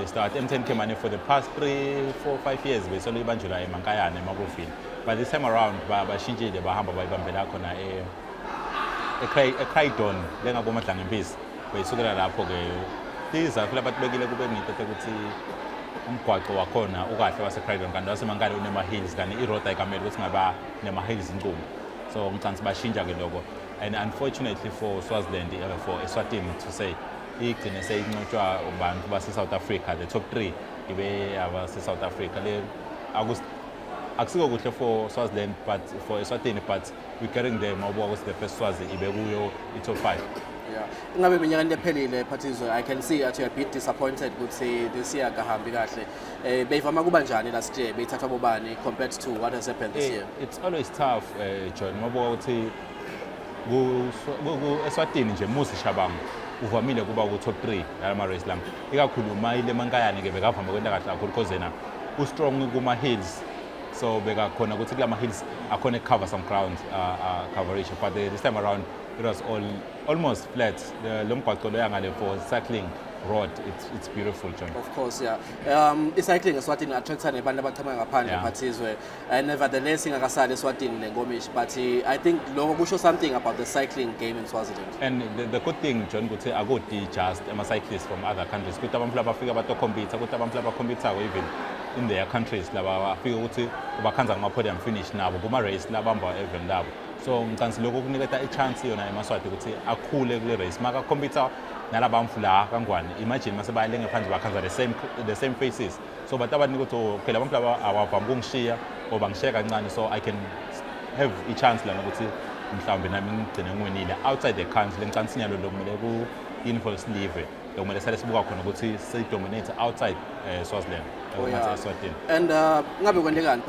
Start MTN Kemani for the past 3, 4, 5 years besolwe ibanjula emankayane emabofini, but this time around bashintshile bahamba bayibambela khona eCraydon lengakomadlanga empisi beyisukela lapho ke izakho labatibekile kube ngithethe ukuthi umgwaqo wakhona ukahle waseCraydon kanti wasemankale unema-hills kanti i-road ayikamele ukuthi ngaba nema-hills inkulu, so ngicangisa bashintsha ke lokho. And unfortunately for Swaziland, for Eswatini to say, igcine seyinqotshwa abantu base-South Africa, the top 3 ibe abase-South Africa. Akusiko kuhle for Swaziland, but for Eswatini, but we're carrying them ukuthi the first Swazi ibe kuyo i-top 5. Yeah. Ngabe minyaka ephelile Phathizwe, I can see that you're a bit disappointed ukuthi this year kahambi kahle. Beyivama kuba njani last year, beyithathwa bobani compared to what has happened this year? It's always tough, John, ngoba ukuthi Eswatini nje musi shabangu uvamile kuba ku-top 3 yalama race lami, ikakhulu mayile mankayane ke bekavama kwenta kahle kakhulu because yena u-strong kuma-hills, so bekakhona ukuthi kulama hills akhona cover some ground coverage, but this time around it was almost flat. Lo mgwaqo lo yangale for cycling road, it's beautiful, John. Of course, yeah. I-cycling eSwatini attracts nabantu abachama ngaphandle Phathizwe, and nevertheless ingakasali eSwatini lengomish, but I think lokho kusho something about the cycling game in Swaziland. And the good thing John ukuthi akudi just ama-cyclists from other countries, kuthi abantu labafika bato-compete, kuthi abantu labacompetayo even in their countries laba bafika ukuthi bakhanza ngama-podium finish nabo kuma-race labamba even labo, so ngicangisa lokho kuniketa i-chance yona eMaswati ukuthi akhule kule race maka-competa nalabamfu la kangwane. Imagine mase bayalenge phandle bakhanza the same faces, so bathi abaningi ukuthi okay labantu laba awavami ukungishiya or bangishiya kancane, so I can have i-chance lana ukuthi mhlawumbe nami ngigcine ngiwinile outside the country. Ngicangisa inyalo lo kumele ku-uniform slive kumele sale sibuka khona ukuthi sidominate outside Swaziland. And ngabe kwendekani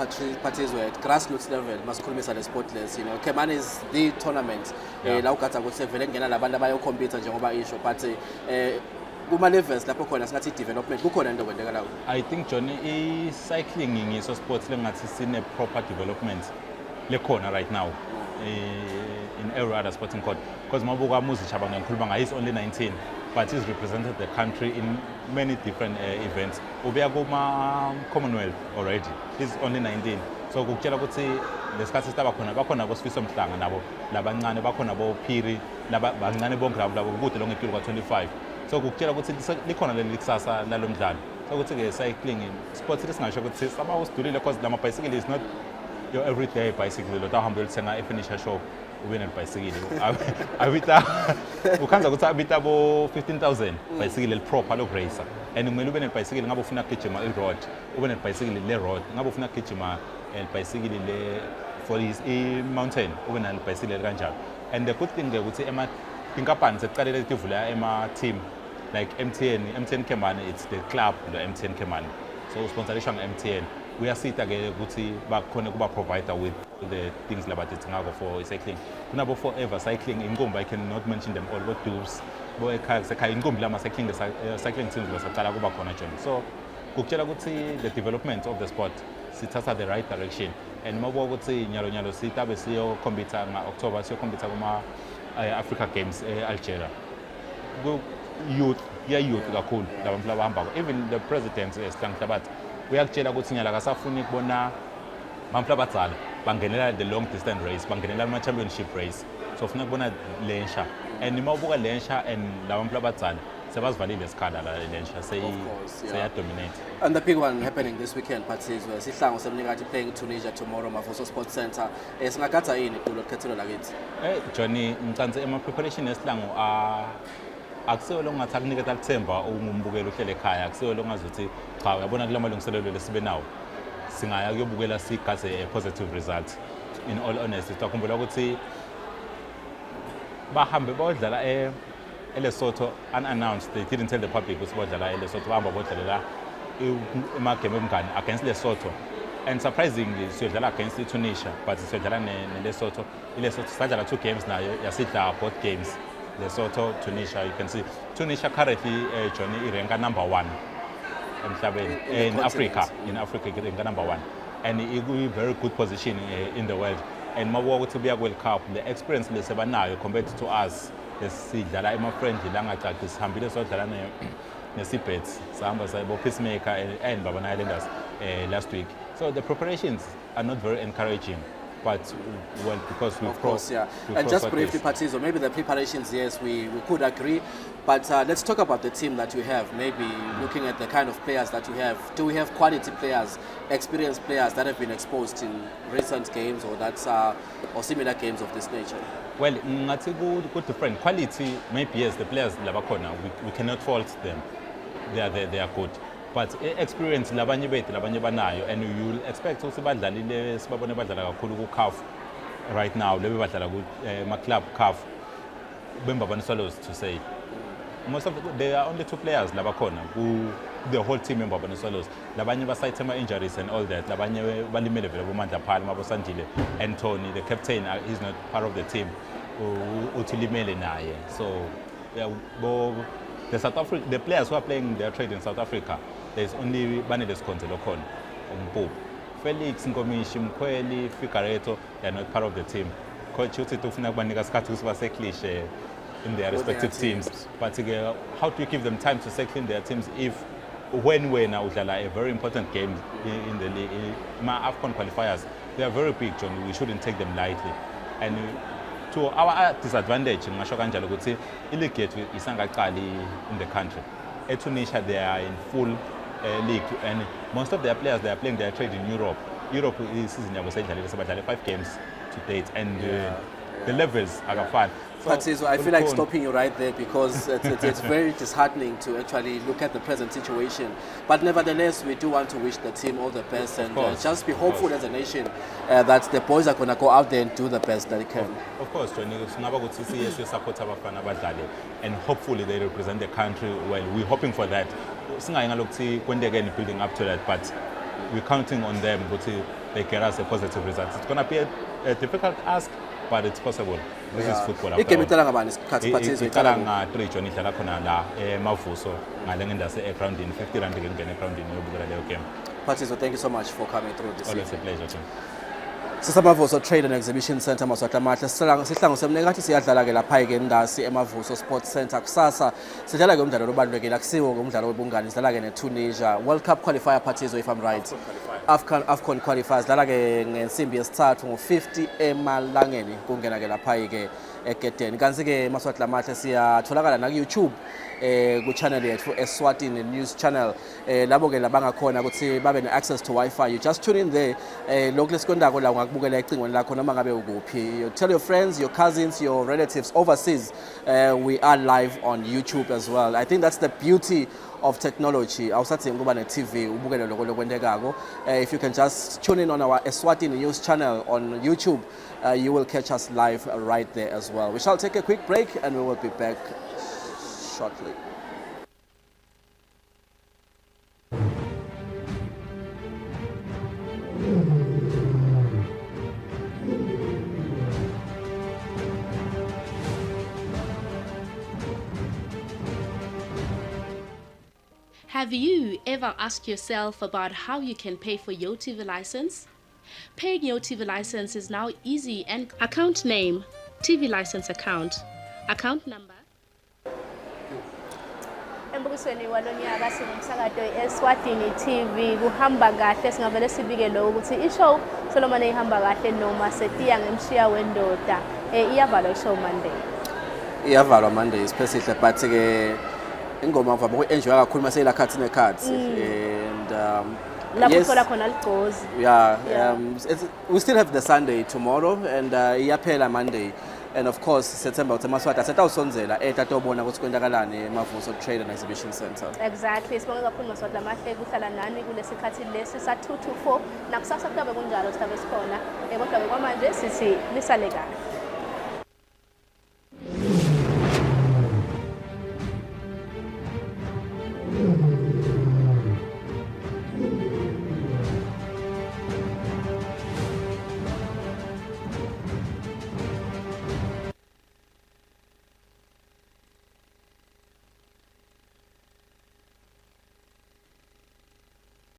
Phathizwe at grassroots level masikhulumisa le sportless, you know, Kemani is the tournament la ugatha ukuthi vele ngena labantu abayocompete njengoba isho, but kuma levels lapho khona singathi development kukhona into kwendeka lawo. I think John i-cycling ngiso sports lengathi sine proper development lekhona right now in every other sporting court, because mabuka Muzi Chabanga ngikhuluma he's only 19, but he's represented the country in many different events. Ubeya kuma Commonwealth already, he's only 19, so kukutshela ukuthi lesikhathi sitaba khona bakhona bosifiso mhlanga nabo labancane bakhona bophiri labancane bonke labo kude lonke ikilo ka-25, so kukutshela ukuthi likhona leli kusasa lalo mdlalo, so ukuthi ke cycling sports lesingasho ukuthi sama usidulile because lama bicycle is not your everyday bicycle lo tahamba ulithenga e-furniture shop ube nebhayisikili abita ukhanza ukuthi abita bo 15,000 bicycle proper lokurayisa, and kumele ube nebhayisikili ngabe ufuna ukugijima i-road, ube nebhayisikili le-road, ngabe ufuna ukugijima ibhayisikili le for i-mountain ube nalo ibhayisikili kanjalo. And the good thing there ukuthi tinkampani sekuqalele tivula team like MTN Kemani, it's the club the MTN Kemani, so sponsorishwa nge-MTN uyasita ke ukuthi bakhona kuba provider with the things labatithingako for cycling. Kunabo Forever Cycling inkumbi, I cannot mention them all, but Dubs bo ekhaya inkumbi lama cycling teams basaqala kuba khona John. So kukutshela ukuthi the development of the sport sithatha the right direction, and mabo ukuthi nyalo sitabe siyo compete October, siyo compete kuma Africa Games Algeria. Youth kakhulu labantu labahamba, even the president Stanklabat uyakutshela ukuthi nyala kasafuni kubona abantu abadala bangenela the long distance race, bangenela ama championship race, so ufuna kubona lensha, and uma ubuka lensha and labantu abadala sebazivalile isikhala la lensha seyadominate. And the big one happening this weekend, Patsizwe, sihlangu semnikati playing Tunisia tomorrow, Mavuso Sports Center. Singagatha yini kulo khethelo lakithi? Johnny, ngicantse preparation yesihlangu akusiyo lo ngathi akunikeza lithemba ungumbukeli uhlele ekhaya, akusiyo lo ngazuthi cha uyabona kula malungiselelo lesibe nawo singaya kuyobukela sigaze a positive result. In all honesty, sikhumbula ukuthi bahambe bodlala eLesotho unannounced, they didn't tell the public ukuthi bodlala eLesotho, bahamba bodlalela emagame omngane against Lesotho, and surprisingly siyodlala against Tunisia, but siyodlala neLesotho. iLesotho sadlala 2 games nayo yasidla both games, Lesotho, Tunisia. You can see Tunisia currently Johnny rank number 1 in Africa. In Africa, rank number 1, and it will be very good position in the world. And Mavuso to be a World Cup, the experience lesebanayo compared to us. Sidlala ema-friendly langacaci sihambile sodlala nesibets sahamba sayebo Peacemaker and Baba Islanders last week. So the preparations are not very encouraging. But well, because we and just briefly, Patizo, maybe the preparations, yes, we could agree, but let's talk about the team that we have. Maybe looking at the kind of players that we have. Do we have quality players, experienced players that have been exposed in recent games or that's or similar games of this nature? Well, ngathi good different quality. Maybe yes, the players labakona we cannot fault them. They are good. But experience labanye bethu labanye banayo, and you'll expect ukuthi badlalile sibabone badlala kakhulu ku CAF right now, lebe badlala ku ma club CAF bembabane swallows to say. Most of there are only 2 players labakhona ku the whole team bembabane swallows. Labanye basayithe ama injuries and all that. Labanye balimele vele bomandla phali mabosandile. Anthony, the captain, he's not part of the team. Uthulimele naye. So the players who are playing their trade in South Africa, there's only Baniles Konzelokon, Mpope, Felix, Nkomishi, Mkweli, Figueiredo, they are not part of the team. Coach Uti Tufuna Banigas Katus was a cliche in their respective teams. But how do you give them time to settle in their teams if when we're now a very important game in the league, AFCON qualifiers, they are very big, John. We shouldn't take them lightly. And to our disadvantage, ngisho kanjalo ukuthi ileague yethu isangaqali in the country. Tunisia, they are in full league, and most of their players, they are playing their trade in Europe. Europe is season yabo sayidlalile sebadlale 5 games to date, and the levels are fun. So I feel like stopping you right there because it's very disheartening to actually look at the present situation. But nevertheless, we do want to wish the team all the best and just be hopeful as a nation that the boys are going to go out there and do the best that they can. Of course, and hopefully they represent the country well. We're hoping for that. When they're getting building up to that, but we're counting on them to they get us a positive result. It's going to be a difficult ask, but it's possible. This is football. Igame iqala ngabani isikhathi Patizwe iqala nga-3 John idlala khona la eMavuso ngale ngendase egroundini 50 rand ngene egroundini yobukela leyo game. Patizwe, thank you so much for coming through this. Always a pleasure, John. Sisamavuso Trade and Exhibition Center Maswati amahle sihlangu semnekathi siyadlala ke lapha ke ndasi eMavuso Sports Center kusasa sidlala ke umdlalo obalulekile akusiwo ngomdlalo webungani sidlala ke neTunisia World Cup qualifier Patizwe if I'm right. AFCON qualifiers dlala ke ngensimbi yesithathu ngo-50 emalangeni kungena ke lapha ke egedeni kanti ke Maswati amahle siyatholakala na ku-YouTube ku channel yethu Eswatini News Channel labo ke labangakhona ukuthi babe ne-access to Wi-Fi, you just tune in there lokhu lesikondako la ungakubukela ecingweni lakho noma ngabe ukuphi. You tell your friends, your cousins, your relatives overseas we are live on YouTube as well. I think that's the beauty of technology awusadingi ukuba ne-TV ubukele lokho lokwendekako. If you can just tune in on our Eswatini news channel on YouTube, you will catch us live right there as well. We shall take a quick break and we will be back shortly. Have you ever asked yourself about how you can pay for your TV license? Paying your TV license is now easy, and account name, TV license account, account number. Embukisweni walonyaka singumsakazo Eswatini TV kuhamba kahle singavele sibike lo ukuthi ishow Solomon ihamba kahle noma setiya ngemshiya wendoda iyavalwa ishow Monday. Iyavalwa Monday especially but ke ingoma ngivaba uku-enjoy kakhulu mase la cards ne-cards and lapho uthola khona ligcozi. We still have the Sunday tomorrow and iyaphela Monday, and of course September uthi Maswati asetawusonzela etatobona ukuthi kwenzakalani Mavuso Trade and Exhibition Center. Exactly, sibonga kakhulu Maswati lamahle kuhlala nani kulesikhathi lesi sa 2 to 4 nakusasa kutabe kunjalo sitabe sikhona kodwa kwamanje sithi lisale kahle.